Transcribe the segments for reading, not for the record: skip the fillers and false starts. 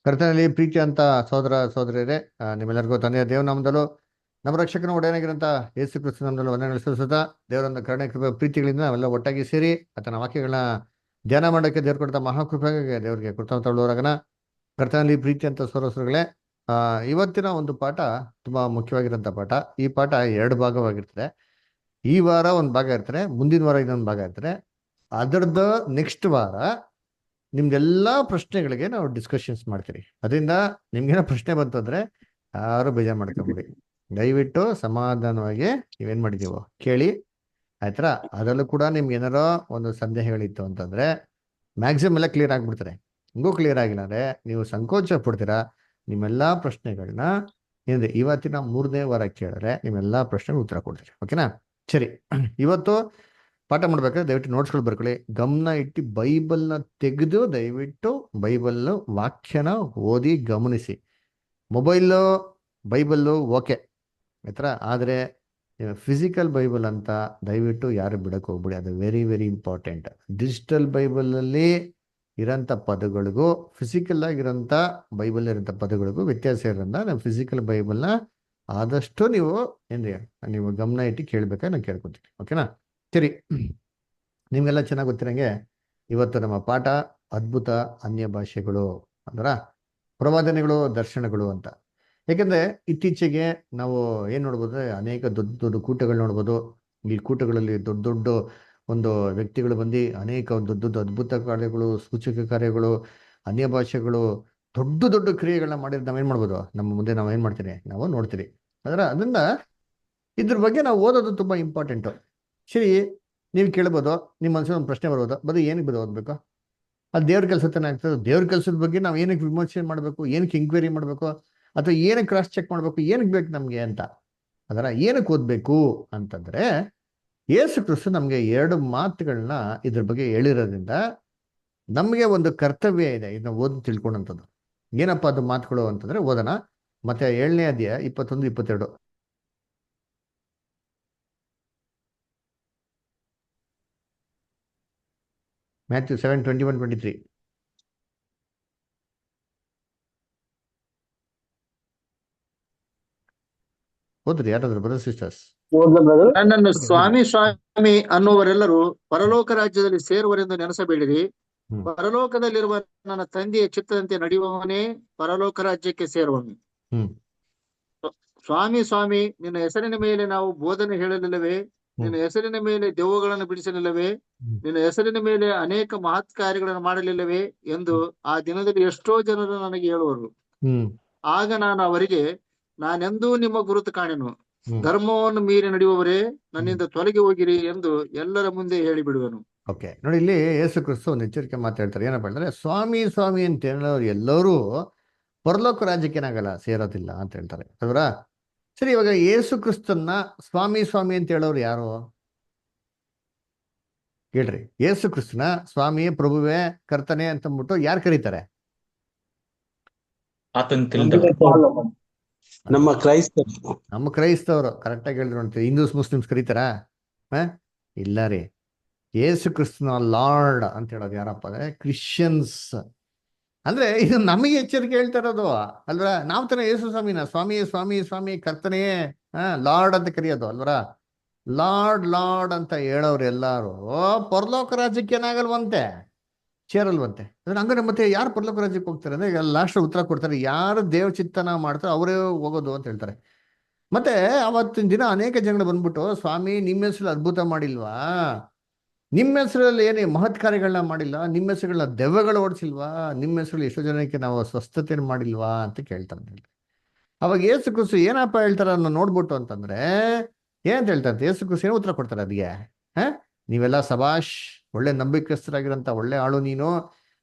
ಕರ್ತನಲ್ಲಿ ಪ್ರೀತಿ ಅಂತ ಸೋದರ ಸೋದರಿಯರೇ, ನಿಮ್ಮೆಲ್ಲರಿಗೂ ತಂದೆಯ ದೇವನಾಮದಲ್ಲೂ ನಮ್ಮ ರಕ್ಷಕನ ಒಡೆಯನಾಗಿರಂತ ಯೇಸು ಕ್ರಿಸ್ತ ನಾಮದಲ್ಲೂ ವಂದನೆಗಳು ಸಲ್ಲಿಸುತ್ತಾ, ದೇವರೊಂದು ಕರುಣೆ ಕೃಪೆ ಪ್ರೀತಿಗಳಿಂದ ನಾವೆಲ್ಲ ಒಟ್ಟಾಗಿ ಸೇರಿ ಆತನ ವಾಕ್ಯಗಳನ್ನ ಧ್ಯಾನ ಮಾಡೋಕ್ಕೆ ದೇವ್ರು ಕೊಡ್ತಾ ಮಹಾಕೃಪೆಗೆ ದೇವರಿಗೆ ಕೃತಜ್ಞತಾಳುವರಾಗನ. ಕರ್ತನಲ್ಲಿ ಪ್ರೀತಿ ಅಂತ ಸೋದರಗಳೇ, ಇವತ್ತಿನ ಒಂದು ಪಾಠ ತುಂಬಾ ಮುಖ್ಯವಾಗಿರೋಂಥ ಪಾಠ. ಈ ಪಾಠ 2 ಭಾಗವಾಗಿರ್ತದೆ. ಈ ವಾರ ಒಂದು ಭಾಗ ಇರ್ತಾರೆ, ಮುಂದಿನ ವಾರ ಇನ್ನೊಂದು ಭಾಗ ಇರ್ತಾರೆ. ಅದರದ್ದು ನೆಕ್ಸ್ಟ್ ವಾರ ನಿಮ್ದೆಲ್ಲಾ ಪ್ರಶ್ನೆಗಳಿಗೆ ನಾವು ಡಿಸ್ಕಷನ್ಸ್ ಮಾಡ್ತೀರಿ. ಅದರಿಂದ ನಿಮ್ಗೇನೋ ಪ್ರಶ್ನೆ ಬಂತು ಅಂದ್ರೆ ಯಾರು ಬೇಜಾರು ಮಾಡ್ಕೊಂಬಿಡಿ, ದಯವಿಟ್ಟು ಸಮಾಧಾನವಾಗಿ ನೀವೇನ್ ಮಾಡಿದೀವೋ ಕೇಳಿ, ಆಯ್ತಾ. ಅದರಲ್ಲೂ ಕೂಡ ನಿಮ್ಗೆ ಏನಾರೋ ಒಂದು ಸಂದೇಹಗಳಿತ್ತು ಅಂತಂದ್ರೆ ಮ್ಯಾಕ್ಸಿಮಮ್ ಎಲ್ಲ ಕ್ಲಿಯರ್ ಆಗ್ಬಿಡ್ತಾರೆ. ಹಿಂಗೂ ಕ್ಲಿಯರ್ ಆಗಿಲ್ಲ ಅಂದ್ರೆ ನೀವು ಸಂಕೋಚ ಪಡ್ತೀರಾ. ನಿಮ್ಮೆಲ್ಲಾ ಪ್ರಶ್ನೆಗಳನ್ನ ಏನಿದೆ ಇವತ್ತಿನ 3ನೇ ವಾರ ಕೇಳಿದ್ರೆ ನಿಮ್ಮೆಲ್ಲಾ ಪ್ರಶ್ನೆಗೆ ಉತ್ತರ ಕೊಡ್ತೀರಿ. ಓಕೆನಾ? ಸರಿ, ಇವತ್ತು ಪಾಠ ಮಾಡ್ಬೇಕಾದ್ರೆ ದಯವಿಟ್ಟು ನೋಟ್ಸ್ಗಳು ಬರ್ಕೊಳ್ಳಿ. ಗಮನ ಇಟ್ಟು ಬೈಬಲ್ನ ತೆಗೆದು ದಯವಿಟ್ಟು ಬೈಬಲ್ ವಾಕ್ಯನ ಓದಿ ಗಮನಿಸಿ. ಮೊಬೈಲು ಬೈಬಲ್ಲು ಓಕೆ ಆಯ್ತರ, ಆದರೆ ಫಿಸಿಕಲ್ ಬೈಬಲ್ ಅಂತ ದಯವಿಟ್ಟು ಯಾರು ಬಿಡಕ್ಕೆ ಹೋಗ್ಬಿಡಿ. ಅದು ವೆರಿ ವೆರಿ ಇಂಪಾರ್ಟೆಂಟ್. ಡಿಜಿಟಲ್ ಬೈಬಲಲ್ಲಿ ಇರೋಂಥ ಪದಗಳಿಗೂ ಫಿಸಿಕಲ್ ಆಗಿರೋಂಥ ಬೈಬಲ್ ಇರೋಂಥ ಪದಗಳಿಗೂ ವ್ಯತ್ಯಾಸ ಇರೋದ್ರಿಂದ ನಾವು ಫಿಸಿಕಲ್ ಬೈಬಲ್ನ ಆದಷ್ಟು ನೀವು ಗಮನ ಇಟ್ಟು ಕೇಳ್ಬೇಕಾದ್ರೆ ನಾನು ಕೇಳ್ಕೊತೀನಿ. ಓಕೆನಾ? ಸರಿ, ನಿಮ್ಗೆಲ್ಲ ಚೆನ್ನಾಗಿ ಗೊತ್ತಿರಂಗೆ ಇವತ್ತು ನಮ್ಮ ಪಾಠ ಅದ್ಭುತ ಅನ್ಯ ಭಾಷೆಗಳು ಅಂದ್ರ ಪ್ರವಾದನೆಗಳು, ದರ್ಶನಗಳು ಅಂತ. ಯಾಕಂದ್ರೆ ಇತ್ತೀಚೆಗೆ ನಾವು ಏನ್ ನೋಡ್ಬೋದು, ಅನೇಕ ದೊಡ್ಡ ದೊಡ್ಡ ಕೂಟಗಳು ನೋಡ್ಬೋದು. ಈ ಕೂಟಗಳಲ್ಲಿ ದೊಡ್ಡ ದೊಡ್ಡ ಒಂದು ವ್ಯಕ್ತಿಗಳು ಬಂದು ಅನೇಕ ದೊಡ್ಡ ದೊಡ್ಡ ಅದ್ಭುತ ಕಾರ್ಯಗಳು, ಸೂಚಕ ಕಾರ್ಯಗಳು, ಅನ್ಯ ಭಾಷೆಗಳು, ದೊಡ್ಡ ದೊಡ್ಡ ಕ್ರಿಯೆಗಳನ್ನ ಮಾಡಿದ್ರೆ ನಾವೇನ್ ಮಾಡ್ಬೋದು, ನಮ್ಮ ಮುಂದೆ ನಾವು ಏನ್ ಮಾಡ್ತೀರಿ, ನಾವು ನೋಡ್ತೀರಿ. ಅದರಿಂದ ಇದ್ರ ಬಗ್ಗೆ ನಾವು ಓದೋದು ತುಂಬಾ ಇಂಪಾರ್ಟೆಂಟು. ಸರಿ, ನೀವು ಕೇಳ್ಬೋದು, ನಿಮ್ಮ ಮನಸ್ಸಿನ ಒಂದು ಪ್ರಶ್ನೆ ಬರ್ಬೋದು, ಏನಕ್ಕೆ ಓದ್ಬೇಕು? ಅದು ದೇವ್ರ ಕೆಲಸ ತಾನೇ ಆಗ್ತದೆ. ದೇವ್ರ ಕೆಲಸದ ಬಗ್ಗೆ ನಾವು ಏನಕ್ಕೆ ವಿಮರ್ಶೆ ಮಾಡಬೇಕು, ಏನಕ್ಕೆ ಎಂಕ್ವೈರಿ ಮಾಡಬೇಕು, ಅಥವಾ ಏನಕ್ಕೆ ಕ್ರಾಸ್ ಚೆಕ್ ಮಾಡಬೇಕು, ಏನಕ್ಕೆ ಬೇಕು ನಮಗೆ ಅಂತ. ಏನಕ್ಕೆ ಓದ್ಬೇಕು ಅಂತಂದ್ರೆ, ಯೇಸು ಕ್ರಿಸ್ತ ನಮಗೆ 2 ಮಾತುಗಳನ್ನ ಇದ್ರ ಬಗ್ಗೆ ಹೇಳಿರೋದ್ರಿಂದ ನಮಗೆ ಒಂದು ಕರ್ತವ್ಯ ಇದೆ, ಇದನ್ನ ಓದಿ ತಿಳ್ಕೊಂಡಂಥದ್ದು. ಏನಪ್ಪ ಅದು ಮಾತುಗಳು ಅಂತಂದ್ರೆ, ಓದೋಣ. ಮತ್ತೆ 7ನೇ ಅಧ್ಯಾಯ 21-22. Matthew 7:21-23. ಓದ್ರಿ ಯಾರಾದ್ರೂ ಬ್ರದರ್ ಸಿಸ್ಟರ್ಸ್. ನನ್ನನ್ನು ಸ್ವಾಮಿ ಸ್ವಾಮಿ ಅನ್ನುವರೆಲ್ಲರೂ ಪರಲೋಕ ರಾಜ್ಯದಲ್ಲಿ ಸೇರುವರೆಂದು ನೆನೆಸಬೇಡಿರಿ. ಪರಲೋಕದಲ್ಲಿರುವ ನನ್ನ ತಂದೆಯ ಚಿತ್ತದಂತೆ ನಡೆಯುವವನೇ ಪರಲೋಕ ರಾಜ್ಯಕ್ಕೆ ಸೇರುವನು. ಸ್ವಾಮಿ ಸ್ವಾಮಿ, ನಿನ್ನ ಹೆಸರಿನ ಮೇಲೆ ನಾವು ಬೋಧನೆ ಹೇಳಲಿಲ್ಲವೇ? ನಿನ್ನ ಹೆಸರಿನ ಮೇಲೆ ದೆವ್ವಗಳನ್ನು ಬಿಡಿಸಲಿಲ್ಲವೇ? ನಿನ್ನ ಹೆಸರಿನ ಮೇಲೆ ಅನೇಕ ಮಹತ್ ಕಾರ್ಯಗಳನ್ನು ಮಾಡಲಿಲ್ಲವೇ ಎಂದು ಆ ದಿನದಲ್ಲಿ ಎಷ್ಟೋ ಜನರು ನನಗೆ ಹೇಳುವರು. ಆಗ ನಾನು ಅವರಿಗೆ, ನಾನೆಂದೂ ನಿಮ್ಮ ಗುರುತು ಕಾಣೆನು, ಧರ್ಮವನ್ನು ಮೀರಿ ನಡೆಯುವವರೇ ನನ್ನಿಂದ ತೊಲಗಿ ಹೋಗಿರಿ ಎಂದು ಎಲ್ಲರ ಮುಂದೆ ಹೇಳಿಬಿಡುವನು. ಓಕೆ, ನೋಡಿ, ಇಲ್ಲಿ ಯೇಸು ಕ್ರಿಸ್ತ ಒಂದು ಎಚ್ಚರಿಕೆ ಮಾತಾಡ್ತಾರೆ. ಏನಪ್ಪ ಅಂದ್ರೆ, ಸ್ವಾಮಿ ಸ್ವಾಮಿ ಅಂತ ಹೇಳೋರು ಎಲ್ಲರೂ ಪರಲೋಕ ರಾಜ್ಯಕ್ಕೆ ಏನಾಗಲ್ಲ, ಸೇರೋದಿಲ್ಲ ಅಂತ ಹೇಳ್ತಾರೆ. ಅಲ್ವರಾ? ಸರಿ, ಇವಾಗ ಯೇಸು ಕ್ರಿಸ್ತನ್ನ ಸ್ವಾಮಿ ಸ್ವಾಮಿ ಅಂತ ಹೇಳೋರು ಯಾರು ಹೇಳ್ರಿ? ಯೇಸು ಕ್ರಿಸ್ತನ ಸ್ವಾಮಿ, ಪ್ರಭುವೇ, ಕರ್ತನೆ ಅಂತಂದ್ಬಿಟ್ಟು ಯಾರು ಕರೀತಾರೆ? ನಮ್ಮ ಕ್ರೈಸ್ತವರು. ಕರೆಕ್ಟಾಗಿ ಹೇಳಿದ್ರು ಅಂತೀವಿ. ಹಿಂದೂಸ್ ಮುಸ್ಲಿಮ್ಸ್ ಕರೀತಾರಾ? ಇಲ್ಲ ರೀ. ಯೇಸು ಕ್ರಿಸ್ತನ ಲಾರ್ಡ್ ಅಂತ ಹೇಳೋದು ಯಾರಪ್ಪ ಅಂದ್ರೆ ಕ್ರಿಶ್ಚಿಯನ್ಸ್. ಅಂದ್ರೆ ಇದು ನಮಗೆ ಎಚ್ಚರಿಕೆ ಹೇಳ್ತಾ ಇರೋದು ಅಲ್ವರ. ನಾವು ತಾನೇ ಯೇಸು ಸ್ವಾಮಿನ ಸ್ವಾಮಿ ಸ್ವಾಮಿ ಸ್ವಾಮಿ ಕರ್ತನೆಯೇ ಲಾರ್ಡ್ ಅಂತ ಕರೆಯೋದು ಅಲ್ವರ. ಲಾರ್ಡ್ ಲಾರ್ಡ್ ಅಂತ ಹೇಳೋರು ಎಲ್ಲಾರು ಪರಲೋಕ ರಾಜ್ಯಕ್ಕೆ ಏನಾಗಲ್ವಂತೆ, ಸೇರಲ್ವಂತೆ. ಹಂಗಾರೆ ಮತ್ತೆ ಯಾರು ಪರಲೋಕ ರಾಜ್ಯಕ್ಕೆ ಹೋಗ್ತಾರೆ ಅಂದ್ರೆ, ಲಾಸ್ಟ್ ಉತ್ತರ ಕೊಡ್ತಾರೆ, ಯಾರು ದೇವ ಚಿತ್ತನ ಮಾಡ್ತಾರೋ ಅವರೇ ಹೋಗೋದು ಅಂತ ಹೇಳ್ತಾರೆ. ಮತ್ತೆ ಅವತ್ತಿನ ದಿನ ಅನೇಕ ಜನಗಳು ಬಂದ್ಬಿಟ್ಟು, ಸ್ವಾಮಿ ನಿಮ್ಮ ಹೆಸರು ಅದ್ಭುತ ಮಾಡಿಲ್ವಾ, ನಿಮ್ಮ ಹೆಸರಲ್ಲಿ ಏನೇ ಮಹತ್ ಕಾರ್ಯಗಳನ್ನ ಮಾಡಿಲ್ಲ, ನಿಮ್ಮ ಹೆಸರುಗಳನ್ನ ದೆವ್ವಗಳು ಓಡಿಸಿಲ್ವಾ, ನಿಮ್ಮ ಹೆಸರಲ್ಲಿ ಎಷ್ಟೋ ಜನಕ್ಕೆ ನಾವು ಸ್ವಸ್ಥತೆ ಮಾಡಿಲ್ವಾ ಅಂತ ಕೇಳ್ತಾರೆ. ಅವಾಗ ಯೇಸು ಕ್ರಿಸ್ತ ಏನಪ್ಪ ಹೇಳ್ತಾರ ಅನ್ನೋ ನೋಡ್ಬಿಟ್ಟು ಅಂತಂದ್ರೆ, ಏನಂತ ಹೇಳ್ತಾರೆ ಯೇಸು ಕ್ರಿಸ್ತ ಏನು ಉತ್ತರ ಕೊಡ್ತಾರೆ ಅದಕ್ಕೆ? ನೀವೆಲ್ಲ ಸಭಾಷ್, ಒಳ್ಳೆ ನಂಬಿಕಸ್ಥರಾಗಿರೋಂಥ ಒಳ್ಳೆ ಆಳು ನೀನು,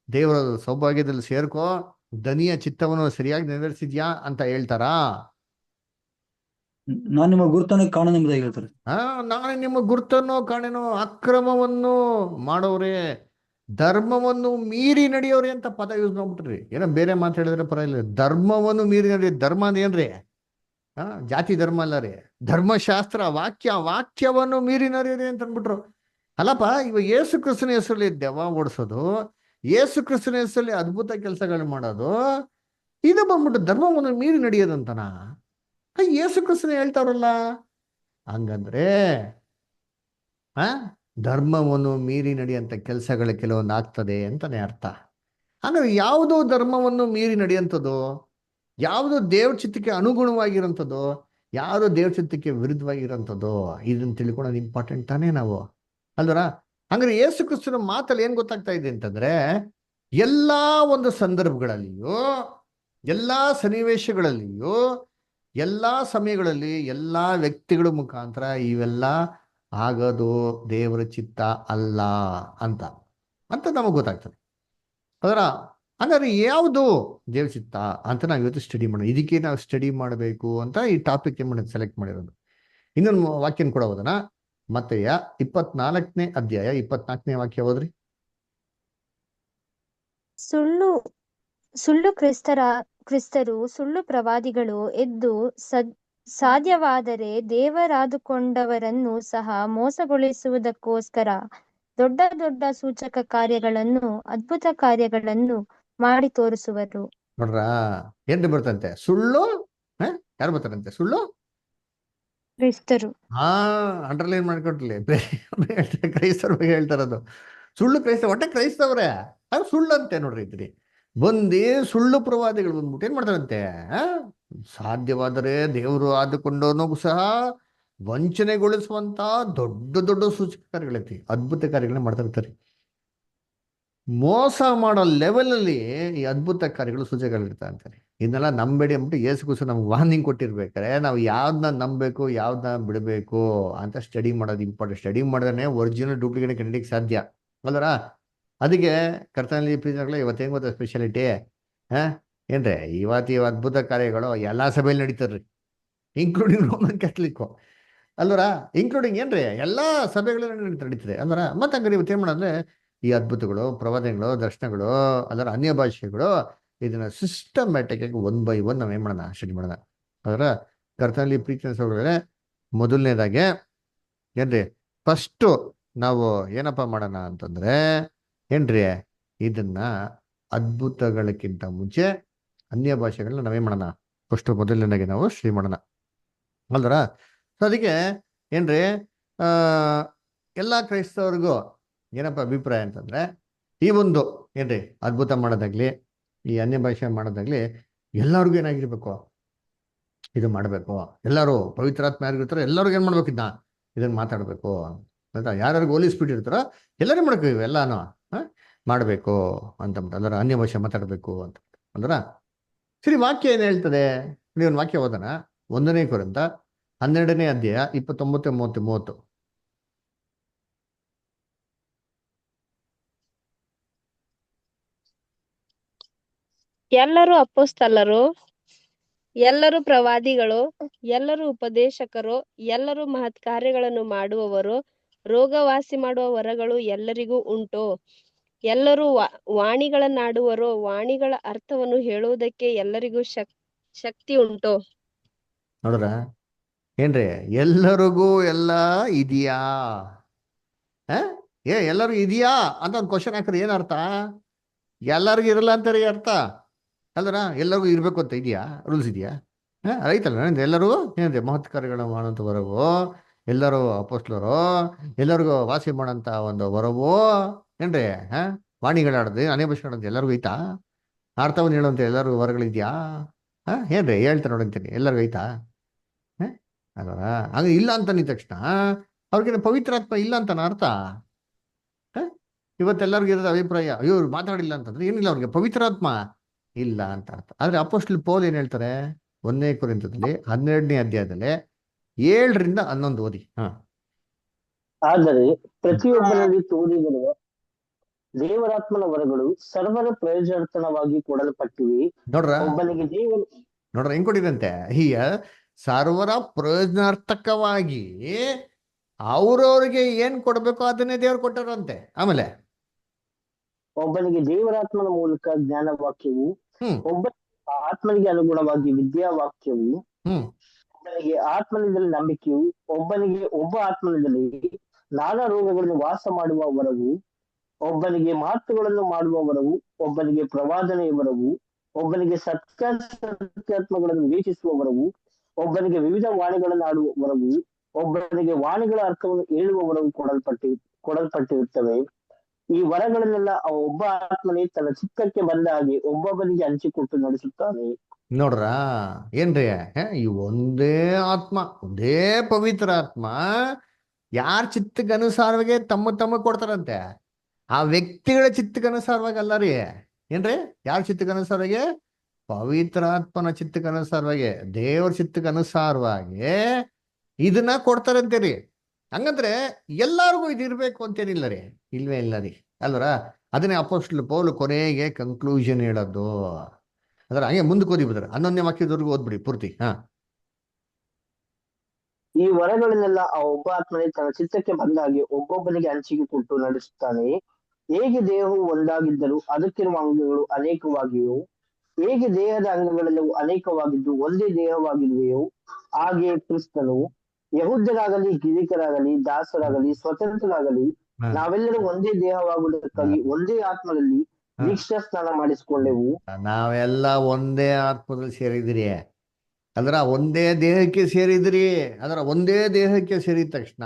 ದೇವರ ಸೌಭಾಗ್ಯದಲ್ಲಿ ಸೇರ್ಕೋ, ದನಿಯ ಚಿತ್ತವನ್ನು ಸರಿಯಾಗಿ ನೆರವೇರಿಸಿದ್ಯಾ ಅಂತ ಹೇಳ್ತಾರಾ? ನಾನು ನಿಮ್ಮ ಗುರುತನ್ನು ಕಾಣೆನೆಂಬುದಾಗಿ ಹೇಳ್ತಾರೆ. ನಾನು ನಿಮ್ಮ ಗುರುತನ್ನು ಕಾಣೆನೋ, ಅಕ್ರಮವನ್ನು ಮಾಡೋರೆ, ಧರ್ಮವನ್ನು ಮೀರಿ ನಡೆಯೋರೆ ಅಂತ ಪದ ಯೂಸ್ ಮಾಡ್ಬಿಟ್ರಿ. ಏನೋ ಬೇರೆ ಮಾತಾಡಿದ್ರೆ ಪರವಾಗಿಲ್ಲ, ಧರ್ಮವನ್ನು ಮೀರಿ ನಡೆಯೋದು. ಧರ್ಮ ಅದೇನ್ರಿ? ಜಾತಿ ಧರ್ಮ ಅಲ್ಲ ರೀ, ಧರ್ಮಶಾಸ್ತ್ರ, ವಾಕ್ಯವನ್ನು ಮೀರಿ ನಡೆಯೋದೆ ಅಂತ ಅಂದ್ಬಿಟ್ರು. ಅಲ್ಲಪ್ಪ, ಇವಾಗ ಯೇಸು ಕ್ರಿಸ್ತನ ಹೆಸರಲ್ಲಿ ದೆವ್ವ ಓಡಿಸೋದು, ಯೇಸು ಕ್ರಿಸ್ತನ ಹೆಸರಲ್ಲಿ ಅದ್ಭುತ ಕೆಲಸಗಳು ಮಾಡೋದು, ಇದು ಬಂದ್ಬಿಟ್ಟು ಧರ್ಮವನ್ನು ಮೀರಿ ನಡೆಯೋದಂತನಾ? ಯೇಸು ಕ್ರಿಸ್ತನೇ ಹೇಳ್ತಾರಲ್ಲ. ಹಂಗಂದ್ರೆ ಆ ಧರ್ಮವನ್ನು ಮೀರಿ ನಡೆಯುವಂತ ಕೆಲಸಗಳು ಕೆಲವೊಂದು ಆಗ್ತದೆ ಅಂತಾನೆ ಅರ್ಥ. ಹಾಗಾದ್ರೆ ಯಾವುದು ಧರ್ಮವನ್ನು ಮೀರಿ ನಡೆಯುವಂಥದ್ದು, ಯಾವುದು ದೇವ್ರ ಚಿತ್ತಕ್ಕೆ ಅನುಗುಣವಾಗಿರೋಂಥದ್ದು, ಯಾವುದು ದೇವ್ರ ಚಿತ್ತಕ್ಕೆ ವಿರುದ್ಧವಾಗಿರೋಂಥದ್ದು, ಇದನ್ನ ತಿಳ್ಕೊಳ್ಳೋದು ಇಂಪಾರ್ಟೆಂಟ್ ತಾನೇ ನಾವು, ಅಲ್ವರ? ಹಂಗಾರೆ ಯೇಸು ಕ್ರಿಸ್ತನ ಮಾತಲ್ಲಿ ಏನ್ ಗೊತ್ತಾಗ್ತಾ ಇದೆ ಅಂತಂದ್ರೆ, ಎಲ್ಲಾ ಒಂದು ಸಂದರ್ಭಗಳಲ್ಲಿಯೂ, ಎಲ್ಲಾ ಸನ್ನಿವೇಶಗಳಲ್ಲಿಯೂ, ಎಲ್ಲಾ ಸಮಯಗಳಲ್ಲಿ, ಎಲ್ಲಾ ವ್ಯಕ್ತಿಗಳ ಮುಖಾಂತರ ಇವೆಲ್ಲ ಆಗೋದು ದೇವರ ಚಿತ್ತ ಅಲ್ಲ ಅಂತ ಅಂತ ನಮಗೆ ಗೊತ್ತಾಗ್ತದೆ. ಅದರ ಹಂಗಾದ್ರೆ ಯಾವುದು ದೇವ್ರ ಚಿತ್ತ ಅಂತ ನಾವು ಇವತ್ತು ಸ್ಟಡಿ ಮಾಡೋಣ. ಇದಕ್ಕೆ ನಾವು ಸ್ಟಡಿ ಮಾಡಬೇಕು ಅಂತ ಈ ಟಾಪಿಕ್ ಏನ್ ಮಾಡೋದು ಸೆಲೆಕ್ಟ್ ಮಾಡಿರೋದು. ಇನ್ನೊಂದು ವಾಕ್ಯನ ಕೂಡ ಓದೋಣ. ಮತ್ತೆಯ 24ನೇ ಅಧ್ಯಾಯ 24ನೇ ವಾಕ್ಯ ಓದ್ರಿ. ಸುಳ್ಳು ಕ್ರಿಸ್ತರು ಸುಳ್ಳು ಪ್ರವಾದಿಗಳು ಎದ್ದು ಸಾಧ್ಯವಾದರೆ ದೇವರಾದುಕೊಂಡವರನ್ನು ಸಹ ಮೋಸಗೊಳಿಸುವುದಕ್ಕೋಸ್ಕರ ದೊಡ್ಡ ದೊಡ್ಡ ಸೂಚಕ ಕಾರ್ಯಗಳನ್ನು ಅದ್ಭುತ ಕಾರ್ಯಗಳನ್ನು ಮಾಡಿ ತೋರಿಸುವರು. ನೋಡ್ರಾ ಏನ್ರಿ ಬರ್ತಂತೆ? ಸುಳ್ಳು ಯಾರು ಬರ್ತಾರಂತೆ? ಸುಳ್ಳು ಕ್ರಿಸ್ತರು. ಅಂಡರ್ಲೈನ್ ಮಾಡ್ಕೊಟ್ಲಿ. ಕ್ರೈಸ್ತರ ಬಗ್ಗೆ ಹೇಳ್ತಾರದು. ಸುಳ್ಳು ಕ್ರೈಸ್ತ ಒಟ್ಟೆ ಕ್ರೈಸ್ತವ್ರೆ, ಅದು ಸುಳ್ಳು ಅಂತೆ. ನೋಡ್ರಿ ಇದ್ರಿ ಬಂದಿ ಸುಳ್ಳು ಪ್ರವಾದಿಗಳು ಬಂದ್ಬಿಟ್ಟು ಏನ್ ಮಾಡ್ತಾರಂತೆ? ಸಾಧ್ಯವಾದರೆ ದೇವರು ಆದುಕೊಂಡವನು ಸಹ ವಂಚನೆಗೊಳಿಸುವಂತ ದೊಡ್ಡ ದೊಡ್ಡ ಸೂಚಕ ಕಾರ್ಯಗಳೈತಿ, ಅದ್ಭುತ ಕಾರ್ಯಗಳನ್ನ ಮಾಡ್ತಾ ಇರ್ತಾರೆ. ಮೋಸ ಮಾಡೋ ಲೆವೆಲ್ ಅಲ್ಲಿ ಈ ಅದ್ಭುತ ಕಾರ್ಯಗಳು ಸೂಚಕಗಳಿರ್ತಾ ಅಂತಾರೆ. ಇದನ್ನೆಲ್ಲ ನಂಬೇಡಿ ಅಂದ್ಬಿಟ್ಟು ಯೇಸು ಕ್ರಿಸ್ತ ನಮ್ಗೆ ವಾರ್ನಿಂಗ್ ಕೊಟ್ಟಿರ್ಬೇಕಾರೆ ನಾವು ಯಾವ್ದನ್ನ ನಂಬಬೇಕು ಯಾವ್ದನ್ನ ಬಿಡಬೇಕು ಅಂತ ಸ್ಟಡಿ ಮಾಡೋದು ಇಂಪಾರ್ಟೆಂಟ್. ಸ್ಟಡಿ ಮಾಡಿದ್ರೆ ಒರಿಜಿನಲ್ ಡೂಪ್ಲಿಕೇಟ್ ಕಂಡಿಡಿಯಕ್ಕೆ ಸಾಧ್ಯ ಅಲ್ವರ? ಅದಕ್ಕೆ ಕರ್ತನಲ್ಲಿ ಪ್ರೀತಿಗಳು ಇವತ್ತೇನು ಗೊತ್ತಾ ಸ್ಪೆಷಾಲಿಟಿ? ಏನ್ರಿ ಇವತ್ತು ಇವು ಅದ್ಭುತ ಕಾರ್ಯಗಳು ಎಲ್ಲಾ ಸಭೆಯಲ್ಲಿ ನಡೀತಾರ್ರಿ, ಇನ್ಕ್ಲೂಡಿಂಗ್ ರೋಮನ್ ಕ್ಯಾಥಲಿಕ್ ಅಲ್ವರ, ಇನ್ಕ್ಲೂಡಿಂಗ್ ಏನ್ರಿ ಎಲ್ಲಾ ಸಭೆಗಳಲ್ಲಿ ನಡೀತದೆ ಅಲ್ವರ. ಮತ್ತೆ ಹಂಗಾರೆ ಇವತ್ತು ಏನ್ ಮಾಡೋದ್ರೆ ಈ ಅದ್ಭುತಗಳು, ಪ್ರವಾದನೆಗಳು, ದರ್ಶನಗಳು, ಅದರ ಅನ್ಯ ಭಾಷೆಗಳು, ಇದನ್ನ ಸಿಸ್ಟಮ್ಯಾಟಿಕ್ ಆಗಿ 1 by 1 ನಾವೇನ್ ಮಾಡೋಣ ಸ್ಟಡಿ ಮಾಡೋಣ. ಅದರ ಕರ್ತನಲ್ಲಿ ಪ್ರೀತಿ ಸಹೋದರರೇ, ಮೊದಲನೇದಾಗೆ ಏನ್ರಿ ಫಸ್ಟ್ ನಾವು ಏನಪ್ಪ ಮಾಡೋಣ ಅಂತಂದ್ರೆ ಏನ್ರಿ ಇದನ್ನ ಅದ್ಭುತಗಳಕ್ಕಿಂತ ಮುಂಚೆ ಅನ್ಯ ಭಾಷೆಗಳನ್ನ ನಾವೇನ್ ಮಾಡೋಣ ಫಸ್ಟ್ ಮೊದಲನೇದಾಗಿ ನಾವು ಸ್ಟಡಿ ಮಾಡೋಣ ಅಲ್ದರ. ಸೊ ಅದಕ್ಕೆ ಏನ್ರಿ ಎಲ್ಲಾ ಕ್ರೈಸ್ತವ್ರಿಗೂ ಏನಪ್ಪ ಅಭಿಪ್ರಾಯ ಅಂತಂದ್ರೆ, ಈ ಒಂದು ಏನ್ರಿ ಅದ್ಭುತ ಮಾಡೋದಾಗ್ಲಿ, ಈ ಅನ್ಯ ಭಾಷೆ ಮಾಡೋದಾಗ್ಲಿ ಎಲ್ಲರಿಗೂ ಏನಾಗಿರ್ಬೇಕು, ಇದು ಮಾಡ್ಬೇಕು. ಎಲ್ಲರೂ ಪವಿತ್ರಾತ್ಮ ಯಾರಿಗಿರ್ತಾರೋ ಎಲ್ಲರಿಗೂ ಏನ್ ಮಾಡ್ಬೇಕು, ಇದನ್ನ ಮಾತಾಡ್ಬೇಕು ಅಂತ. ಯಾರ್ಯಾರಿಗೆ ಹೋಲಿ ಸ್ಪಿರಿಟ್ ಇರ್ತಾರೋ ಎಲ್ಲರೂ ಮಾಡ್ಬೇಕು, ಇವೆಲ್ಲಾನು ಮಾಡ್ಬೇಕು ಅಂತಂದ್ಬಿಟ್ಟು ಅದರ ಅನ್ಯ ಭಾಷೆ ಮಾತಾಡ್ಬೇಕು ಅಂತ ಅಂದ್ರ. ಸರಿ, ವಾಕ್ಯ ಏನ್ ಹೇಳ್ತದೆ? ನೀವು ವಾಕ್ಯ ಓದೋಣ. 1 ಕೊರಿಂಥ 12ನೇ ಅಧ್ಯಾಯ 29, 30, 30. ಎಲ್ಲರೂ ಅಪೊಸ್ತಲರು, ಎಲ್ಲರೂ ಪ್ರವಾದಿಗಳು, ಎಲ್ಲರೂ ಉಪದೇಶಕರು, ಎಲ್ಲರೂ ಮಹತ್ ಕಾರ್ಯಗಳನ್ನು ಮಾಡುವವರು, ರೋಗವಾಸಿ ಮಾಡುವ ವರಗಳು ಎಲ್ಲರಿಗೂ ಉಂಟು. ಎಲ್ಲರೂ ವಾಣಿಗಳನ್ನಾಡುವರು, ವಾಣಿಗಳ ಅರ್ಥವನ್ನು ಹೇಳುವುದಕ್ಕೆ ಎಲ್ಲರಿಗೂ ಶಕ್ತಿ ಉಂಟು. ನೋಡ್ರ ಏನ್ರಿ ಎಲ್ಲರಿಗೂ ಎಲ್ಲ ಇದೆಯಾ? ಎಲ್ಲರೂ ಇದೆಯಾ ಅಂತ ಒಂದು ಕ್ವಶನ್ ಹಾಕ್ರಿ. ಏನರ್ಥ? ಎಲ್ಲರಿಗೂ ಇರಲ್ಲ ಅಂತಾರೆ ಅರ್ಥ ಅಲ್ದ್ರ. ಎಲ್ಲರಿಗೂ ಇರ್ಬೇಕು ಅಂತ ಇದೆಯಾ? ರೂಲ್ಸ್ ಇದೆಯಾ? ರೈತಲ್ಲ ಎಲ್ಲರೂ ಏನಿದೆ ಮಹತ್ ಕಾರ್ಯಗಳನ್ನ ಮಾಡೋಂಥ ವರವು, ಎಲ್ಲರೂ ಅಪೋಸ್ಲರು, ಎಲ್ಲರಿಗೂ ವಾಸಿ ಮಾಡೋಂಥ ಒಂದು ವರವು ಏನ್ರಿ ವಾಣಿಗಳಾಡೋದು, ಅನೇ ಭಾಷೆ ಆಡೋದು ಎಲ್ಲರಿಗೂ ಐತಾ? ಅರ್ಥವನ್ನು ಹೇಳುವಂತ ಎಲ್ಲರಿಗೂ ವರಗಳಿದ್ಯಾ? ಏನ್ರಿ ಹೇಳ್ತಾರೆ ನೋಡಂತೀನಿ, ಎಲ್ಲರಿಗೂ ಐತಾ? ಅಲ್ವ? ಹಂಗ ಇಲ್ಲ ಅಂತ ನಿಂತ ತಕ್ಷಣ ಅವ್ರಿಗೇನು ಪವಿತ್ರಾತ್ಮ ಇಲ್ಲ ಅಂತ ಅರ್ಥ? ಇವತ್ತೆಲ್ಲರಿಗೂ ಇರೋದು ಅಭಿಪ್ರಾಯ, ಅಯ್ಯೋ ಇವ್ರು ಮಾತಾಡಿಲ್ಲ ಅಂತಂದ್ರೆ ಏನಿಲ್ಲ, ಅವ್ರಿಗೆ ಪವಿತ್ರಾತ್ಮ ಇಲ್ಲ ಅಂತ ಅರ್ಥ. ಆದ್ರೆ ಅಪೊಸ್ತಲ ಪೌಲ್ ಏನ್ ಹೇಳ್ತಾರೆ? 1 ಕೊರಿಂಥದಲ್ಲಿ 12ನೇ ಅಧ್ಯಾಯದಲ್ಲಿ 7ರಿಂದ 11 ಓದಿ. ಆದರೆ ಪ್ರತಿಯೊಬ್ಬರಲ್ಲಿ ತೋರಿದಿರುವ ದೇವರಾತ್ಮನ ವರಗಳು ಸರ್ವರ ಪ್ರಯೋಜನಾರ್ಥವಾಗಿ ಕೊಡಲ್ಪಟ್ಟಿವೆ. ನೋಡ್ರ ಒಬ್ಬನಿಗೆ ನೋಡ್ರ ಹೆಂಗ್ ಕೊಟ್ಟಿದಂತೆ? ಈಗ ಸರ್ವರ ಪ್ರಯೋಜನಾರ್ಥಕವಾಗಿ ಅವ್ರವ್ರಿಗೆ ಏನ್ ಕೊಡ್ಬೇಕು ಅದನ್ನೇ ದೇವ್ರು ಕೊಟ್ಟಾರಂತೆ. ಆಮೇಲೆ ಒಬ್ಬನಿಗೆ ದೇವರಾತ್ಮನ ಮೂಲಕ ಜ್ಞಾನ ವಾಕ್ಯವು, ಒಬ್ಬ ಆತ್ಮನಿಗೆ ಅನುಗುಣವಾಗಿ ವಿದ್ಯಾವಾಕ್ಯವು, ಒಬ್ಬನಿಗೆ ಆತ್ಮನಿಂದಲೇ ನಂಬಿಕೆಯು, ಒಬ್ಬನಿಗೆ ಒಬ್ಬ ಆತ್ಮನಿಂದಲೇ ನಾನಾ ರೋಗಗಳನ್ನು ವಾಸ ಮಾಡುವ ವರವು, ಒಬ್ಬನಿಗೆ ಮಾತುಗಳನ್ನು ಮಾಡುವ ವರವು, ಒಬ್ಬನಿಗೆ ಪ್ರವಾದನೆಯ ವರವು, ಒಬ್ಬನಿಗೆ ಸತ್ಯಾತ್ಮಗಳನ್ನು ವಿವೇಚಿಸುವ ವರವು, ಒಬ್ಬನಿಗೆ ವಿವಿಧ ವಾಣಿಗಳನ್ನು ಆಡುವ ವರವು, ಒಬ್ಬನಿಗೆ ವಾಣಿಗಳ ಅರ್ಥವನ್ನು ಹೇಳುವ ವರವು ಕೊಡಲ್ಪಟ್ಟಿರುತ್ತವೆ. ಈ ವರಗಳನ್ನೆಲ್ಲ ಒಬ್ಬ ಆತ್ಮನೇ ತನ್ನ ಚಿತ್ತಕ್ಕೆ ಬಂದ ಹಾಗೆ ಒಬ್ಬೊಬ್ಬನಿಗೆ ಹಂಚಿಕೊಟ್ಟು ನಡೆಸುತ್ತಾನೆ. ನೋಡ್ರ ಏನ್ರಿ ಈ ಒಂದೇ ಆತ್ಮ, ಒಂದೇ ಪವಿತ್ರ ಆತ್ಮ ಯಾರ ಚಿತ್ತಕ್ಕೆ ಅನುಸಾರವಾಗಿ ತಮ್ಮ ಕೊಡ್ತಾರಂತೆ. ಆ ವ್ಯಕ್ತಿಗಳ ಚಿತ್ತಕ್ಕೆ ಅನುಸಾರವಾಗಿ ಅಲ್ಲ ರೀ. ಏನ್ರಿ ಯಾರ ಚಿತ್ತಕ್ಕೆ ಅನುಸಾರವಾಗಿ? ಪವಿತ್ರ ಆತ್ಮನ ಚಿತ್ತಕ್ಕೆ ಅನುಸಾರವಾಗಿ, ದೇವ್ರ ಚಿತ್ತಕ್ಕೆ ಅನುಸಾರವಾಗಿ ಇದನ್ನ ಕೊಡ್ತಾರಂತೇರಿ. ಹಂಗಂದ್ರೆ ಎಲ್ಲಾರ್ಗು ಇದಿರ್ಬೇಕು ಅಂತೇನಿಲ್ಲ ರೀ, ಇಲ್ವೇ ಇಲ್ಲ ರೀ ಅಲ್ವರ. ಅದನ್ನೇ ಅಪೊಸ್ತಲ ಪೌಲು ಕೊನೆಗೆ ಕನ್ಕ್ಲೂಷನ್ ಹೇಳೋದು. ಅದ್ರ ಹಂಗೆ ಮುಂದಕ್ಕೆ ಓದಿ ಬಿಡ್ತಾರೆ, 11ನೇ ವಾಕ್ಯದವರೆಗೂ ಓದ್ಬಿಡಿ ಪೂರ್ತಿ. ಈ ವರಗಳನ್ನೆಲ್ಲ ಒಬ್ಬ ಆತ್ಮನೇ ತನ್ನ ಚಿತ್ತಕ್ಕೆ ಬಂದ ಹಾಗೆ ಒಬ್ಬೊಬ್ಬನಿಗೆ ಹಂಚಿಕೆ ಕೊಟ್ಟು ನಡೆಸುತ್ತಾನೆ. ಹೇಗೆ ದೇಹವು ಒಂದಾಗಿದ್ದರೂ ಅದಕ್ಕಿರುವ ಅಂಗಗಳು ಅನೇಕವಾಗಿವೆಯೋ, ಹೇಗೆ ದೇಹದ ಅಂಗಗಳೆಲ್ಲವೂ ಅನೇಕವಾಗಿದ್ದು ಒಂದೇ ದೇಹವಾಗಿರುವೆಯೋ, ಹಾಗೆಯೇ ಕ್ರಿಸ್ತನು ಯಹೂದ್ಯರಾಗಲಿ ಗ್ರೀಕರಾಗಲಿ ದಾಸರಾಗಲಿ ಸ್ವತಂತ್ರರಾಗಲಿ ನಾವೆಲ್ಲರೂ ಒಂದೇ ದೇಹವಾಗುವುದಕ್ಕಾಗಿ ಒಂದೇ ಆತ್ಮದಲ್ಲಿ ದೀಕ್ಷಾ ಸ್ನಾನ ಮಾಡಿಸಿಕೊಂಡೆವು. ನಾವೆಲ್ಲ ಒಂದೇ ಆತ್ಮದಲ್ಲಿ ಸೇರಿದಿರಿ, ಅದರ ಒಂದೇ ದೇಹಕ್ಕೆ ಸೇರಿದ್ರಿ. ಅದರ ಒಂದೇ ದೇಹಕ್ಕೆ ಸೇರಿದ ತಕ್ಷಣ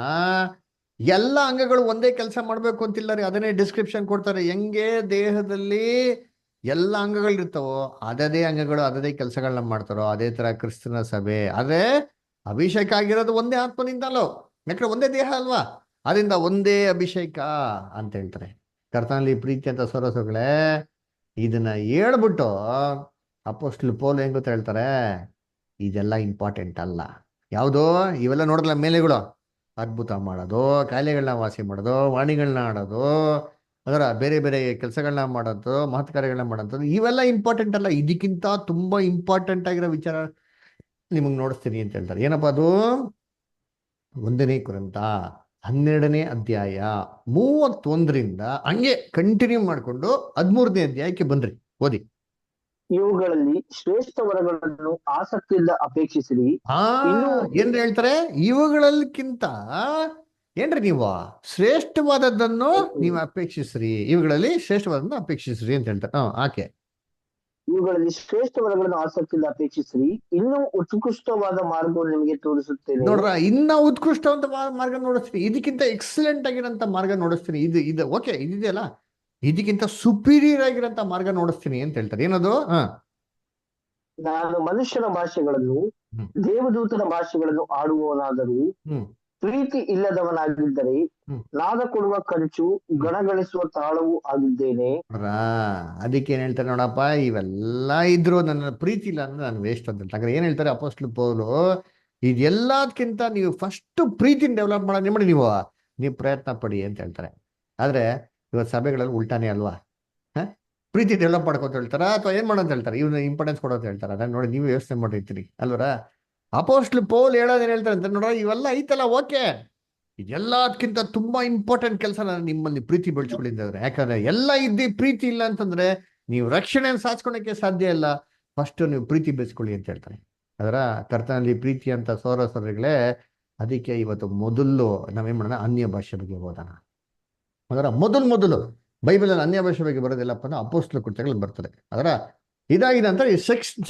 ಎಲ್ಲ ಅಂಗಗಳು ಒಂದೇ ಕೆಲಸ ಮಾಡ್ಬೇಕು ಅಂತಿಲ್ಲ ರೀ. ಅದನ್ನೇ ಡಿಸ್ಕ್ರಿಪ್ಷನ್ ಕೊಡ್ತಾರೆ. ಹೆಂಗೆ ದೇಹದಲ್ಲಿ ಎಲ್ಲ ಅಂಗಗಳಿರ್ತಾವೋ ಅದೇ ಅಂಗಗಳು ಅದೇ ಕೆಲಸಗಳನ್ನ ಮಾಡ್ತಾರೋ ಅದೇ ತರ ಕ್ರಿಸ್ತನ ಸಭೆ. ಆದ್ರೆ ಅಭಿಷೇಕ ಆಗಿರೋದು ಒಂದೇ ಆತ್ಮನಿಂದಲೋ, ಯಾಕಂದ್ರೆ ಒಂದೇ ದೇಹ ಅಲ್ವಾ, ಅದರಿಂದ ಒಂದೇ ಅಭಿಷೇಕ ಅಂತ ಹೇಳ್ತಾರೆ. ಕರ್ತನಲ್ಲಿ ಪ್ರೀತಿ ಅಂತ ಸೊರಸುಗಳೇ, ಇದನ್ನ ಹೇಳ್ಬಿಟ್ಟು ಅಪೊಸ್ತಲ ಪೌಲು ಹೆಂಗ್ ಗೊತ್ತಾ ಹೇಳ್ತಾರೆ, ಇದೆಲ್ಲ ಇಂಪಾರ್ಟೆಂಟ್ ಅಲ್ಲ. ಯಾವುದೋ ಇವೆಲ್ಲ ನೋಡಿದ್ಲ ಮೇಲೆಗಳು, ಅದ್ಭುತ ಮಾಡೋದು, ಕಾಯಿಲೆಗಳನ್ನ ವಾಸಿ ಮಾಡೋದು, ವಾಣಿಗಳನ್ನ ಆಡೋದು, ಅದರ ಬೇರೆ ಬೇರೆ ಕೆಲಸಗಳನ್ನ ಮಾಡೋದು, ಮಹತ್ಕಾರ್ಯಗಳನ್ನ ಮಾಡೋದು, ಇವೆಲ್ಲ ಇಂಪಾರ್ಟೆಂಟ್ ಅಲ್ಲ. ಇದಕ್ಕಿಂತ ತುಂಬಾ ಇಂಪಾರ್ಟೆಂಟ್ ಆಗಿರೋ ವಿಚಾರ ನಿಮಗೆ ನೋಡಿಸ್ತೀನಿ ಅಂತ ಹೇಳ್ತಾರೆ. ಏನಪ್ಪಾ ಅದು? 1ನೇ ಕೊರಿಂಥ 12ನೇ ಅಧ್ಯಾಯ 31ರಿಂದ ಹಂಗೆ ಕಂಟಿನ್ಯೂ ಮಾಡ್ಕೊಂಡು 13ನೇ ಅಧ್ಯಾಯಕ್ಕೆ ಬನ್ರಿ, ಓದಿ. ಇವುಗಳಲ್ಲಿ ಶ್ರೇಷ್ಠ ವರಗಳನ್ನು ಆಸಕ್ತಿಯಿಂದ ಅಪೇಕ್ಷಿಸಿರಿ. ಏನ್ರಿ ಹೇಳ್ತಾರೆ? ಇವುಗಳಕ್ಕಿಂತ ಏನ್ರಿ ನೀವು ಶ್ರೇಷ್ಠವಾದದ್ದನ್ನು ನೀವು ಅಪೇಕ್ಷಿಸ್ರಿ, ಇವುಗಳಲ್ಲಿ ಶ್ರೇಷ್ಠವಾದನ್ನು ಅಪೇಕ್ಷಿಸ್ರಿ ಅಂತ ಹೇಳ್ತಾರೆ. ಆಕೆ ಇವುಗಳಲ್ಲಿ ಶ್ರೇಷ್ಠ ವರಗಳನ್ನು ಆಸಕ್ತಿಯಿಂದ ಅಪೇಕ್ಷಿಸ್ರಿ, ಇನ್ನೂ ಉತ್ಕೃಷ್ಟವಾದ ಮಾರ್ಗವನ್ನು ನಿಮಗೆ ತೋರಿಸುತ್ತೇನೆ. ನೋಡ್ರ, ಇನ್ನ ಉತ್ಕೃಷ್ಟವಂತ ಮಾರ್ಗ ನೋಡಿಸ್ತೀನಿ, ಇದಕ್ಕಿಂತ ಎಕ್ಸಲೆಂಟ್ ಆಗಿರೋಂಥ ಮಾರ್ಗ ನೋಡಿಸ್ತೀನಿ. ಇದು ಓಕೆ, ಇದೆಯಲ್ಲ, ಇದಕ್ಕಿಂತ ಸುಪೀರಿಯರ್ ಆಗಿರೋಂಥ ಮಾರ್ಗ ನೋಡಿಸ್ತೀನಿ ಅಂತ ಹೇಳ್ತಾರೆ. ಏನದು? ನಾನು ಮನುಷ್ಯನ ಭಾಷೆಗಳನ್ನು ದೇವದೂತನ ಭಾಷೆಗಳನ್ನು ಆಡುವವನಾದರೂ ಪ್ರೀತಿ ಇಲ್ಲದವನಾಗಿದ್ದರೆ ನಾದ ಕೊಡುವ ಖರ್ಚು ಗಣಗಳಿಸುವ ತಾಳವೂ ಆಗಿದ್ದೇನೆ. ಅದಕ್ಕೆ ಏನ್ ಹೇಳ್ತಾರೆ ನೋಡಪ್ಪ, ಇವೆಲ್ಲ ಇದ್ರು ನನ್ನ ಪ್ರೀತಿ ಇಲ್ಲ ಅಂದ್ರೆ ನಾನು ವೇಸ್ಟ್ ಅಂತ ಹೇಳ್ತಾರೆ. ಏನ್ ಹೇಳ್ತಾರೆ ಅಪೊಸ್ತಲ ಪೌಲು? ಇದೆಲ್ಲದಕ್ಕಿಂತ ನೀವು ಫಸ್ಟ್ ಪ್ರೀತಿನ ಡೆವಲಪ್ ಮಾಡೋದು ಮಾಡಿ ನೀವು ಪ್ರಯತ್ನ ಪಡಿ ಅಂತ ಹೇಳ್ತಾರೆ. ಆದ್ರೆ ಇವತ್ತು ಸಭೆಗಳಲ್ಲಿ ಉಲ್ಟಾನೇ ಅಲ್ವಾ? ಪ್ರೀತಿ ಡೆವಲಪ್ ಮಾಡ್ಕೊತ ಹೇಳ್ತಾರ ಅಥವಾ ಏನ್ ಮಾಡೋದು ಹೇಳ್ತಾರೆ, ಇವನ್ನ ಇಂಪಾರ್ಟೆನ್ಸ್ ಕೊಡೋದು ಹೇಳ್ತಾರೆ. ಅದನ್ನ ನೋಡಿ ನೀವು ಯೋಚನೆ ಮಾಡಿರ್ತೀರಿ ಅಲ್ವರ. ಅಪೊಸ್ತಲ ಪೌಲ್ ಹೇಳೋದೇನ್ ಹೇಳ್ತಾರೆ ಅಂತ ನೋಡ್ರ, ಇವೆಲ್ಲ ಐತಲ್ಲ ಓಕೆ, ಇದೆಲ್ಲದಕ್ಕಿಂತ ತುಂಬಾ ಇಂಪಾರ್ಟೆಂಟ್ ಕೆಲಸ ನಿಮ್ಮಲ್ಲಿ ಪ್ರೀತಿ ಬೆಳೆಸ್ಕೊಂಡಿದ್ದಾರೆ. ಯಾಕಂದ್ರೆ ಎಲ್ಲ ಇದ್ದಿ ಪ್ರೀತಿ ಇಲ್ಲ ಅಂತಂದ್ರೆ ನೀವು ರಕ್ಷಣೆ ಸಾಧಿಸ್ಕೊಳಕ್ಕೆ ಸಾಧ್ಯ ಇಲ್ಲ. ಫಸ್ಟ್ ನೀವು ಪ್ರೀತಿ ಬೆಳೆಸ್ಕೊಳ್ಳಿ ಅಂತ ಹೇಳ್ತಾರೆ. ಅದರ ಕರ್ತನಲ್ಲಿ ಪ್ರೀತಿ ಅಂತ ಸೋದರಗಳೇ, ಅದಕ್ಕೆ ಇವತ್ತು ಮೊದಲು ನಾವೇನ್ ಮಾಡೋಣ, ಅನ್ಯ ಭಾಷೆ ಬಗ್ಗೆ ಓದೋಣ. ಅದರ ಮೊದಲು ಬೈಬಲಲ್ಲಿ ಅನ್ಯ ಭಾಷೆ ಬಗ್ಗೆ ಬರೋದಿಲ್ಲಪ್ಪ ಅಂದ್ರೆ ಅಪೊಸ್ತಲ ಕೃತ್ಯಗಳು ಬರ್ತದೆ. ಅದರ ಇದಾಗಿದೆ ಅಂತ ಈ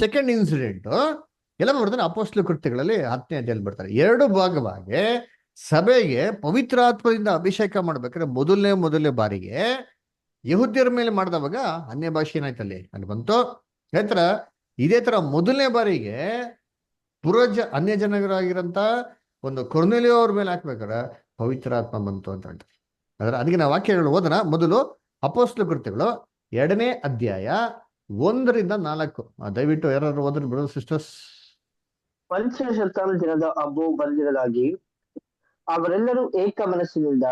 ಸೆಕೆಂಡ್ ಇನ್ಸಿಡೆಂಟ್ ಎಲ್ಲ ಬರ್ತಾರೆ ಅಪೊಸ್ತಲ ಕೃತ್ಯಗಳಲ್ಲಿ 10ನೇ ಅಧ್ಯಾಯದಲ್ಲಿ ಬರ್ತಾರೆ. 2 ಭಾಗವಾಗಿ ಸಭೆಗೆ ಪವಿತ್ರ ಆತ್ಮದಿಂದ ಅಭಿಷೇಕ ಮಾಡ್ಬೇಕಾದ್ರೆ ಮೊದಲನೇ ಬಾರಿಗೆ ಯಹೂದ್ಯರ ಮೇಲೆ ಮಾಡಿದವಾಗ ಅನ್ಯ ಭಾಷೆ ಏನಾಯ್ತಲ್ಲಿ ಅಲ್ಲಿ ಬಂತು. ಇದೇ ತರ ಮೊದಲನೇ ಬಾರಿಗೆ ಅನ್ಯ ಜನರಾಗಿರಂತ ಒಂದು ಕೊರ್ನೆಲಿಯೋ ಅವ್ರ ಮೇಲೆ ಹಾಕ್ಬೇಕಾದ್ರೆ ಪವಿತ್ರ ಆತ್ಮ ಬಂತು ಅಂತ ಹೇಳ್ತಾರೆ. ಅದಕ್ಕೆ ನಾವು ವಾಕ್ಯಗಳು ಓದೋಣ. ಮೊದಲು ಅಪೊಸ್ತಲ ಕೃತ್ಯಗಳು 2ನೇ ಅಧ್ಯಾಯ 1ರಿಂದ 4. ದಯವಿಟ್ಟು ಯಾರು ಓದ್ರಿ ಬ್ರದರ್ ಸಿಸ್ಟರ್ಸ್. ಪಂಚಶತಂ ದಿನದ ಹಬ್ಬವು ಬಂದಿರಲಾಗಿ ಅವರೆಲ್ಲರೂ ಏಕ ಮನಸ್ಸಿನಿಂದ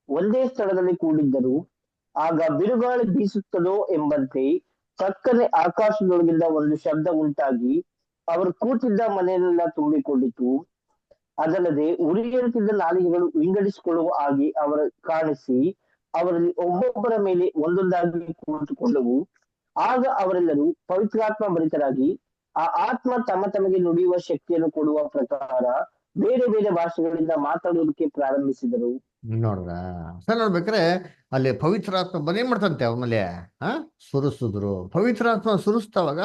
ಒಂದೇ ಸ್ಥಳದಲ್ಲಿ ಕೂಡಿದ್ದರು. ಆಗ ಬಿರುಗಾಳಿ ಬೀಸುತ್ತದೋ ಎಂಬಂತೆ ತಕ್ಕನೆ ಆಕಾಶದೊಳಗಿಂದ ಒಂದು ಶಬ್ದ ಉಂಟಾಗಿ ಅವರು ಕೂತಿದ್ದ ಮನೆಯಲ್ಲೆಲ್ಲ ತುಂಬಿಕೊಂಡಿತು. ಅದಲ್ಲದೆ ಉರಿಯುತ್ತಿದ್ದ ನಾಲಿಗೆಗಳು ವಿಂಗಡಿಸಿಕೊಳ್ಳುವ ಹಾಗೆ ಅವರ ಕಾಣಿಸಿ ಅವರಲ್ಲಿ ಒಬ್ಬೊಬ್ಬರ ಮೇಲೆ ಒಂದೊಂದಾಗಿ ಕುಳಿತುಕೊಂಡವು. ಆಗ ಅವರೆಲ್ಲರೂ ಪವಿತ್ರಾತ್ಮ ಭರಿತರಾಗಿ ಆ ಆತ್ಮ ತಮಗೆ ನುಡಿಯುವ ಶಕ್ತಿಯನ್ನು ಕೊಡುವ ಪ್ರಕಾರ ಬೇರೆ ಬೇರೆ ಭಾಷೆಗಳಿಂದ ಮಾತಾಡುವುದಕ್ಕೆ ಪ್ರಾರಂಭಿಸಿದರು. ನೋಡ್ರ ಸರ್ ನೋಡ್ಬೇಕಾರೆ ಅಲ್ಲಿ ಪವಿತ್ರಾತ್ಮ ಬಂದೇನ್ ಮಾಡ್ತಂತೆ ಆಮೇಲೆ ಸುರಿಸಿದ್ರು. ಪವಿತ್ರಾತ್ಮ ಸುರಿಸ್ತವಾಗ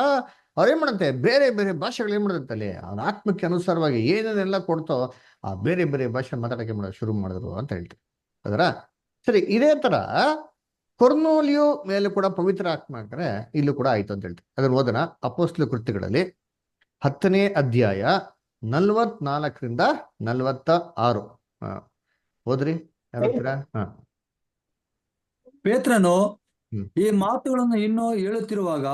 ಅವ್ರೇನ್ ಮಾಡಂತೆ ಬೇರೆ ಬೇರೆ ಭಾಷೆಗಳು ಏನ್ ಮಾಡದಂತೆ ಅಲ್ಲಿ ಅವ್ರ ಆತ್ಮಕ್ಕೆ ಅನುಸಾರವಾಗಿ ಏನೇನೆಲ್ಲ ಕೊಡ್ತೋ ಆ ಬೇರೆ ಬೇರೆ ಭಾಷೆ ಮಾತಾಡಕ್ಕೆ ಶುರು ಮಾಡಿದ್ರು ಅಂತ ಹೇಳ್ತೀವಿ ಅದರ. ಸರಿ, ಇದೇ ತರ ಕೊರ್ನೋಲಿಯೋ ಮೇಲೆ ಕೂಡ ಪವಿತ್ರ ಆತ್ಮ ಹಾಕ್ರೆ ಇಲ್ಲೂ ಕೂಡ ಆಯ್ತು ಅಂತ ಹೇಳ್ತೀವಿ. ಅದನ್ನ ಓದನ ಅಪೊಸ್ತಲ ಕೃತ್ಯಗಳಲ್ಲಿ 10ನೇ ಅಧ್ಯಾಯ 44ರಿಂದ 46. ಹೋದ್ರಿ ಯಾರ? ಪೇತ್ರನು ಹ್ಮ್. ಈ ಮಾತುಗಳನ್ನು ಇನ್ನೂ ಹೇಳುತ್ತಿರುವಾಗ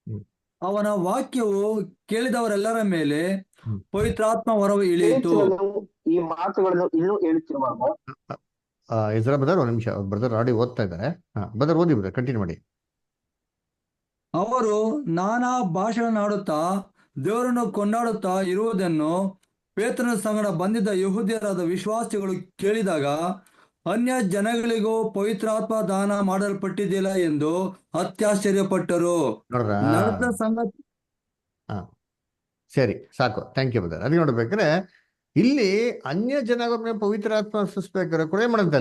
ಹ್ಮ್. ಅವನ ವಾಕ್ಯವು ಕೇಳಿದವರೆಲ್ಲರ ಮೇಲೆ ಹ್ಮ್. ಪವಿತ್ರಾತ್ಮ ಹೊರವು ಇಳಿಯಿತು. ಪೇತ್ರನು ಈ ಮಾತುಗಳನ್ನು ಇನ್ನೂ ಹೇಳುತ್ತಿರುವಾಗ ಇಸ್ರಾ ಬ್ರದರ್ ಒಂದ್ ನಿಮಿಷ, ಬ್ರದರ್ ಆಡಿ ಓದ್ತಾ ಇದ್ದಾರೆ. ಬ್ರದರ್ ಓದಿ ಬ್ರದರ್, ಕಂಟಿನ್ಯೂ ಮಾಡಿ. ಅವರು ನಾನಾ ಭಾಷೆಗಳನ್ನಾಡುತ್ತಾ ದೇವರನ್ನು ಕೊಂಡಾಡುತ್ತಾ ಇರುವುದನ್ನು ಪೇತ್ರನ ಸಂಗಡ ಬಂದಿದ್ದ ಯಹೂದ್ಯರಾದ ವಿಶ್ವಾಸಿಗಳು ಕೇಳಿದಾಗ ಅನ್ಯ ಜನಗಳಿಗೂ ಪವಿತ್ರಾತ್ಮ ದಾನ ಮಾಡಲ್ಪಟ್ಟಿದ್ದಿಲ್ಲ ಎಂದು ಅತ್ಯಾಶ್ಚರ್ಯಪಟ್ಟರು. ನೋಡ್ರ ನಡೆದ ಸಂಗತಿ ಸರಿ, ಸಾಕು, ಥ್ಯಾಂಕ್ ಯು ಬ್ರದರ್. ಅದು ನೋಡ್ಬೇಕಾದ್ರೆ ಇಲ್ಲಿ ಅನ್ಯ ಜನಗಳ ಮೇಲೆ ಪವಿತ್ರಾತ್ಮ ಸೃಷ್ಟಿಬೇಕಾದ್ರೆ ಕೂಡ ಏನ್ ಮಾಡಂತ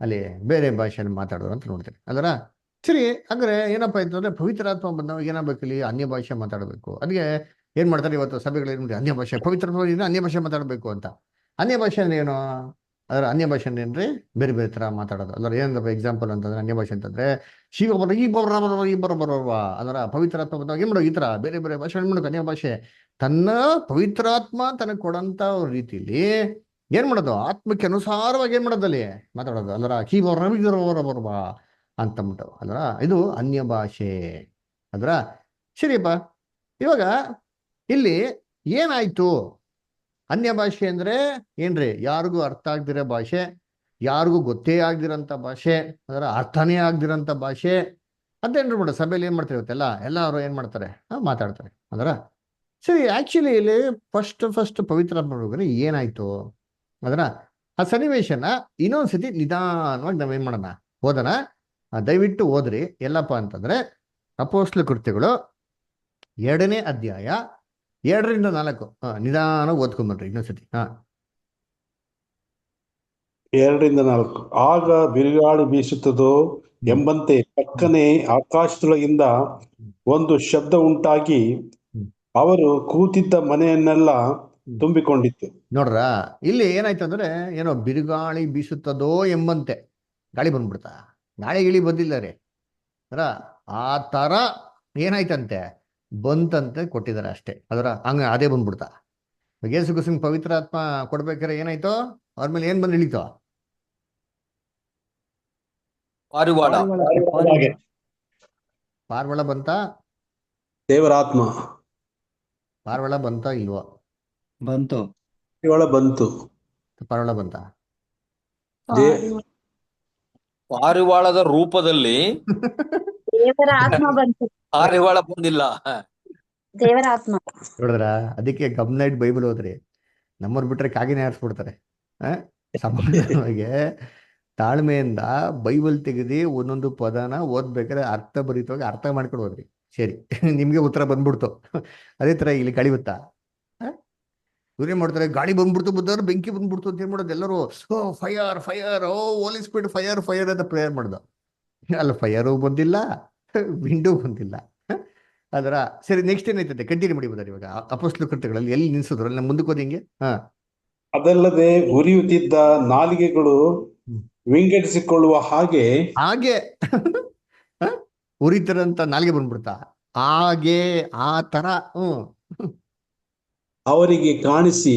ಅಲ್ಲಿ ಬೇರೆ ಭಾಷೆಯನ್ನು ಮಾತಾಡೋದು ಅಂತ ನೋಡ್ತೀವಿ ಅದರ. ಸರಿ, ಅಂದ್ರೆ ಏನಪ್ಪಾ ಆಯ್ತು ಅಂದ್ರೆ ಪವಿತ್ರಾತ್ಮ ಬಂದವಾಗ ಏನಾಗಬೇಕು, ಇಲ್ಲಿ ಅನ್ಯ ಭಾಷೆ ಮಾತಾಡಬೇಕು. ಅದಕ್ಕೆ ಏನ್ ಮಾಡ್ತಾರೆ ಇವತ್ತು ಸಭೆಗಳು ಏನ್ ಮಾಡಿ ಅನ್ಯ ಭಾಷೆ ಪವಿತ್ರಾತ್ಮ ಅನ್ಯ ಭಾಷೆ ಮಾತಾಡಬೇಕು ಅಂತ. ಅನ್ಯ ಭಾಷೆ ಅಂದ್ರೆ ಏನು? ಅದರ ಅನ್ಯ ಭಾಷೆ ಏನ್ರಿ ಬೇರೆ ಬೇರೆ ತರ ಮಾತಾಡೋದು. ಅದ್ರ ಏನಂದ್ರೆ ಎಕ್ಸಾಂಪಲ್ ಅಂತಂದ್ರೆ ಅನ್ಯ ಭಾಷೆ ಅಂತಂದ್ರೆ ಶಿವ ಬರ ಈ ಬರೋವಾ ಅದರ ಪವಿತ್ರಾತ್ಮ ಬಂದಾಗ ಏನ್ ಮಾಡೋ ಈ ತರ ಬೇರೆ ಬೇರೆ ಭಾಷೆ ಏನ್ ಮಾಡೋದು ಅನ್ಯ ಭಾಷೆ ತನ್ನ ಪವಿತ್ರಾತ್ಮ ತನಗೆ ಕೊಡಂತ ರೀತಿಲಿ ಏನ್ ಮಾಡೋದು ಆತ್ಮಕ್ಕೆ ಅನುಸಾರವಾಗಿ ಏನ್ ಮಾಡೋದಲ್ಲಿ ಮಾತಾಡೋದು. ಅಲ್ಲರ ಕೀ ಬರವಾ ಅಂತಂದ್ಬಿಟ್ಟು ಅಲ್ರ ಇದು ಅನ್ಯ ಭಾಷೆ ಅದ್ರ. ಸರಿಯಪ್ಪ, ಇವಾಗ ಇಲ್ಲಿ ಏನಾಯ್ತು? ಅನ್ಯ ಭಾಷೆ ಅಂದ್ರೆ ಏನ್ರಿ? ಯಾರಿಗೂ ಅರ್ಥ ಆಗ್ದಿರೋ ಭಾಷೆ, ಯಾರಿಗೂ ಗೊತ್ತೇ ಆಗ್ದಿರಂತ ಭಾಷೆ, ಅದರ ಅರ್ಥನೇ ಆಗ್ದಿರಂತ ಭಾಷೆ. ಅದೇನ್ರಿ ಬಿಡ ಸಭೆಯಲ್ಲಿ ಏನ್ ಮಾಡ್ತಾರೆ ಇವತ್ತೆಲ್ಲ ಎಲ್ಲರೂ ಏನ್ ಮಾಡ್ತಾರೆ ಮಾತಾಡ್ತಾರೆ ಅದರ. ಸರಿ, ಆಕ್ಚುಲಿ ಇಲ್ಲಿ ಫಸ್ಟ್ ಪವಿತ್ರ ನೋಡಿದ್ರೆ ಏನಾಯ್ತು ಅದರ ಆ ಸನ್ನಿವೇಶನ ಇನ್ನೊಂದ್ಸತಿ ನಿಧಾನವಾಗಿ ನಾವೇನ್ ಮಾಡೋಣ ಓದೋಣ. ದಯವಿಟ್ಟು ಓದ್ರಿ ಎಲ್ಲಪ್ಪ ಅಂತಂದ್ರೆ ಅಪೊಸ್ತಲ ಕೃತ್ಯಗಳು 2ನೇ ಅಧ್ಯಾಯ 2ರಿಂದ 4. ನಿಧಾನವಾಗಿ ಓದ್ಕೊಂಡ್ಬನ್ರಿ ಇನ್ನೊಂದ್ಸತಿ. 2ರಿಂದ 4. ಆಗ ಬಿರುಗಾಳಿ ಬೀಸುತ್ತದೋ ಎಂಬಂತೆ ಪಕ್ಕನೆ ಆಕಾಶದೊಳಗಿಂದ ಒಂದು ಶಬ್ದ ಉಂಟಾಗಿ ಅವರು ಕೂತಿದ್ದ ಮನೆಯನ್ನೆಲ್ಲ ತುಂಬಿಕೊಂಡಿತ್ತು. ನೋಡ್ರ ಇಲ್ಲಿ ಏನಾಯ್ತು ಅಂದ್ರೆ ಏನೋ ಬಿರುಗಾಳಿ ಬೀಸುತ್ತದೋ ಎಂಬಂತೆ ಗಾಳಿ ಬಂದ್ಬಿಡ್ತಾ. ಗಾಳಿ ಗಿಳಿ ಬಂದಿಲ್ಲ ರೀ ಅದರ ಆ ತರ ಏನಾಯ್ತಂತೆ ಬಂತಂತೆ ಕೊಟ್ಟಿದ್ದಾರೆ ಅಷ್ಟೇ ಅದರ. ಹಂಗ ಅದೇ ಬಂದ್ಬಿಡ್ತಾ. ಯೇಸು ಕ್ರಿಸ್ತನಿಗೆ ಪವಿತ್ರ ಆತ್ಮ ಕೊಡ್ಬೇಕಾರೆ ಏನಾಯ್ತು? ಅವ್ರ ಮೇಲೆ ಏನ್ ಬಂದು ಇಳಿತು? ಪಾರ್ವಳ ಬಂತ? ದೇವರಾತ್ಮ ಪಾರ್ವಳ ಬಂತ ಇಲ್ವೋ? ಬಂತು. ಬಂತು. ಪಾರ್ವಳ ಬಂತ? ಪಾರಿವಾಳದ ರೂಪದಲ್ಲಿ ದೇವರ ಆತ್ಮ ಬಂತು. ಪಾರಿವಾಳ ಬಂದಿಲ್ಲ. ದೇವರ ಆತ್ಮ ನೋಡಿದ್ರ ಅದಕ್ಕೆ ಗಮನ ಇಟ್ಟು ಬೈಬಲ್ ಹೋದ್ರಿ. ನಮ್ಮವ್ರು ಬಿಟ್ರೆ ಕಾಗಿನೇ ಆರಿಸ್ಬಿಡ್ತಾರೆ. ಸಮಾಜವಾಗಿ ತಾಳ್ಮೆಯಿಂದ ಬೈಬಲ್ ತೆಗೆದು ಒಂದೊಂದು ಪದನ ಓದ್ಬೇಕಾದ್ರೆ ಅರ್ಥ ಬರೀತವಾಗಿ ಅರ್ಥ ಮಾಡ್ಕೊಂಡು ಹೋದ್ರಿ. ಸರಿ, ನಿಮ್ಗೆ ಉತ್ತರ ಬಂದ್ಬಿಡ್ತು. ಅದೇ ತರ ಇಲ್ಲಿ ಕಳಿಯುತ್ತಾ ಇವ್ರೇನ್ ಮಾಡ್ತಾರೆ? ಗಾಳಿ ಬಂದ್ಬಿಡ್ತು, ಬುದ್ಧವ್ರು ಬೆಂಕಿ ಬಂದ್ಬಿಡ್ತು ಅಂತ ಏನ್ ಮಾಡೋದು ಎಲ್ಲರೂ ಫೈರ್ ಫೈರ್ ಹೋಲಿ ಸ್ಪೀಡ್ ಫೈರ್ ಫೈರ್ ಅಂತ ಪ್ರೇಯರ್ ಮಾಡ್ದು. ಅಲ್ಲ ಫೈರು ಬಂದಿಲ್ಲ, ವಿಂಡೋ ಬಂದಿಲ್ಲ ಅದರ. ಸರಿ, ನೆಕ್ಸ್ಟ್ ಏನಾಯ್ತದೆ ಕಂಟಿನ್ಯೂ ಮಾಡಿ ಬುದ್ಧರು. ಇವಾಗ ಅಪೊಸ್ತಲ ಕೃತ್ಯಗಳಲ್ಲಿ ಎಲ್ಲಿ ನಿಲ್ಸಿದ್ರು ಅಲ್ಲಿ ಮುಂದಕ್ಕೆ ಹೋದ ಹಿಂಗೆ. ಅದಲ್ಲದೆ ಉರಿಯುತ್ತಿದ್ದ ನಾಲಿಗೆಗಳು ವಿಂಗಡಿಸಿಕೊಳ್ಳುವ ಹಾಗೆ ಉರಿತಿರಂತ ನಾಲಿಗೆ ಬಂದ್ಬಿಡ್ತಾ ಹಾಗೆ ಆ ತರ. ಅವರಿಗೆ ಕಾಣಿಸಿ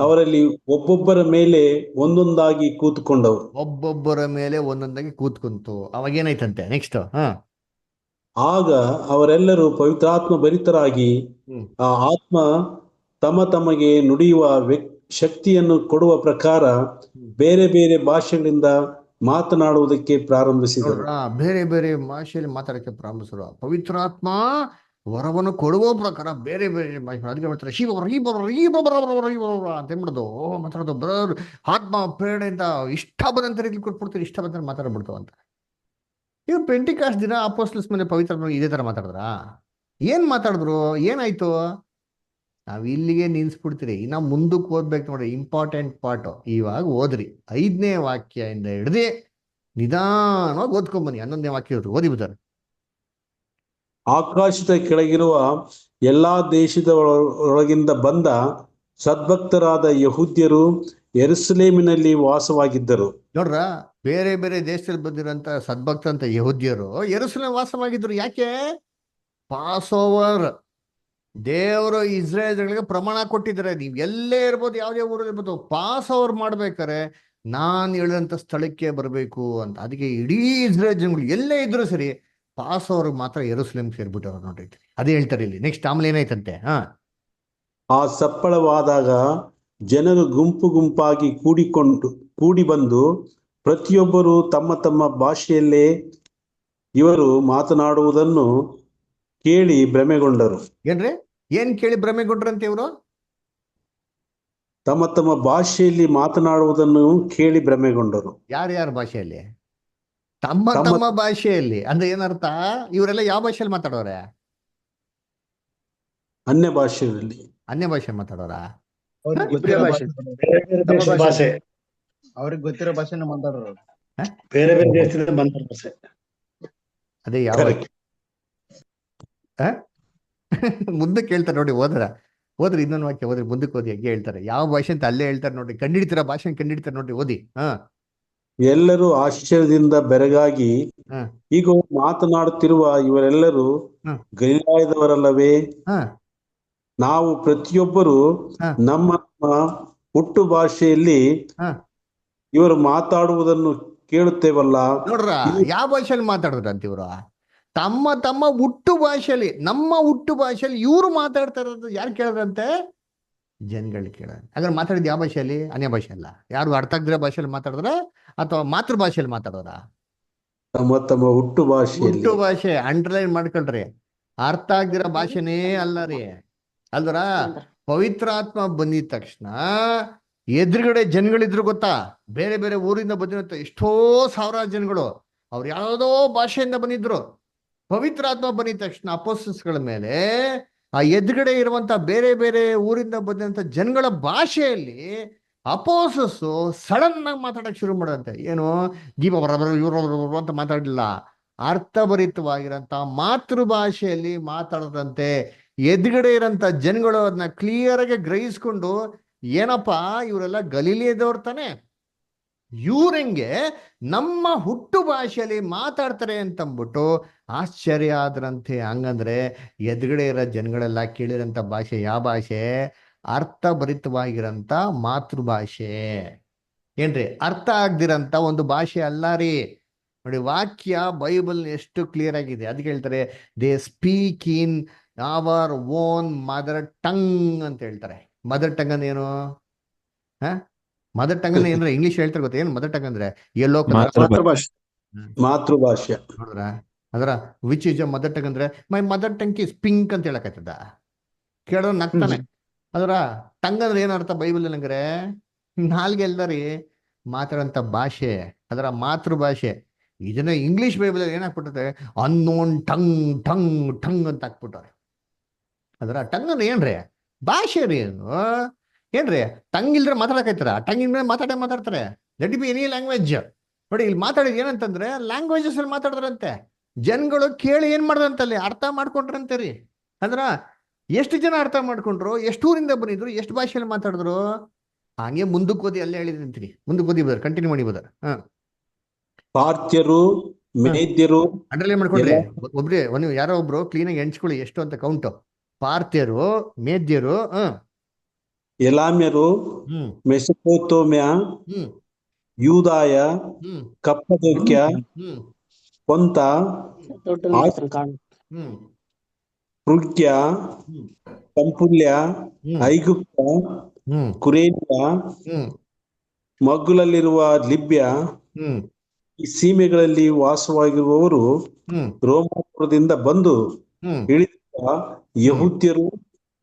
ಅವರಲ್ಲಿ ಒಬ್ಬೊಬ್ಬರ ಮೇಲೆ ಒಂದೊಂದಾಗಿ ಕೂತ್ಕೊಂಡವರು. ಒಬ್ಬೊಬ್ಬರ ಮೇಲೆ ಒಂದೊಂದಾಗಿ ಕೂತ್ಕೊಂತು. ಅವಾಗ ಏನಾಯ್ತಂತೆ ನೆಕ್ಸ್ಟ್? ಆಗ ಅವರೆಲ್ಲರೂ ಪವಿತ್ರಾತ್ಮ ಭರಿತರಾಗಿ ಆ ಆತ್ಮ ತಮಗೆ ನುಡಿಯುವ ಶಕ್ತಿಯನ್ನು ಕೊಡುವ ಪ್ರಕಾರ ಬೇರೆ ಬೇರೆ ಭಾಷೆಗಳಿಂದ ಮಾತನಾಡುವುದಕ್ಕೆ ಪ್ರಾರಂಭಿಸಿದರು. ಬೇರೆ ಬೇರೆ ಭಾಷೆಯಲ್ಲಿ ಮಾತಾಡಕ್ಕೆ ಪ್ರಾರಂಭಿಸಿದ್ರು. ಪವಿತ್ರಾತ್ಮ ವರವನ್ನು ಕೊಡುವ ಪ್ರಕಾರ ಬೇರೆ ಬೇರೆ ಭಾಷೆ. ಅದಕ್ಕೆ ಹೇಳ್ತಾರೆ ಅಂತ ಏನ್ಬಿಡೋದು ಮಾತಾಡೋದು. ಬ್ರದರ್ ಆತ್ಮ ಪ್ರೇರಣೆಯಿಂದ ಇಷ್ಟ ಬಂದಂತ ರೀತಿ ಕೊಟ್ಬಿಡ್ತಾರೆ, ಇಷ್ಟ ಬಂದಂತ ಮಾತಾಡ್ಬಿಡ್ತಾವ ಅಂತ. ಇವ್ ಪೆಂಟಿಕಾಸ್ಟ್ ದಿನ ಅಪೊಸ್ತಲಸ್ ಮೇಲೆ ಪವಿತ್ರ ಇದೇ ತರ ಮಾತಾಡಿದ್ರ? ಏನ್ ಮಾತಾಡಿದ್ರು? ಏನಾಯ್ತು? ನಾವ್ ಇಲ್ಲಿಗೆ ನಿಲ್ಸ್ಬಿಡ್ತೀರಿ. ಇನ್ನ ಮುಂದಕ್ಕೆ ಓದ್ಬೇಕು ನೋಡ್ರಿ, ಇಂಪಾರ್ಟೆಂಟ್ ಪಾರ್ಟ್. ಇವಾಗ ಓದ್ರಿ 5ನೇ ವಾಕ್ಯದಿಂದ ಹಿಡ್ದು ನಿಧಾನವಾಗಿ ಓದ್ಕೊಂಬನ್ನಿ. 11ನೇ ವಾಕ್ಯ ಓದಿ ಬಿಡ್ತಾರೆ. ಆಕಾಶದ ಕೆಳಗಿರುವ ಎಲ್ಲಾ ದೇಶದ ಒಳಗಿಂದ ಬಂದ ಸದ್ಭಕ್ತರಾದ ಯಹೂದ್ಯರು ಯೆರೂಸಲೇಮಿನಲ್ಲಿ ವಾಸವಾಗಿದ್ದರು. ನೋಡ್ರ, ಬೇರೆ ಬೇರೆ ದೇಶದಲ್ಲಿ ಬಂದಿರೋಂಥ ಸದ್ಭಕ್ತಂತ ಯಹೂದ್ಯರು ಯೆರೂಸಲೇಮ್ ವಾಸವಾಗಿದ್ರು. ಯಾಕೆ? Pass over. ದೇವರು ಇಸ್ರಾಯೇಲ್ಗಳಿಗೆ ಪ್ರಮಾಣ ಕೊಟ್ಟಿದ್ದಾರೆ, ನೀವು ಎಲ್ಲೇ ಇರ್ಬೋದು, ಯಾವುದೇ ಊರಲ್ಲಿ ಇರ್ಬೋದು, ಪಾಸ್ ಓವರ್ ಮಾಡ್ಬೇಕಾರೆ ನಾನು ಹೇಳಿದಂಥ ಸ್ಥಳಕ್ಕೆ ಬರಬೇಕು ಅಂತ. ಅದಕ್ಕೆ ಇಡೀ ಇಸ್ರಾಯೇಲ್ ಜನಗಳು ಎಲ್ಲೇ ಇದ್ರು ಸರಿ, ಪಾಸ್ ಓವರ್ ಮಾತ್ರ ಯೆರೂಸಲೇಮ್ ಸೇರ್ಬಿಟ್ಟವ್ರು ನೋಡ್ರಿ. ಅದೇ ಹೇಳ್ತಾರೆ ಇಲ್ಲಿ. ನೆಕ್ಸ್ಟ್ ಆಮೇಲೆ ಏನಾಯ್ತಂತೆ? ಆ ಸಪ್ಪಳವಾದಾಗ ಜನರು ಗುಂಪು ಗುಂಪಾಗಿ ಕೂಡಿ ಬಂದು ಪ್ರತಿಯೊಬ್ಬರು ತಮ್ಮ ತಮ್ಮ ಭಾಷೆಯಲ್ಲೇ ಇವರು ಮಾತನಾಡುವುದನ್ನು ಕೇಳಿ ಭ್ರಮೆಗೊಂಡರು. ಏನ್ರಿ? ಏನ್ ಕೇಳಿ ಭ್ರಮೆಗೊಂಡ್ರಂತೆ ಇವರು? ತಮ್ಮ ತಮ್ಮ ಭಾಷೆಯಲ್ಲಿ ಮಾತನಾಡುವುದನ್ನು ಕೇಳಿ ಭ್ರಮೆಗೊಂಡರು. ಯಾರ್ಯಾರ ಭಾಷೆಯಲ್ಲಿ? ತಮ್ಮ ತಮ್ಮ ಭಾಷೆಯಲ್ಲಿ. ಅಂದ್ರೆ ಏನರ್ಥ? ಇವರೆಲ್ಲ ಯಾವ ಭಾಷೆಯಲ್ಲಿ ಮಾತಾಡೋರೆ? ಅನ್ಯ ಭಾಷೆಯಲ್ಲಿ. ಅನ್ಯ ಭಾಷೆ ಮಾತಾಡೋರ? ಭಾಷೆ ಅವ್ರಿಗೆ ಗೊತ್ತಿರೋ ಭಾಷೆನ ಮಾತಾಡೋರು. ಬೇರೆ ಬೇರೆ ದೇಶದಿಂದ ಬಂದ ಭಾಷೆ. ಅದೇ ಯಾವ ಮುಂದಕ್ಕೆ ಹೇಳ್ತಾರೆ ನೋಡಿ. ಓದ್ರಿ ಇನ್ನೊಂದು ವಾಕ್ಯ ಓದ್ರಿ, ಮುಂದಕ್ಕೆ ಓದಿ. ಹಂಗೆ ಹೇಳ್ತಾರೆ ಯಾವ ಭಾಷೆ ಅಂತ ಅಲ್ಲೇ ಹೇಳ್ತಾರೆ ನೋಡ್ರಿ. ಕಂಡಿಡ್ತೀರ ಭಾಷೆ ಕಂಡಿಡ್ತಾರೆ ನೋಡ್ರಿ, ಓದಿ. ಎಲ್ಲರೂ ಆಶ್ಚರ್ಯದಿಂದ ಬೆರಗಾಗಿ ಈಗ ಮಾತನಾಡುತ್ತಿರುವ ಇವರೆಲ್ಲರೂ ಗಲಿಲಾಯದವರಲ್ಲವೇ? ನಾವು ಪ್ರತಿಯೊಬ್ಬರು ನಮ್ಮ ಹುಟ್ಟು ಭಾಷೆಯಲ್ಲಿ ಇವರು ಮಾತಾಡುವುದನ್ನು ಕೇಳುತ್ತೇವಲ್ಲ. ನೋಡ್ರ, ಯಾವ ಭಾಷೆಯಲ್ಲಿ ಮಾತಾಡಿದ್ರಂತ ಇವರು? ತಮ್ಮ ತಮ್ಮ ಹುಟ್ಟು ಭಾಷೆಯಲ್ಲಿ, ನಮ್ಮ ಹುಟ್ಟು ಭಾಷೆಯಲ್ಲಿ ಇವ್ರು ಮಾತಾಡ್ತಾ ಇರೋದು ಯಾರು ಕೇಳಿದ್ರಂತೆ? ಜನಗಳು ಕೇಳ. ಹಾಗಾದ್ರೆ ಮಾತಾಡಿದ ಯಾವ ಭಾಷೆಯಲ್ಲಿ? ಅನ್ಯ ಭಾಷೆ ಅಲ್ಲ. ಯಾರು ಅರ್ಥ ಆಗದಿರೋ ಭಾಷೆಯಲ್ಲಿ ಮಾತಾಡಿದ್ರ ಅಥವಾ ಮಾತೃ ಭಾಷೆಯಲ್ಲಿ ಮಾತಾಡೋರ? ತಮ್ಮ ತಮ್ಮ ಹುಟ್ಟು ಭಾಷೆ. ಅಂಡರ್ಲೈನ್ ಮಾಡ್ಕೊಳ್ರಿ. ಅರ್ಥ ಆಗದಿರೋ ಭಾಷೆನೇ ಅಲ್ಲ ರೀ. ಅಲ್ವರ? ಪವಿತ್ರಾತ್ಮ ಬಂದಿದ ತಕ್ಷಣ ಎದುರುಗಡೆ ಜನಗಳಿದ್ರು ಗೊತ್ತಾ? ಬೇರೆ ಬೇರೆ ಊರಿಂದ ಬಂದಿರೋ ಎಷ್ಟೋ ಸಾವಿರಾರು ಜನಗಳು. ಅವ್ರು ಯಾವುದೋ ಭಾಷೆಯಿಂದ ಬಂದಿದ್ರು. ಪವಿತ್ರಾತ್ಮ ಬಂದಿದ ತಕ್ಷಣ ಅಪೊಸ್ತಲರ ಮೇಲೆ ಆ ಎದುರುಗಡೆ ಇರುವಂತ ಬೇರೆ ಬೇರೆ ಊರಿಂದ ಬಂದಂತ ಜನಗಳ ಭಾಷೆಯಲ್ಲಿ ಅಪೊಸ್ತಲರು ಸಡನ್ ಆಗಿ ಮಾತಾಡಕ್ ಶುರು ಮಾಡಂತೆ. ಏನು? ದೀಪ ಇವರು ಅಂತ ಮಾತಾಡಲಿಲ್ಲ. ಅರ್ಥಭರಿತವಾಗಿರಂತ ಮಾತೃಭಾಷೆಯಲ್ಲಿ ಮಾತಾಡದಂತೆ ಎದುರುಗಡೆ ಇರೋಂಥ ಜನಗಳು ಅದನ್ನ ಕ್ಲಿಯರ್ ಆಗಿ ಗ್ರಹಿಸ್ಕೊಂಡು, ಏನಪ್ಪಾ ಇವರೆಲ್ಲ ಗಲೀಲಿಯದವ್ರು ತಾನೆ, ಇವ್ರಂಗೆ ನಮ್ಮ ಹುಟ್ಟು ಭಾಷೆಯಲ್ಲಿ ಮಾತಾಡ್ತಾರೆ ಅಂತಂದ್ಬಿಟ್ಟು ಆಶ್ಚರ್ಯ ಆದ್ರಂತೆ. ಹಂಗಂದ್ರೆ ಎದುರುಗಡೆ ಇರೋ ಜನಗಳೆಲ್ಲ ಕೇಳಿರೋಂಥ ಭಾಷೆ ಯಾವ ಭಾಷೆ? ಅರ್ಥಭರಿತವಾಗಿರಂತ ಮಾತೃಭಾಷೆ. ಏನ್ರಿ? ಅರ್ಥ ಆಗ್ದಿರಂತ ಒಂದು ಭಾಷೆ ಅಲ್ಲ ರೀ. ನೋಡಿ, ವಾಕ್ಯ ಬೈಬಲ್ ಎಷ್ಟು ಕ್ಲಿಯರ್ ಆಗಿದೆ. ಅದಕ್ಕೆ ಹೇಳ್ತಾರೆ they speak in our own mother tongue ಅಂತ ಹೇಳ್ತಾರೆ. ಮದರ್ ಟಂಗ್ ಅಂದ್ರೆ ಏನು? ಮದರ್ ಟಂಗ್ ಅಂದ್ರೆ ಏನ್ರ ಇಂಗ್ಲಿಷ್ ಹೇಳ್ತಾರೆ ಗೊತ್ತಾ? ಏನು ಮದರ್ ಟಂಗ್ ಅಂದ್ರೆ? ಎಲ್ಲೋ ಮಾತೃಭಾಷೆ. ನೋಡ್ರ, ಅದರ ವಿಚ್ ಇಸ್ ಮದರ್ ಟಂಗ್ ಅಂದ್ರೆ my mother tongue is pink ಅಂತ ಹೇಳಕತ್ತದ. ಕೇಳೋ ನಗ್ತಾನೆ. ಅದರ ಟಂಗ್ ಅಂದ್ರೆ ಏನರ್ಥ ಬೈಬಲ್ ಅಂದ್ರೆ? ನಾಲ್ಗೆ ಎಲ್ಲರಿ ಮಾತಾಡೋಂಥ ಭಾಷೆ, ಅದರ ಮಾತೃಭಾಷೆ. ಇದನ್ನ ಇಂಗ್ಲಿಷ್ ಬೈಬಲ್ ಏನಾಗ್ಬಿಟ್ಟದೆ? ಅನ್ನೋನ್ ಟಂಗ್ ಟಂಗ್ ಟಂಗ್ ಅಂತ ಹಾಕ್ಬಿಟ್ಟಾರೆ. ಅದರ ಟಂಗ್ ಅಂದ್ರೆ ಏನ್ರಿ? ಭಾಷೆ ರೀ. ಏನ್ರಿ? ಟಂಗ್ ಇಲ್ದ್ರೆ ಮಾತಾಡಕೈತಾರ? ಟಂಗ್ ಇಲ್ದ್ರೆ ಮಾತಾಡ್ತಾರೆ. Let be any language. ನೋಡಿ, ಇಲ್ಲಿ ಮಾತಾಡಿದ್ ಏನಂತಂದ್ರೆ ಲ್ಯಾಂಗ್ವೇಜಸ್ ಅಲ್ಲಿ ಮಾತಾಡಿದ್ರಂತೆ. ಜನಗಳು ಕೇಳಿ ಏನ್ ಮಾಡ್ದಂತಲ್ಲಿ ಅರ್ಥ ಮಾಡ್ಕೊಂಡ್ರಂತೆ ರೀ. ಅಂದ್ರ ಎಷ್ಟು ಜನ ಅರ್ಥ ಮಾಡ್ಕೊಂಡ್ರು? ಎಷ್ಟು ಊರಿಂದ ಬಂದಿದ್ರು? ಎಷ್ಟು ಭಾಷೆಯಲ್ಲಿ ಮಾತಾಡಿದ್ರು? ಹಂಗೆ ಮುಂದಕ್ಕೆ ಓದಿ, ಅಲ್ಲೇ ಹೇಳಿದಂತೀರಿ. ಮುಂದಕ್ಕೆ ಓದಿ ಬದರ್, ಕಂಟಿನ್ಯೂ ಮಾಡಿ ಬದರ್. ಪಾರ್ಥ್ಯರು, ಮೇದ್ಯರು. ಅಂಡರ್ಲೈನ್ ಮಾಡ್ಕೊಂಡ್ರಿ. ಒಬ್ರಿ ಯಾರೋ ಒಬ್ರು ಕ್ಲೀನ್ ಆಗಿ ಎಣಿಸ್ಕೊಳ್ಳಿ ಎಷ್ಟು ಅಂತ ಕೌಂಟು. ಪಾರ್ಥ್ಯರು, ಮೇದ್ಯರು, ಎಲಾಮ್ಯರು, ಮೆಸೊಪೊತಾಮ್ಯ, ಯೂದಾಯ, ಕಪ್ಪದೋಕ್ಯ, ಪೊಂತ, ಫ್ರುಗ್ಯ, ಪಂಪುಲ್ಯ, ಐಗುಪ್ತ, ಕುರೇನ್ಯ, ಮಗ್ಗುಲಲ್ಲಿರುವ ಲಿಬ್ಯ, ಈ ಸೀಮೆಗಳಲ್ಲಿ ವಾಸವಾಗಿರುವವರು ರೋಮಾಪುರದಿಂದ ಬಂದು ಇಳಿದ ಯಹೂದ್ಯರು,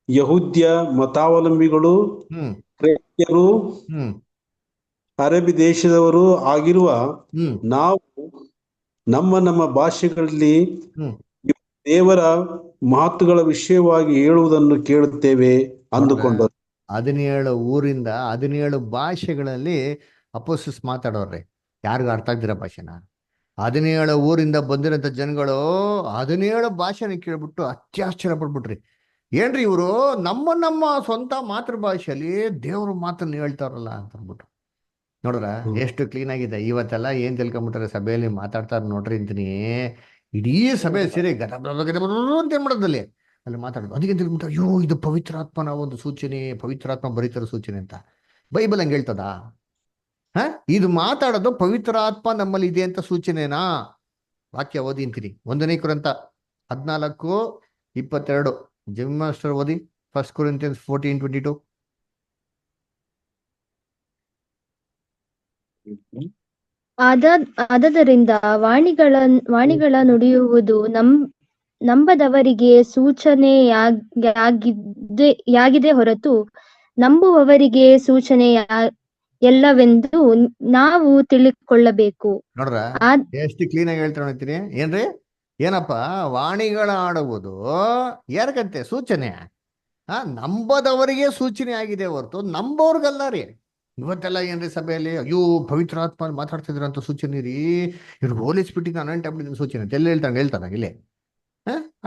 ಯಹೂದ್ಯ ಮತಾವಲಂಬಿಗಳು, ಕ್ರೇತ್ಯರು, ಅರಬಿ ದೇಶದವರು ಆಗಿರುವ ನಾವು ನಮ್ಮ ನಮ್ಮ ಭಾಷೆಗಳಲ್ಲಿ ದೇವರ ಮಾತುಗಳ ವಿಷಯವಾಗಿ ಹೇಳುವುದನ್ನು ಕೇಳುತ್ತೇವೆ ಅಂದುಕೊಂಡರು. 17 ಊರಿಂದ 17 ಭಾಷೆಗಳಲ್ಲಿ ಅಪೋಸ್ಟಲ್ಸ್ ಮಾತಾಡೋರ್ರಿ. ಯಾರಿಗೂ ಅರ್ಥ ಆಗ್ದಿರೋ ಭಾಷೆನ 17 ಊರಿಂದ ಬಂದಿರೋಂಥ ಜನಗಳು 17 ಭಾಷೆನ ಕೇಳ್ಬಿಟ್ಟು ಅತ್ಯಾಶ್ಚರ್ಯ ಪಡ್ಬಿಟ್ರಿ. ಏನ್ರಿ ಇವರು ನಮ್ಮ ಸ್ವಂತ ಮಾತೃಭಾಷೆಯಲ್ಲಿ ದೇವ್ರ ಮಾತನ್ನ ಹೇಳ್ತಾರಲ್ಲ ಅಂತ ಅಂದ್ಬಿಟ್ಟು ನೋಡ್ರ ಎಷ್ಟು ಕ್ಲೀನ್ ಆಗಿದೆ. ಇವತ್ತೆಲ್ಲ ಏನ್ ತಿಳ್ಕೊಂಬಿಟ್ರೆ ಸಭೆಯಲ್ಲಿ ಮಾತಾಡ್ತಾರ ನೋಡ್ರಿ ಅಂತೀನಿ. ಇಡೀ ಸಭೆ ಸೇರಿ ಅಂತ ಏನ್ ಮಾಡೋದಲ್ಲಿ ಅಲ್ಲಿ ಮಾತಾಡೋದು. ಅದಕ್ಕೆ ತಿಳ್ಬಿಟ್ಟು ಅಯ್ಯೋ ಇದು ಪವಿತ್ರಾತ್ಮನ ಒಂದು ಸೂಚನೆ, ಪವಿತ್ರಾತ್ಮ ಬರೀತಾರ ಸೂಚನೆ ಅಂತ ಬೈಬಲ್ ಹಂಗೆ ಹೇಳ್ತದ? ಇದು ಮಾತಾಡೋದು ಪವಿತ್ರಾತ್ಮ ನಮ್ಮಲ್ಲಿ ಇದೆ ಅಂತ ಸೂಚನೆನಾ? ವಾಕ್ಯ ಓದಿ ಅಂತೀನಿ. 1 ಕೊರಿಂಥ 14:22 ಜಿಮ್ ಮಾಸ್ಟರ್ ಓದಿ. 1 Corinthians 14:22. ಆದದರಿಂದ ವಾಣಿಗಳ ನುಡಿಯುವುದು ನಂಬದವರಿಗೆ ಸೂಚನೆಯಾಗಿದೆ ಹೊರತು ನಂಬುವವರಿಗೆ ಸೂಚನೆಯಲ್ಲವೆಂದು ನಾವು ತಿಳಿದುಕೊಳ್ಳಬೇಕು. ನೋಡ್ರ ಎಷ್ಟು ಕ್ಲೀನ್ ಆಗಿ ಹೇಳ್ತಾ ನೋಡ್ತೀನಿ. ಏನ್ರಿ ಏನಪ್ಪ ವಾಣಿಗಳ ಆಡುವುದು ಯಾರಕಂತೆ ಸೂಚನೆ? ನಂಬದವರಿಗೆ ಸೂಚನೆ ಆಗಿದೆ ಹೊರತು ನಂಬೋರ್ಗಲ್ಲ ರೀ. ಇವತ್ತೆಲ್ಲ ಏನ್ರಿ ಸಭೆಯಲ್ಲಿ ಅಯ್ಯೋ ಪವಿತ್ರಾತ್ಮ ಮಾತಾಡ್ತಿದ್ರ ಅಂತ ಸೂಚನೆ ರೀ, ಇವ್ರಿಗೆ ಹೋಲಿಸ್ಬಿಟ್ಟಿದ್ದ ಅನಂತ ಸೂಚನೆ ಅಂತ ಎಲ್ಲ ಹೇಳ್ತಾನೆ ಇಲ್ಲಿ.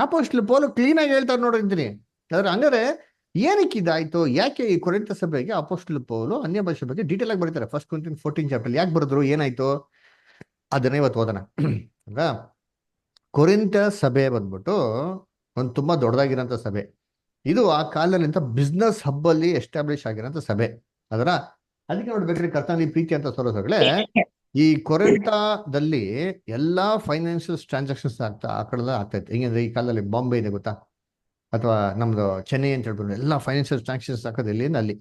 ಅಪೊಸ್ತಲ ಪೌಲ ಕ್ಲೀನ್ ಆಗಿ ಹೇಳ್ತಾರೆ ನೋಡಿರ್ತೀನಿ. ಆದ್ರೆ ಹಂಗಾರೆ ಏನಕ್ಕೆ ಇದಾಯ್ತು? ಯಾಕೆ ಈ ಕೊರಿಂಥ ಸಭೆಗೆ ಅಪೊಸ್ತಲ ಪೌಲು ಅನ್ಯ ಭಾಷೆ ಬಗ್ಗೆ ಡೀಟೇಲ್ ಆಗಿ ಬರೀತಾರೆ. 1 Corinthians 14 ಚಾಪ್ಟರ್ ಯಾಕೆ ಬರೆದ್ರು, ಏನಾಯ್ತು ಅದನ್ನ ಇವತ್ತು ಓದೋಣ. ಕೊರಿಂಥ ಸಭೆ ಬಂದ್ಬಿಟ್ಟು ಒಂದು ತುಂಬಾ ದೊಡ್ಡದಾಗಿರೋಂಥ ಸಭೆ. ಇದು ಆ ಕಾಲದಲ್ಲಿಂತ ಬಿಸ್ನೆಸ್ ಹಬ್ ಅಲ್ಲಿ ಎಸ್ಟಾಬ್ಲಿಷ್ ಆಗಿರೋಂಥ ಸಭೆ. ಅದಕ್ಕೆ ನೋಡ್ಬೇಕ್ರಿ ಕರ್ತನಲ್ಲಿ ಪ್ರೀತಿ ಅಂತ ಸರೋಸಗಳೇ, ಈ ಕೊರಿಂಥದಲ್ಲಿ ಎಲ್ಲಾ ಫೈನಾನ್ಷಿಯಲ್ ಟ್ರಾನ್ಸಾಕ್ಷನ್ಸ್ ಆಗ್ತಾ ಇತ್ತು. ಹೆಂಗಂದ್ರೆ ಈ ಕಾಲದಲ್ಲಿ ಬಾಂಬೆ ಇದೆ ಗೊತ್ತಾ, ಅಥವಾ ನಮ್ದು ಚೆನ್ನೈ ಅಂತ ಹೇಳ್ಬಿಟ್ಟು ಎಲ್ಲಾ ಫೈನಾನ್ಷಿಯಲ್ ಟ್ರಾನ್ಸಾಕ್ಷನ್ಸ್ ಹಾಕೋದು ಎಲ್ಲಿಂದ ಅಲ್ಲಿ.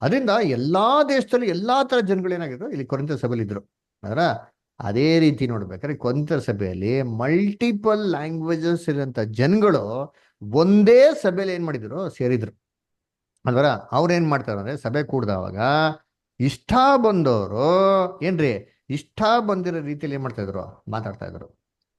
ಅದರಿಂದ ಎಲ್ಲಾ ದೇಶದಲ್ಲಿ ಎಲ್ಲಾ ತರ ಜನಗಳು ಏನಾಗಿದ್ರು ಇಲ್ಲಿ ಕೊರಿಂಥ ಸಭೆಯಲ್ಲಿ ಇದ್ರು. ಅದೇ ರೀತಿ ನೋಡ್ಬೇಕಾದ್ರೆ ಕೊರಿಂಥ ಸಭೆಯಲ್ಲಿ ಮಲ್ಟಿಪಲ್ ಲ್ಯಾಂಗ್ವೇಜಸ್ ಇರೋಂಥ ಜನಗಳು ಒಂದೇ ಸಭೆಯಲ್ಲಿ ಏನ್ ಮಾಡಿದ್ರು, ಸೇರಿದ್ರು ಅಲ್ವರ. ಅವ್ರೇನ್ ಮಾಡ್ತಾರೆ ಅಂದ್ರೆ ಸಭೆ ಕೂಡ್ದವಾಗ ಇಷ್ಟ ಬಂದವರು ಏನ್ರಿ ಇಷ್ಟ ಬಂದಿರೋ ರೀತಿಯಲ್ಲಿ ಏನ್ ಮಾಡ್ತಾ ಇದ್ರು, ಮಾತಾಡ್ತಾ ಇದ್ರು.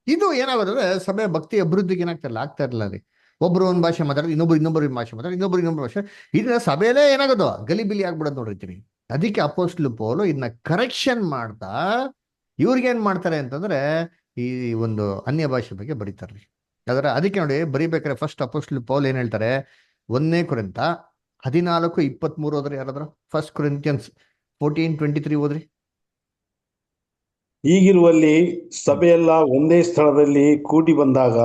ಇದು ಏನಾಗೋದ್ರೆ ಸಭೆ ಭಕ್ತಿ ಅಭಿವೃದ್ಧಿಗೆ ಆಗ್ತಾ ಇರಲಿಲ್ಲ ರೀ. ಒಬ್ರು ಒಂದ್ ಭಾಷೆ ಮಾತಾಡೋದು, ಇನ್ನೊಬ್ರು ಭಾಷೆ ಮಾತಾಡೋದು, ಇನ್ನೊಬ್ರು ಭಾಷೆ, ಇದನ್ನ ಸಭೆಯಲ್ಲೇ ಏನಾಗೋದು ಗಲಿಬಿಲಿ ಆಗ್ಬಿಡೋದು ನೋಡಿರ್ತೀನಿ. ಅದಕ್ಕೆ ಅಪೊಸ್ತಲ ಪೌಲು ಇದನ್ನ ಕರೆಕ್ಷನ್ ಮಾಡ್ತಾ ಇವ್ರಿಗೇನ್ ಮಾಡ್ತಾರೆ ಅಂತಂದ್ರೆ ಈ ಒಂದು ಅನ್ಯ ಭಾಷೆ ಬಗ್ಗೆ ಬರೀತಾರ್ರಿ. ಅದಕ್ಕೆ ನೋಡಿ ಬರೀಬೇಕಾದ್ರೆ ಫಸ್ಟ್ ಅಪೊಸ್ತಲ ಪೌಲು ಏನ್ ಹೇಳ್ತಾರೆ, 1 ಕೊರಿಂಥ 14:23 ಓದ್ರಿ ಯಾರಾದ್ರೂ. 1 Corinthians 14:23 ಓದ್ರಿ. ಹೀಗಿರುವಲ್ಲಿ ಸಭೆಯೆಲ್ಲ ಒಂದೇ ಸ್ಥಳದಲ್ಲಿ ಕೂಡಿ ಬಂದಾಗ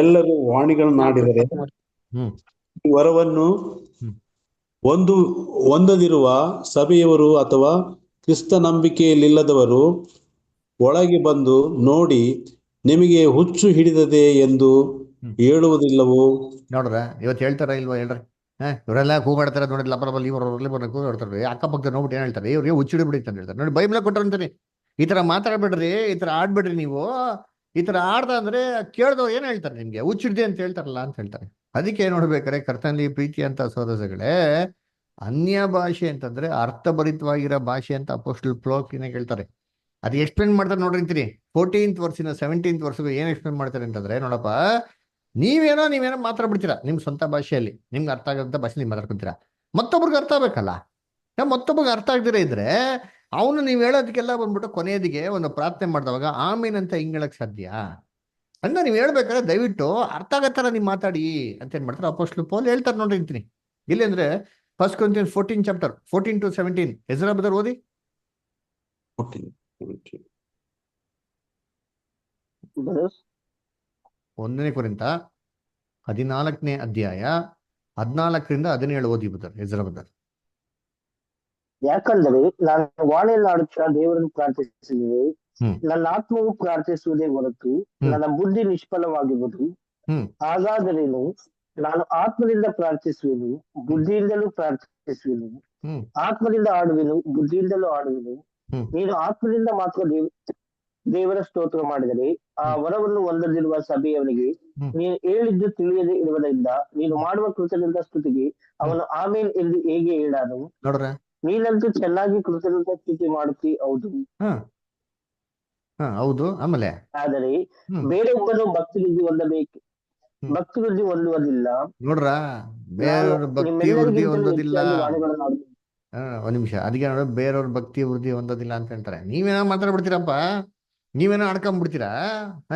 ಎಲ್ಲರೂ ವಾಣಿಗಳನ್ನಾಡಿದರೆ ಈ ವರವನ್ನು ಹೊಂದದಿರುವ ಸಭೆಯವರು ಅಥವಾ ಕ್ರಿಸ್ತ ನಂಬಿಕೆಯಲ್ಲಿಲ್ಲದವರು ಒಳಗೆ ಬಂದು ನೋಡಿ ನಿಮಗೆ ಹುಚ್ಚು ಹಿಡಿದದೆ ಎಂದು ಹೇಳುವುದಿಲ್ಲವೋ? ನೋಡ್ರ ಇವತ್ತು ಹೇಳ್ತಾರ ಇಲ್ವಾ ಹೇಳ್ರಿ? ಇವರೆಲ್ಲ ಕೂಗಾಡ್ತಾರೆ ನೋಡಿ, ಲಬರಬಲ್ಲಿ ಇವರಲ್ಲಿ ಕೂಗಾಡ್ತಾರೆ. ಅಕ್ಕಪಕ್ಕ ನೋಡ್ಬಿಟ್ಟು ಏನ್ ಹೇಳ್ತಾರೆ, ಇವ್ರಿಗೆ ಹುಚ್ಚಿಡಿ ಬಿಡಿತ ಅಂತ ಹೇಳ್ತಾರೆ. ನೋಡಿ ಬೈಬಲ್ ಕೊಟ್ಟರಂತಾನೆ ಈ ತರ ಮಾತಾಡ್ಬೇಡ್ರಿ, ಈ ತರ ಆಡ್ಬೇಡ್ರಿ, ನೀವು ಈ ತರ ಆಡ್ದ ಅಂದ್ರೆ ಕೇಳ್ದವ್ರು ಏನ್ ಹೇಳ್ತಾರೆ, ನಿಮ್ಗೆ ಹುಚ್ಚಿಡ್ದೆ ಅಂತ ಹೇಳ್ತಾರಲ್ಲ ಅಂತ ಹೇಳ್ತಾರೆ. ಅದಕ್ಕೆ ನೋಡ್ಬೇಕಾರೆ ಕರ್ತನಲ್ಲಿ ಪ್ರೀತಿ ಅಂತ ಸಹೋದರಗಳೇ, ಅನ್ಯ ಭಾಷೆ ಅಂತಂದ್ರೆ ಅರ್ಥಭರಿತವಾಗಿರೋ ಭಾಷೆ ಅಂತ ಅಪೊಸ್ತಲ ಪೌಲು ಹೇಳ್ತಾರೆ. ಅದು ಎಕ್ಸ್ಪ್ಲೇನ್ ಮಾಡ್ತಾರೆ ನೋಡ್ರಿಂತೀನಿ. 14th ವರ್ಸಿನ 17th ವರ್ಸ್ಗೂ ಏನ್ ಎಕ್ಸ್ಪ್ಲೇನ್ ಮಾಡ್ತಾರೆ ಅಂತಂದ್ರೆ, ನೋಡಪ್ಪ ನೀವೇನೋ ಮಾತಾಡ್ಬಿಡ್ತೀರಾ ನಿಮ್ ಸ್ವಂತ ಭಾಷೆಯಲ್ಲಿ, ನಿಮ್ಗೆ ಅರ್ಥ ಆಗಂತ ಭಾಷೆಯಲ್ಲಿ ಮಾತಾಡ್ಕೊತೀರಾ, ಮತ್ತೊಬ್ರಿಗೆ ಅರ್ಥ ಆಗ್ಬೇಕಲ್ಲ. ಮತ್ತೊಬ್ಬರಿಗೆ ಅರ್ಥ ಆಗದಿರೇ ಇದ್ರೆ ಅವನು ನೀವು ಹೇಳೋದಕ್ಕೆಲ್ಲ ಬಂದ್ಬಿಟ್ಟು ಕೊನೆಯದಿಗೆ ಒಂದು ಪ್ರಾರ್ಥನೆ ಮಾಡಿದವಾಗ ಆಮೇನಂತ ಹಿಂಗ್ ಹೇಳಕ್ ಸಾಧ್ಯ? ಅಂದ್ರೆ ನೀವು ಹೇಳ್ಬೇಕಾದ್ರೆ ದಯವಿಟ್ಟು ಅರ್ಥ ಆಗತ್ತಾರ ನೀವು ಮಾತಾಡಿ ಅಂತ ಏನ್ ಮಾಡ್ತಾರೆ ಅಪೊಸ್ತಲ ಪೌಲು ಹೇಳ್ತಾರೆ ನೋಡ್ರಿ ಅಂತೀನಿ. ಇಲ್ಲಿ ಅಂದ್ರೆ 1 Corinthians 14 chapter 14 to 17 Ezra brother ಓದಿ. 1 ಕೊರಿಂಥ 14ನೇ ಅಧ್ಯಾಯ 14-17 ಓದಿ ಬ್ರದರ್ ಎಜ್ರಾ ಬ್ರದರ್. ಯಾಕಂದರೆ ನಾನು ವಾಣಿಯನ್ನಾಡುತ್ತಾ ದೇವರನ್ನು ಪ್ರಾರ್ಥಿಸಿದೆ, ನನ್ನ ಆತ್ಮವು ಪ್ರಾರ್ಥಿಸುವುದೇ ಹೊರತು ನನ್ನ ಬುದ್ಧಿ ನಿಷ್ಫಲವಾಗಿರುವುದು. ಹಾಗಾದರೇನು ನಾನು ಆತ್ಮದಿಂದ ಪ್ರಾರ್ಥಿಸುವೆನು, ಬುದ್ಧಿಯಿಂದಲೂ ಪ್ರಾರ್ಥಿಸುವೆನು, ಆತ್ಮದಿಂದ ಆಡುವೆನು, ಬುದ್ಧಿಯಿಂದಲೂ ಆಡುವೆನು. ನೀನು ಆತ್ಮದಿಂದ ಮಾತ್ರ ದೇವರ ಸ್ತೋತ್ರ ಮಾಡಿದರೆ ಆ ವರವನ್ನು ಹೊಂದದಿರುವ ಸಭೆಯವನಿಗೆ ನೀನು ಹೇಳಿದ್ದು ತಿಳಿಯದೆ ಇರುವುದರಿಂದ ನೀನು ಮಾಡುವ ಕೃತಜ್ಞತಾ ಸ್ತುತಿಗೆ ಅವನು ಆಮೇನ್ ಎಂದು ಹೇಗೆ ಹೇಳಾನು? ನೀನಂತೂ ಚೆನ್ನಾಗಿ ಕೃತಜ್ಞತಾ ಸ್ತುತಿ ಮಾಡುತ್ತಿ, ಹೌದು. ಹೌದು. ಆಮೇಲೆ ಆದರೆ ಬೇರೊಬ್ಬನು ಭಕ್ತಿನಿಧಿ ಹೊಂದಬೇಕು ಭಕ್ತಿ ವೃದ್ಧಿ ಹೊಂದುವುದಿಲ್ಲ. ನೋಡ್ರ, ನಾನು ಬೇರೆಯವ್ರ ಭಕ್ತಿ ವೃದ್ಧಿ ನಿಮ್ಮೆಲ್ಲರಿಗಿಂತಲೂ ಹೊಂದೋದಿಲ್ಲ. ಹೆಚ್ಚಾಗಿ ವಾಣಿಗಳನ್ನು ಆಡುತ್ತೇನೆ. ಒಂದ್ ನಿಮಿಷ, ಅದಕ್ಕೆ ನೋಡ, ಬೇರೆಯವ್ರ ಭಕ್ತಿ ವೃದ್ಧಿ ಹೊಂದೋದಿಲ್ಲ ಅಂತ ಹೇಳ್ತಾರೆ. ನೀವೇನೋ ಮಾತಾಡ್ಬಿಡ್ತೀರಪ್ಪ, ನೀವೇನೋ ಆಡ್ಕೊಂಡ್ಬಿಡ್ತೀರಾ,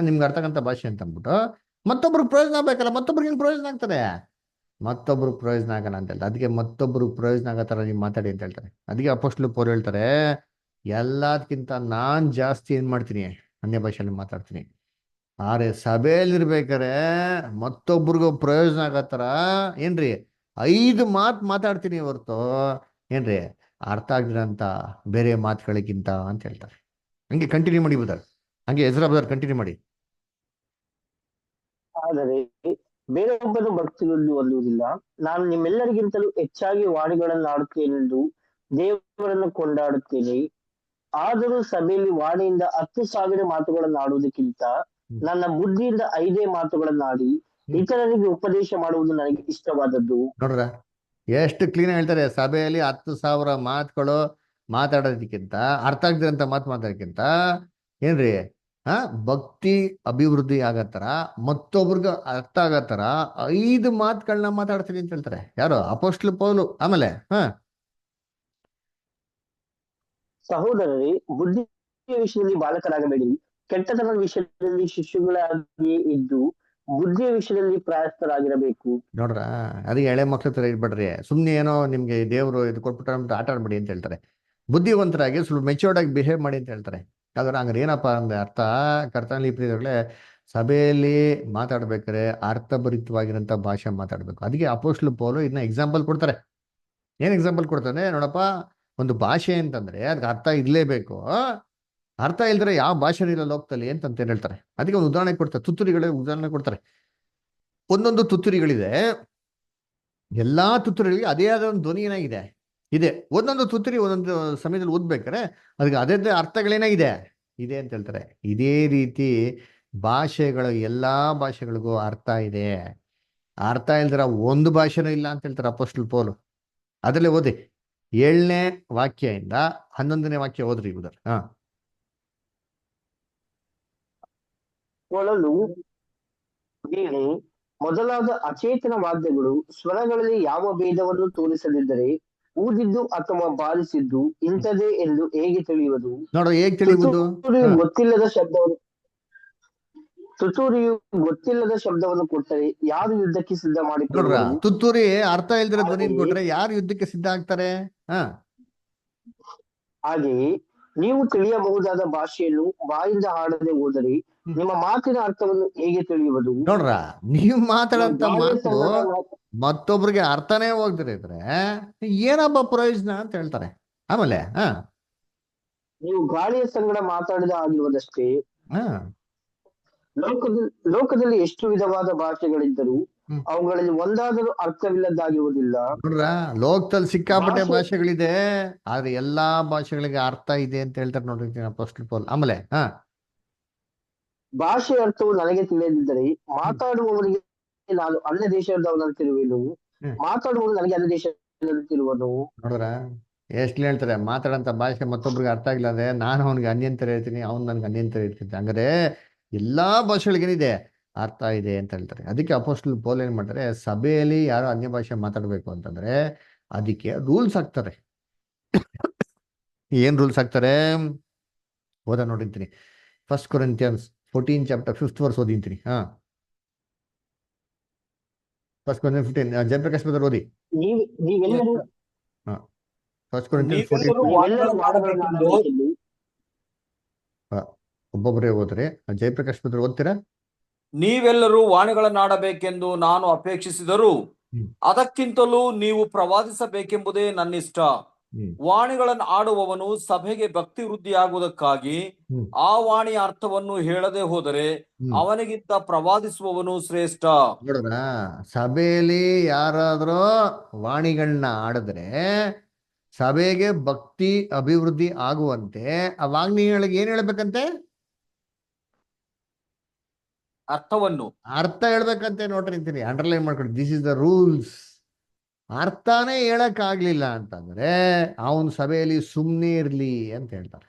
ನಿಮ್ಗೆ ಅರ್ಥಕ್ಕಂಥ ಭಾಷೆ ಅಂತ ಅಂದ್ಬಿಟ್ಟು ಮತ್ತೊಬ್ರಿಗೆ ಪ್ರಯೋಜನ ಆಗ್ಬೇಕಲ್ಲ. ಮತ್ತೊಬ್ರಿಗೆ ಹೆಂಗ್ ಪ್ರಯೋಜನ ಆಗ್ತದೆ? ಮತ್ತೊಬ್ರಿಗೆ ಪ್ರಯೋಜನ ಆಗಲ್ಲ ಅಂತ ಹೇಳ್ತಾರೆ. ಅದಕ್ಕೆ ಮತ್ತೊಬ್ರಿಗೆ ಪ್ರಯೋಜನ ಆಗೋ ಥರ ನೀವು ಮಾತಾಡಿ ಅಂತ ಹೇಳ್ತಾರೆ. ಅದಕ್ಕೆ ಅಪೊಸ್ತಲರು ಪೌಲು ಹೇಳ್ತಾರೆ, ಎಲ್ಲದಕ್ಕಿಂತ ನಾನ್ ಜಾಸ್ತಿ ಏನ್ ಮಾಡ್ತೀನಿ, ಅನ್ಯ ಭಾಷೆಯಲ್ಲಿ ಮಾತಾಡ್ತೀನಿ. ಆದ್ರೆ ಸಭೆಯಲ್ಲಿರ್ಬೇಕಾರೆ ಮತ್ತೊಬ್ರಿಗೂ ಪ್ರಯೋಜನ ಆಗೋ ಥರ ಏನ್ರಿ 5 ಮಾತು ಮಾತಾಡ್ತೀನಿ ಹೊರ್ತು ಏನ್ರಿ ಅರ್ಥ ಆಗಿರಂತ ಬೇರೆ ಮಾತುಗಳಿಗಿಂತ ಅಂತ ಹೇಳ್ತಾರೆ. ಹಂಗೆ ಕಂಟಿನ್ಯೂ ಮಾಡಿ ಬುಧರ್, ಹಂಗೆ ಎಜ್ರಾ ಬುಧರ್ ಕಂಟಿನ್ಯೂ ಮಾಡಿ. ಆದರೆ ಬೇರೊಬ್ಬರು ಭಕ್ತಿ ವೃದ್ಧಿ ಹೊಂದುವುದಿಲ್ಲ. ನಾನು ನಿಮ್ಮೆಲ್ಲರಿಗಿಂತಲೂ ಹೆಚ್ಚಾಗಿ ವಾಣಿಗಳನ್ನು ಆಡುತ್ತೇನೆಂದು ದೇವರನ್ನು ಕೊಂಡಾಡುತ್ತೇನೆ. ಆದರೂ ಸಭೆಯಲ್ಲಿ ವಾಣಿಯಿಂದ 10,000 ಮಾತುಗಳನ್ನು ಆಡುವುದಕ್ಕಿಂತ ನನ್ನ ಬುದ್ಧಿಯಿಂದ 5 ಮಾತುಗಳನ್ನಾಡಿ ಇತರರಿಗೆ ಉಪದೇಶ ಮಾಡುವುದು ನನಗೆ ಇಷ್ಟವಾದದ್ದು. ನೋಡ್ರ, ಎಷ್ಟು ಕ್ಲೀನ್ ಹೇಳ್ತಾರೆ. ಸಭೆಯಲ್ಲಿ 10,000 ಮಾತುಗಳು ಮಾತಾಡೋದಕ್ಕಿಂತ, ಅರ್ಥ ಆಗದಿರಂತ ಮಾತು ಮಾತಾಡೋದಕ್ಕಿಂತ ಏನ್ರಿ ಭಕ್ತಿ ಅಭಿವೃದ್ಧಿ ಆಗತ್ತರ, ಮತ್ತೊಬ್ರಿಗೆ ಅರ್ಥ ಆಗತ್ತರ 5 ಮಾತುಗಳನ್ನ ಮಾತಾಡ್ತೀನಿ ಅಂತ ಹೇಳ್ತಾರೆ. ಯಾರು? ಅಪೊಸ್ತಲ ಪೌಲು. ಆಮೇಲೆ ಸಹೋದರರೇ, ಬುದ್ಧಿಯ ವಿಷಯದಲ್ಲಿ ಬಾಲಕರಾಗಬೇಡಿ, ಕೆಟ್ಟತನದ ವಿಷಯದಲ್ಲಿ ಶಿಶುಗಳಾಗಿಯೇ ಇದ್ದು ಬುದ್ಧಿಯ ವಿಷಯದಲ್ಲಿ ಪ್ರಾಯಸ್ಥರಾಗಿರಬೇಕು. ನೋಡ್ರ, ಅದಕ್ಕೆ ಎಳೆ ಮಕ್ಳ ತರ ಇರ್ಬೇಡ್ರಿ. ಸುಮ್ನೆ ಏನೋ ನಿಮ್ಗೆ ದೇವ್ರು ಇದು ಕೊಟ್ಬಿಟ್ಟ ಆಟ ಆಡ್ಬೇಡಿ ಅಂತ ಹೇಳ್ತಾರೆ. ಬುದ್ಧಿವಂತರಾಗಿ ಸ್ವಲ್ಪ ಮೆಚೂರ್ಡ್ ಆಗಿ ಬಿಹೇವ್ ಮಾಡಿ ಅಂತ ಹೇಳ್ತಾರೆ. ಯಾವ್ದಾರ ಹಂಗಾರೆ ಏನಪ್ಪಾ ಅಂದ್ರೆ ಅರ್ಥ, ಕರ್ತನಲ್ಲಿ ಪ್ರಿಯರೇ, ಸಭೆಯಲ್ಲಿ ಮಾತಾಡ್ಬೇಕಾದ್ರೆ ಅರ್ಥಭರಿತವಾಗಿರೋಂಥ ಭಾಷೆ ಮಾತಾಡ್ಬೇಕು. ಅದಕ್ಕೆ ಅಪೊಸ್ತಲ ಪೌಲು ಇದನ್ನ ಎಕ್ಸಾಂಪಲ್ ಕೊಡ್ತಾರೆ. ಏನ್ ಎಕ್ಸಾಂಪಲ್ ಕೊಡ್ತಾನೆ ನೋಡಪ್ಪ, ಒಂದು ಭಾಷೆ ಅಂತಂದ್ರೆ ಅದಕ್ಕೆ ಅರ್ಥ ಇರ್ಲೇಬೇಕು. ಅರ್ಥ ಇಲ್ದ್ರೆ ಯಾವ ಭಾಷೆ ಇಲ್ಲ ಲೋಕದಲ್ಲಿ ಅಂತ ಹೇಳ್ತಾರೆ. ಅದಕ್ಕೆ ಒಂದು ಉದಾಹರಣೆ ಕೊಡ್ತಾರೆ. ತುತ್ತೂರಿಗಳೇ ಉದಾಹರಣೆ ಕೊಡ್ತಾರೆ. ಒಂದೊಂದು ತುತ್ತೂರಿಗಳಿದೆ, ಎಲ್ಲಾ ತುತ್ತೂರಿಗಳಿಗೆ ಅದೇ ಆದ ಒಂದು ಧ್ವನಿ ಏನಾಗಿದೆ ಇದೆ. ಒಂದೊಂದು ತುತ್ತೂರಿ ಒಂದೊಂದು ಸಮಯದಲ್ಲಿ ಓದ್ಬೇಕಾರೆ ಅದಕ್ಕೆ ಅದೇ ಅರ್ಥಗಳೇನಾಗಿದೆ ಇದೆ ಅಂತ ಹೇಳ್ತಾರೆ. ಇದೇ ರೀತಿ ಭಾಷೆಗಳು, ಎಲ್ಲಾ ಭಾಷೆಗಳಿಗೂ ಅರ್ಥ ಇದೆ. ಅರ್ಥ ಇಲ್ದಿರ ಒಂದು ಭಾಷೆನೂ ಇಲ್ಲ ಅಂತ ಹೇಳ್ತಾರೆ ಅಪೊಸ್ತಲ ಪೌಲು. ಅದರಲ್ಲೇ ಓದಿ 7ನೇ ವಾಕ್ಯದಿಂದ 11ನೇ ವಾಕ್ಯ ಓದ್ರಿ ಉದರ್. ಕೊಳಲು, ವೀಣೆ ಮೊದಲಾದ ಅಚೇತನ ವಾದ್ಯಗಳು ಸ್ವರಗಳಲ್ಲಿ ಯಾವ ಭೇದವನ್ನು ತೋರಿಸದಿದ್ದರೆ ಊದಿದ್ದು ಅಥವಾ ಬಾರಿಸಿದ್ದು ಇಂಥದೇ ಎಂದು ಹೇಗೆ ತಿಳಿಯುವುದು? ನೋಡ್ರಿ, ಹೇಗೆ ತಿಳಿಯುವುದು? ತುತ್ತೂರಿಯು ಗೊತ್ತಿಲ್ಲದ ಶಬ್ದವನ್ನು ಕೊಟ್ಟರೆ ಯಾರು ಯುದ್ಧಕ್ಕೆ ಸಿದ್ಧ ನೋಡ್ರ, ಮಾಡಿಕೊಳ್ಳುವರು? ತುತ್ತೂರಿ ಅರ್ಥ ಇಲ್ದಿರ ಧ್ವನಿ ಕೊಟ್ರೆ ಯಾರು ಯುದ್ಧಕ್ಕೆ ಸಿದ್ಧ ಆಗ್ತಾರೆ? ಹಾಗೆಯೇ ನೀವು ತಿಳಿಯಬಹುದಾದ ಭಾಷೆಯನ್ನು ಬಾಯಿಂದ ಹಾಡದೆ ಹೋದರೆ ನಿಮ್ಮ ಮಾತಿನ ಅರ್ಥವನ್ನು ಹೇಗೆ ತಿಳಿಯುವುದು? ನೋಡ್ರ, ನೀವು ಮಾತಾಡಂತ ಮಾತು ಮತ್ತೊಬ್ರಿಗೆ ಅರ್ಥನೇ ಹೋಗ್ದಿರಿದ್ರೆ ಏನಪ್ಪ ಪ್ರಯೋಜನ ಅಂತ ಹೇಳ್ತಾರೆ. ಆಮೇಲೆ ನೀವು ಗಾಳಿಯ ಸಂಗಡ ಮಾತಾಡಿದ ಆಗಿರುವುದಷ್ಟೇ. ಲೋಕದಲ್ಲಿ ಎಷ್ಟು ವಿಧವಾದ ಭಾಷೆಗಳಿದ್ದರೂ ಅವುಗಳಲ್ಲಿ ಒಂದಾದರೂ ಅರ್ಥವಿಲ್ಲದಾಗಿರುವುದಿಲ್ಲ. ನೋಡ್ರ, ಲೋಕದಲ್ಲಿ ಸಿಕ್ಕಾಪಟ್ಟೆ ಭಾಷೆಗಳಿದೆ, ಆದ್ರೆ ಎಲ್ಲಾ ಭಾಷೆಗಳಿಗೆ ಅರ್ಥ ಇದೆ ಅಂತ ಹೇಳ್ತಾರೆ ನೋಡ್ರಿ ಅಪೊಸ್ತಲ ಪೌಲು. ಆಮೇಲೆ ಭಾಷೆಯ ಅರ್ಥವು ನನಗೆ ತಿಳಿಯದಿದ್ದರೆ ಮಾತಾಡುವವರಿಗೆ ನಾನು ಅನ್ಯ ದೇಶದವನಂತಿರುವೆನು, ಮಾತಾಡುವವರು ನನಗೆ ಅನ್ಯ ದೇಶದಲ್ಲಿರುವನು. ನೋಡ್ರ, ಎಷ್ಟು ಹೇಳ್ತಾರೆ, ಮಾತಾಡಂತ ಭಾಷೆ ಮತ್ತೊಬ್ರಿಗೆ ಅರ್ಥ ಆಗಿಲ್ಲದೆ ನಾನು ಅವನಿಗೆ ಅನ್ಯಂತರ ಹೇಳ್ತೀನಿ, ಅವ್ನು ನನ್ಗೆ ಅನ್ಯಂತರ ಹೇಳ್ತೀನಿ. ಹಂಗಾರೆ ಎಲ್ಲಾ ಭಾಷೆಗಳಿಗೇನಿದೆ ಅರ್ಥ ಇದೆ ಅಂತ ಹೇಳ್ತಾರೆ. ಅದಕ್ಕೆ ಅಪೊಸ್ತಲ ಪೌಲು ಏನ್ ಮಾಡ್ತಾರೆ, ಸಭೆಯಲ್ಲಿ ಯಾರೋ ಅನ್ಯ ಭಾಷೆ ಮಾತಾಡ್ಬೇಕು ಅಂತಂದ್ರೆ ಅದಕ್ಕೆ ರೂಲ್ಸ್ ಹಾಕ್ತಾರೆ. ಏನ್ ರೂಲ್ಸ್ ಹಾಕ್ತಾರೆ ಓದ ನೋಡಿರ್ತೀನಿ. 1 Corinthians 14 chapter 5th verse ಓದಿಂತೀನಿ. 1 Corinthians 15 Jayaprakash Badr ಓದಿ. 1 Corinthians 14 ಒಬ್ಬೊಬ್ಬರೇ ಓದ್ರಿ. ಜಯಪ್ರಕಾಶ್ ಬದರ್ ಓದ್ತೀರಾ? ನೀವೆಲ್ಲರೂ ವಾಣಿಗಳನ್ನಾಡಬೇಕೆಂದು ನಾನು ಅಪೇಕ್ಷಿಸಿದರೂ ಅದಕ್ಕಿಂತಲೂ ನೀವು ಪ್ರವಾದಿಸಬೇಕೆಂಬುದೇ ನನ್ನಿಷ್ಟ. ವಾಣಿಗಳನ್ನು ಆಡುವವನು ಸಭೆಗೆ ಭಕ್ತಿ ವೃದ್ಧಿಯಾಗುವುದಕ್ಕಾಗಿ ಆ ವಾಣಿಯ ಅರ್ಥವನ್ನು ಹೇಳದೆ ಹೋದರೆ ಅವನಿಗಿಂತ ಪ್ರವಾದಿಸುವವನು ಶ್ರೇಷ್ಠ. ನೋಡಿದ್ರ, ಸಭೆಯಲ್ಲಿ ಯಾರಾದ್ರೂ ವಾಣಿಗಳನ್ನ ಆಡಿದ್ರೆ ಸಭೆಗೆ ಭಕ್ತಿ ಅಭಿವೃದ್ಧಿ ಆಗುವಂತೆ ಆ ವಾಣಿಗಳಿಗೆ ಏನ್ ಹೇಳ್ಬೇಕಂತೆ? ಅರ್ಥ ಹೇಳ್ಬೇಕಂತೆ. ನೋಡ್ರಿ ಅಂತೀನಿ, ಅಂಡರ್ಲೈನ್ ಮಾಡ್ಕೊಳ್ಳಿ. This is the rules. ಅರ್ಥನೇ ಹೇಳಕ್ ಆಗ್ಲಿಲ್ಲ ಅಂತಂದ್ರೆ ಅವನ ಸಭೆಯಲ್ಲಿ ಸುಮ್ನೆ ಇರ್ಲಿ ಅಂತ ಹೇಳ್ತಾರೆ.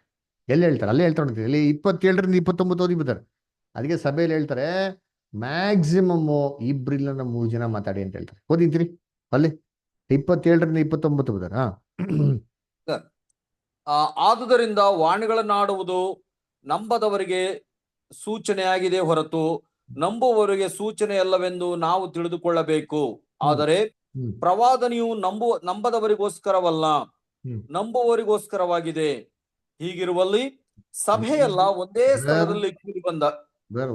ಎಲ್ಲಿ ಹೇಳ್ತಾರೆ? ಅಲ್ಲೇ ಹೇಳ್ತಾ ನೋಡ್ತೀವಿ. ಇಲ್ಲಿ 27ರಿಂದ 29 ಓದಿ ಬಿಡ್ತಾರೆ. ಅದಕ್ಕೆ ಸಭೆಯಲ್ಲಿ ಹೇಳ್ತಾರೆ, ಮ್ಯಾಕ್ಸಿಮಮ್ ಇಬ್ರಿಲ್ಲ 3 ಜನ ಮಾತಾಡಿ ಅಂತ ಹೇಳ್ತಾರೆ. ಓದಿದ್ರಿ ಅಲ್ಲಿ 27ರಿಂದ 29 ಬದರ. ಆದುದರಿಂದ ವಾಣಿಗಳನ್ನಾಡುವುದು ನಂಬದವರಿಗೆ ಸೂಚನೆಯಾಗಿದೆ ಹೊರತು ನಂಬುವವರಿಗೆ ಸೂಚನೆಯಲ್ಲವೆಂದು ನಾವು ತಿಳಿದುಕೊಳ್ಳಬೇಕು. ಆದರೆ ಪ್ರವಾದನೆಯು ನಂಬದವರಿಗೋಸ್ಕರವಲ್ಲ, ನಂಬುವವರಿಗೋಸ್ಕರವಾಗಿದೆ. ಹೀಗಿರುವಲ್ಲಿ ಸಭೆಯೆಲ್ಲ ಒಂದೇ ಸ್ಥಳದಲ್ಲಿ ಕೂಡಿ ಬಂದ.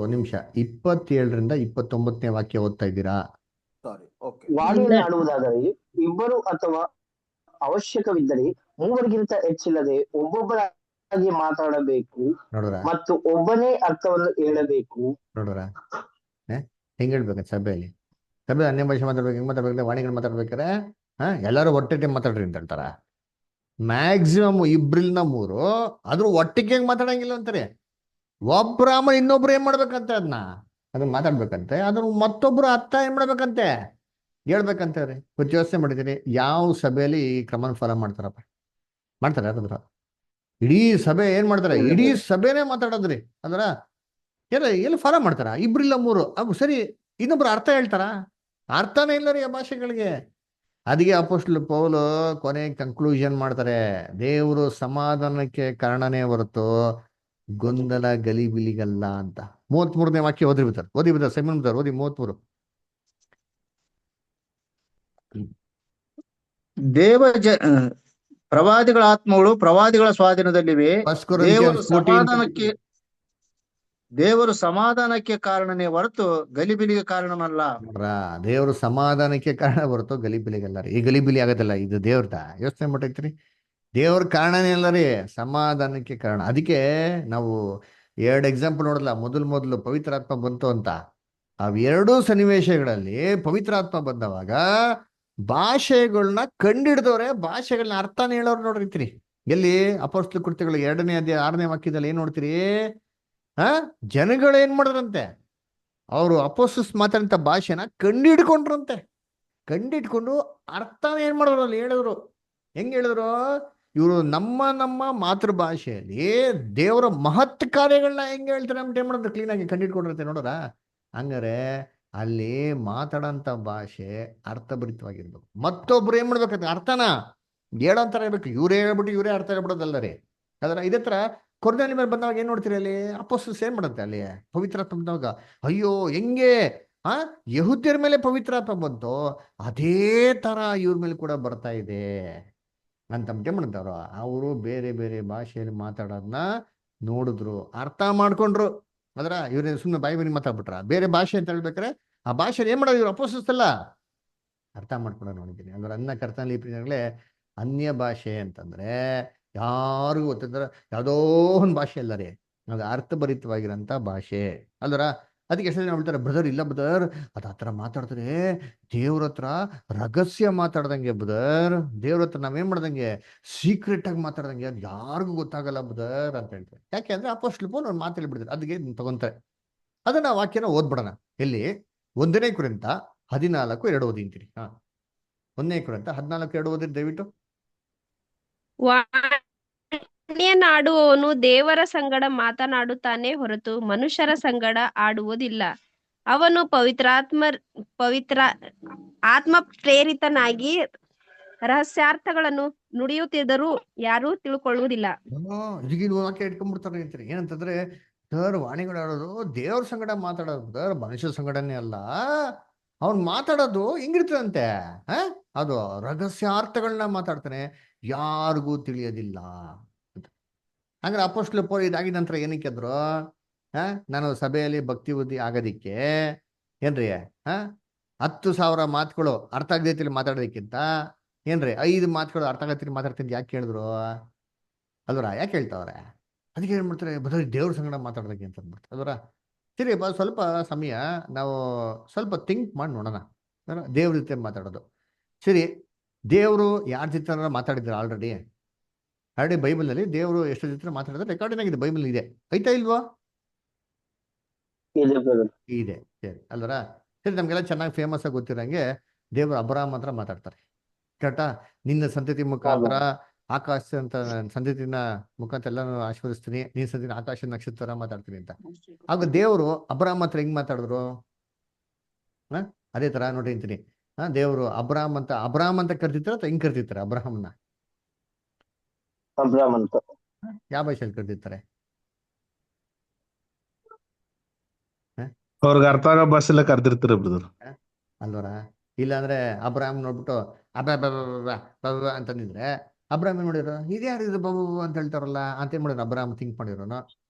ಒಂದ್ ನಿಮಿಷ, 27ರಿಂದ 29ನೇ ವಾಕ್ಯ ಓದ್ತಾ ಇದ್ದೀರಾ? ಸಾರಿ, ಓಕೆ. ವಾಣಿಗಳನ್ನಾಡುವುದಾದರೆ ಇಬ್ಬರು ಅಥವಾ ಅವಶ್ಯಕವಿದ್ದರೆ ಮೂವರಿಗಿಂತ ಹೆಚ್ಚಿಲ್ಲದೆ ಒಬ್ಬೊಬ್ಬರಾಗಿ ಮಾತಾಡಬೇಕು ಮತ್ತು ಒಬ್ಬನೇ ಅರ್ಥವನ್ನು ಹೇಳಬೇಕು. ನೋಡ್ರ ಹೆಂಗ್ ಹೇಳ್ಬೇಕು ಸಭೆಯಲ್ಲಿ? ಸಭೆ ಅನ್ಯ ಭಾಷೆ ಮಾತಾಡ್ಬೇಕು, ಹೆಂಗ್ ಮಾತಾಡ್ಬೇಕು? ವಾಣಿಗಳು ಮಾತಾಡ್ಬೇಕಾರೆ ಎಲ್ಲರೂ ಒಟ್ಟಿಗೆ ಮಾತಾಡ್ರಿ ಅಂತ ಹೇಳ್ತಾರ. ಮ್ಯಾಕ್ಸಿಮಮ್ 2-3 ಅದ್ರ ಒಟ್ಟಿಗೆ ಹೆಂಗ್ ಮಾತಾಡಂಗಿಲ್ಲ ಅಂತಾರೆ. ಒಬ್ರ ಇನ್ನೊಬ್ರು ಏನ್ ಮಾಡ್ಬೇಕಂತೆ, ಅದನ್ನ ಮಾತಾಡ್ಬೇಕಂತೆ. ಅದನ್ನ ಮತ್ತೊಬ್ರು ಅರ್ಥ ಏನ್ ಮಾಡ್ಬೇಕಂತೆ, ಹೇಳ್ಬೇಕಂತಾರೆ. ಯೋಚನೆ ಮಾಡಿದ್ದೀನಿ, ಯಾವ ಸಭೆಯಲ್ಲಿ ಈ ಕ್ರಮನ ಫಾಲೋ ಮಾಡ್ತಾರಪ್ಪ? ಮಾಡ್ತಾರೆ ಯಾರಾದ್ರ? ಇಡೀ ಸಭೆ ಏನ್ ಮಾಡ್ತಾರೆ? ಇಡೀ ಸಭೆನೇ ಮಾತಾಡೋದ್ರಿ ಅಂದ್ರ ಎಲ್ಲಿ ಫಾಲೋ ಮಾಡ್ತಾರ? 2-3 ಅವು ಸರಿ, ಇನ್ನೊಬ್ರು ಅರ್ಥ ಹೇಳ್ತಾರ? ಅರ್ಥನೇ ಇಲ್ಲ ರೀ ಆ ಭಾಷೆಗಳಿಗೆ. ಅದಕ್ಕೆ ಅಪೊಸ್ತಲ ಪೌಲು ಕೊನೆ ಕನ್ಕ್ಲೂಷನ್ ಮಾಡ್ತಾರೆ, ದೇವರು ಸಮಾಧಾನಕ್ಕೆ ಕಾರಣನೇ ಹೊರತು ಗೊಂದಲ ಗಲಿಬಿಲಿಗಲ್ಲ ಅಂತ. 33ನೇ ವಾಕ್ಯ ಓದಿಬಿಡ್ತಾರೆ ಸೈಮನ್ ಬ್ರದರ್, ಓದಿ 33. ಪ್ರವಾದಿಗಳ ಆತ್ಮಗಳು ಪ್ರವಾದಿಗಳ ಸ್ವಾಧೀನದಲ್ಲಿವೆ. ದೇವರು ಸಮಾಧಾನಕ್ಕೆ ಕಾರಣನೇ ಹೊರತು ಗಲಿಬಿಲಿಗೆ ಕಾರಣನಲ್ಲ. ದೇವರು ಸಮಾಧಾನಕ್ಕೆ ಕಾರಣ ಹೊರತು ಗಲಿಬಿಲಿಗಲ್ಲ ರೀ. ಈ ಗಲಿಬಿಲಿ ಆಗದಲ್ಲ, ಇದು ದೇವ್ರದ. ಯೋಚನೆ ಮಾಡೈತ್ರಿ, ದೇವ್ರ ಕಾರಣನೇ ಅಲ್ಲ ರೀ, ಸಮಾಧಾನಕ್ಕೆ ಕಾರಣ. ಅದಕ್ಕೆ ನಾವು 2 ಎಕ್ಸಾಂಪಲ್ ನೋಡಲ್ಲ. ಮೊದಲು ಪವಿತ್ರಾತ್ಮ ಬಂತು ಅಂತ. ಅವೆರಡೂ ಸನ್ನಿವೇಶಗಳಲ್ಲಿ ಪವಿತ್ರಾತ್ಮ ಬಂದವಾಗ ಭಾಷೆಗಳನ್ನ ಕಂಡಿಡ್ದವ್ರೆ, ಭಾಷೆಗಳನ್ನ ಅರ್ಥನ ಹೇಳೋರು ನೋಡ್ರಿತ್ರಿ. ಎಲ್ಲಿ? ಅಪೊಸ್ತಲ ಕೃತ್ಯಗಳು 2ನೇ ಅಧ್ಯಾಯ 6ನೇ ವಾಕ್ಯದಲ್ಲಿ ಏನ್ ನೋಡ್ತೀರಿ? ಜನಗಳು ಏನ್ ಮಾಡಿದ್ರಂತೆ, ಅವರು ಅಪೊಸ್ತಲರು ಮಾತಾಡಂತ ಭಾಷೆನ ಕಂಡಿಡ್ಕೊಂಡ್ರಂತೆ. ಕಂಡಿಡ್ಕೊಂಡು ಅರ್ಥನ ಏನ್ ಮಾಡಿದ್ರು ಅಲ್ಲಿ ಹೇಳಿದ್ರು. ಹೆಂಗ್ ಹೇಳಿದ್ರು? ಇವರು ನಮ್ಮ ಮಾತೃಭಾಷೆಯಲ್ಲಿ ದೇವರ ಮಹತ್ ಕಾರ್ಯಗಳನ್ನ ಹೆಂಗ್ ಹೇಳ್ತಾರೆ ಅಂತ ಏನ್ ಮಾಡಿದ್ರು, ಕ್ಲೀನ್ ಆಗಿ ಕಂಡಿಡ್ಕೊಂಡಿರುತ್ತೆ ನೋಡ್ರ. ಹಂಗಾರೆ ಅಲ್ಲಿ ಮಾತಾಡಂತ ಭಾಷೆ ಅರ್ಥಭರಿತವಾಗಿರ್ಬೇಕು. ಮತ್ತೊಬ್ರು ಏನ್ ಮಾಡ್ಬೇಕಂತ ಅರ್ಥನ ಹೇಳೋಂತರ ಇರ್ಬೇಕು. ಇವರೇ ಹೇಳ್ಬಿಟ್ಟು ಇವರೇ ಅರ್ಥ ಹೇಳ್ಬಿಡೋದಲ್ಲ ರೀ. ಅದರ ಇದೇ ತರ ಕೊರ್ನೆಲಿ ಮೇಲೆ ಬಂದಾಗ ಏನ್ ನೋಡ್ತೀರಿ ಅಲ್ಲಿ? ಅಪೊಸ್ತಲರು ಏನ್ ಮಾಡುತ್ತೆ ಅಲ್ಲಿ ಪವಿತ್ರಾತ್ಮ ಬಂದಾಗ? ಅಯ್ಯೋ ಹೆಂಗೆ ಯಹೂದ್ಯರ ಮೇಲೆ ಪವಿತ್ರಾತ್ಮ ಬಂತು, ಅದೇ ತರ ಇವ್ರ ಮೇಲೆ ಕೂಡ ಬರ್ತಾ ಇದೆ ಅಂತ ಮಾಡ್ತಾರ. ಅವರು ಬೇರೆ ಬೇರೆ ಭಾಷೆಯಲ್ಲಿ ಮಾತಾಡೋದನ್ನ ನೋಡಿದ್ರು, ಅರ್ಥ ಮಾಡ್ಕೊಂಡ್ರು. ಅದರ ಇವ್ರ ಸುಮ್ಮನೆ ಬಾಯಿ ಬನ್ನಿ ಮಾತಾಡ್ಬಿಟ್ರ. ಬೇರೆ ಭಾಷೆ ಅಂತ ಹೇಳ್ಬೇಕಾರೆ ಆ ಭಾಷೆ ಏನ್ ಮಾಡೋದು? ಇವ್ರು ಅಪೊಸ್ತಲರಲ್ಲ ಅರ್ಥ ಮಾಡ್ಕೊಂಡು ನೋಡಿದ್ದೀನಿ. ಅಂದ್ರೆ ಅನ್ನ ಕರ್ತನಲ್ಲಿ ಪ್ರಿಯಗಳೇ, ಅನ್ಯ ಭಾಷೆ ಅಂತಂದ್ರೆ ಯಾರಿಗೂ ಗೊತ್ತಿದ್ರೆ ಯಾವುದೋ ಒಂದು ಭಾಷೆ ಅಲ್ಲ ರೀ, ಅದು ಅರ್ಥಭರಿತವಾಗಿರೋಂಥ ಭಾಷೆ ಅಲ್ದರ. ಅದಕ್ಕೆ ಎಷ್ಟು ಜನ ಹೇಳ್ತಾರೆ, ಬ್ರದರ್ ಇಲ್ಲ ಬ್ರದರ್ ಅದು ಆ ಥರ ಮಾತಾಡ್ತಾರೆ, ದೇವ್ರ ಹತ್ರ ರಹಸ್ಯ ಮಾತಾಡ್ದಂಗೆ ಬ್ರದರ್, ದೇವ್ರ ಹತ್ರ ನಾವೇನ್ ಮಾಡ್ದಂಗೆ ಸೀಕ್ರೆಟ್ ಆಗಿ ಮಾತಾಡ್ದಂಗೆ, ಅದು ಯಾರಿಗೂ ಗೊತ್ತಾಗಲ್ಲ ಬ್ರದರ್ ಅಂತ ಹೇಳ್ತಾರೆ. ಯಾಕೆ ಅಂದ್ರೆ ಅಪೊಸ್ತಲ ಪೌಲ ಒಂದು ಮಾತು ಹೇಳ್ಬಿಡ್ತಾರೆ, ಅದಕ್ಕೆ ತಗೊಂತಾರೆ. ಅದನ್ನ ವಾಕ್ಯನ ಓದ್ಬಿಡೋಣ. ಎಲ್ಲಿ? 1 ಕೊರಿಂಥ 14:2 ಓದಿಂತೀರಿ. 1 ಕೊರಿಂಥ 14:2 ಓದಿರಿ ದಯವಿಟ್ಟು. ವಾಣಿಯನ್ನಾಡುವವನು ದೇವರ ಸಂಗಡ ಮಾತನಾಡುತ್ತಾನೆ ಹೊರತು ಮನುಷ್ಯರ ಸಂಗಡ ಆಡುವುದಿಲ್ಲ. ಅವನು ಆತ್ಮ ಪ್ರೇರಿತನಾಗಿ ರಹಸ್ಯಾರ್ಥಗಳನ್ನು ನುಡಿಯುತ್ತಿದ್ದರೂ ಯಾರೂ ತಿಳ್ಕೊಳ್ಳುವುದಿಲ್ಲ. ಇದೀಗ ವಾಕ್ಯ ಇಟ್ಕೊಂಡ್ಬಿಡ್ತಾರೆ ಅಂತೀರಿ. ಏನಂತಂದ್ರೆ ಸರ್ ವಾಣಿಗಳಾಡೋದು ದೇವ್ರ ಸಂಗಡ ಮಾತಾಡೋದು ಸರ್, ಮನುಷ್ಯ ಸಂಗಡನೇ ಅಲ್ಲ. ಅವ್ನು ಮಾತಾಡೋದು ಹೆಂಗಿರ್ತದಂತೆ, ಅದು ರಹಸ್ಯಾರ್ಥಗಳನ್ನ ಮಾತಾಡ್ತಾನೆ, ಯಾರಿಗೂ ತಿಳಿಯೋದಿಲ್ಲ ಅಂತ. ಹಂಗಾರೆ ಅಪೊಸ್ತಲ ಪೌಲ ಇದಾಗಿದ ನಂತರ ಏನಕ್ಕೆ ಅಂದ್ರು, ನಾನು ಸಭೆಯಲ್ಲಿ ಭಕ್ತಿ ಬುದ್ಧಿ ಆಗೋದಿಕ್ಕೆ ಏನ್ರಿ 10,000 ಮಾತುಗಳು ಅರ್ಥ ಆಗದೈತಿಲಿ ಮಾತಾಡೋದಕ್ಕಿಂತ ಏನ್ರಿ 5 ಮಾತುಗಳು ಅರ್ಥ ಆಗತ್ತೀನಿ ಮಾತಾಡ್ತೀನಿ ಯಾಕೆ ಕೇಳಿದ್ರು ಅಲ್ವರ? ಯಾಕೆ ಹೇಳ್ತಾವ್ರೆ? ಅದಕ್ಕೆ ಏನ್ ಮಾಡ್ತಾರೆ, ಬದಲು ದೇವ್ರ ಸಂಗಡ ಮಾತಾಡೋದಕ್ಕೆ ಅಂತ ಅಂದ್ಬಿಡ್ತಾರೆ ಅಲ್ವರ. ಸರಿ, ಸ್ವಲ್ಪ ಸಮಯ ನಾವು ಸ್ವಲ್ಪ ಥಿಂಕ್ ಮಾಡಿ ನೋಡೋಣ. ದೇವ್ರ ಜೊತೆ ಮಾತಾಡೋದು ಸರಿ. ದೇವರು ಯಾರ ಜೊತೆ ಮಾತಾಡಿದ್ರು? ಆಲ್ರೆಡಿ ಬೈಬಲ್ನಲ್ಲಿ ದೇವರು ಎಷ್ಟು ಜೊತೆ ಮಾತಾಡಿದ್ರೆ ರೆಕಾರ್ಡಿಂಗ್ ಆಗಿದೆ, ಬೈಬಲ್ ಇದೆ, ಐತಾ ಇಲ್ವಾ? ಇದೆ. ಸರಿ ಅಲ್ವರ. ಸರಿ, ನಮ್ಗೆಲ್ಲ ಚೆನ್ನಾಗಿ ಫೇಮಸ್ ಆಗಿ ಗೊತ್ತಿರಂಗೆ ದೇವರು ಅಬ್ರಹಾಮ್ ಹತ್ರ ಮಾತಾಡ್ತಾರೆ, ಕರೆಕ್ಟಾ? ನಿನ್ನ ಸಂತತಿ ಮುಖಾಂತರ ಆಕಾಶ ಅಂತ ಸಂತತಿನ ಮುಖಾಂತರ ಎಲ್ಲಾನು ಆಶೀರ್ವದಿಸ್ತೀನಿ, ನಿನ್ನ ಸಂತತಿ ಆಕಾಶ ನಕ್ಷತ್ರ ಮಾತಾಡ್ತೀನಿ ಅಂತ. ಆಗ ದೇವರು ಅಬ್ರಹಾಮ್ ಹತ್ರ ಹೆಂಗ್ ಮಾತಾಡಿದ್ರು? ಹ ಅದೇ ತರ ನೋಡಿ ಅಂತೀನಿ. ದೇವರು ಅಬ್ರಾಮ್ ಅಂತ ಕರ್ತಿರ್ತಾರ ಅಥವಾ ಹಿಂಗ್ ಕರ್ತಿರ್ತಾರೆ ಅಬ್ರಹಾಮ್ನ? ಅಬ್ರಾಮ್ ಅಂತ. ಯಾವ ಭಾಷೆಯಲ್ಲಿ ಕರ್ತಿರ್ತಾರೆ? ಅವ್ರಿಗೆ ಅರ್ಥ ಆಗೋ ಭಾಷೆಲ್ಲ ಕರ್ದಿರ್ತಾರೆ ಬ್ರದರ್. ಅಲ್ವರ? ಇಲ್ಲಾಂದ್ರೆ ಅಬ್ರಾಮ್ ನೋಡ್ಬಿಟ್ಟು ಅಂತಂದಿದ್ರೆ ಅಬ್ರಾಮ್ ಏನ್ ಮಾಡಿರೋ, ಇದ್ಯಾರು ಇದು ಬಾಬು ಅಂತ ಹೇಳ್ತಾರಲ್ಲ ಅಂತ ಏನ್ ಮಾಡಿರೋ ಅಬ್ರಾಮ್ ಥಿಂಕ್ ಮಾಡಿರೋನು.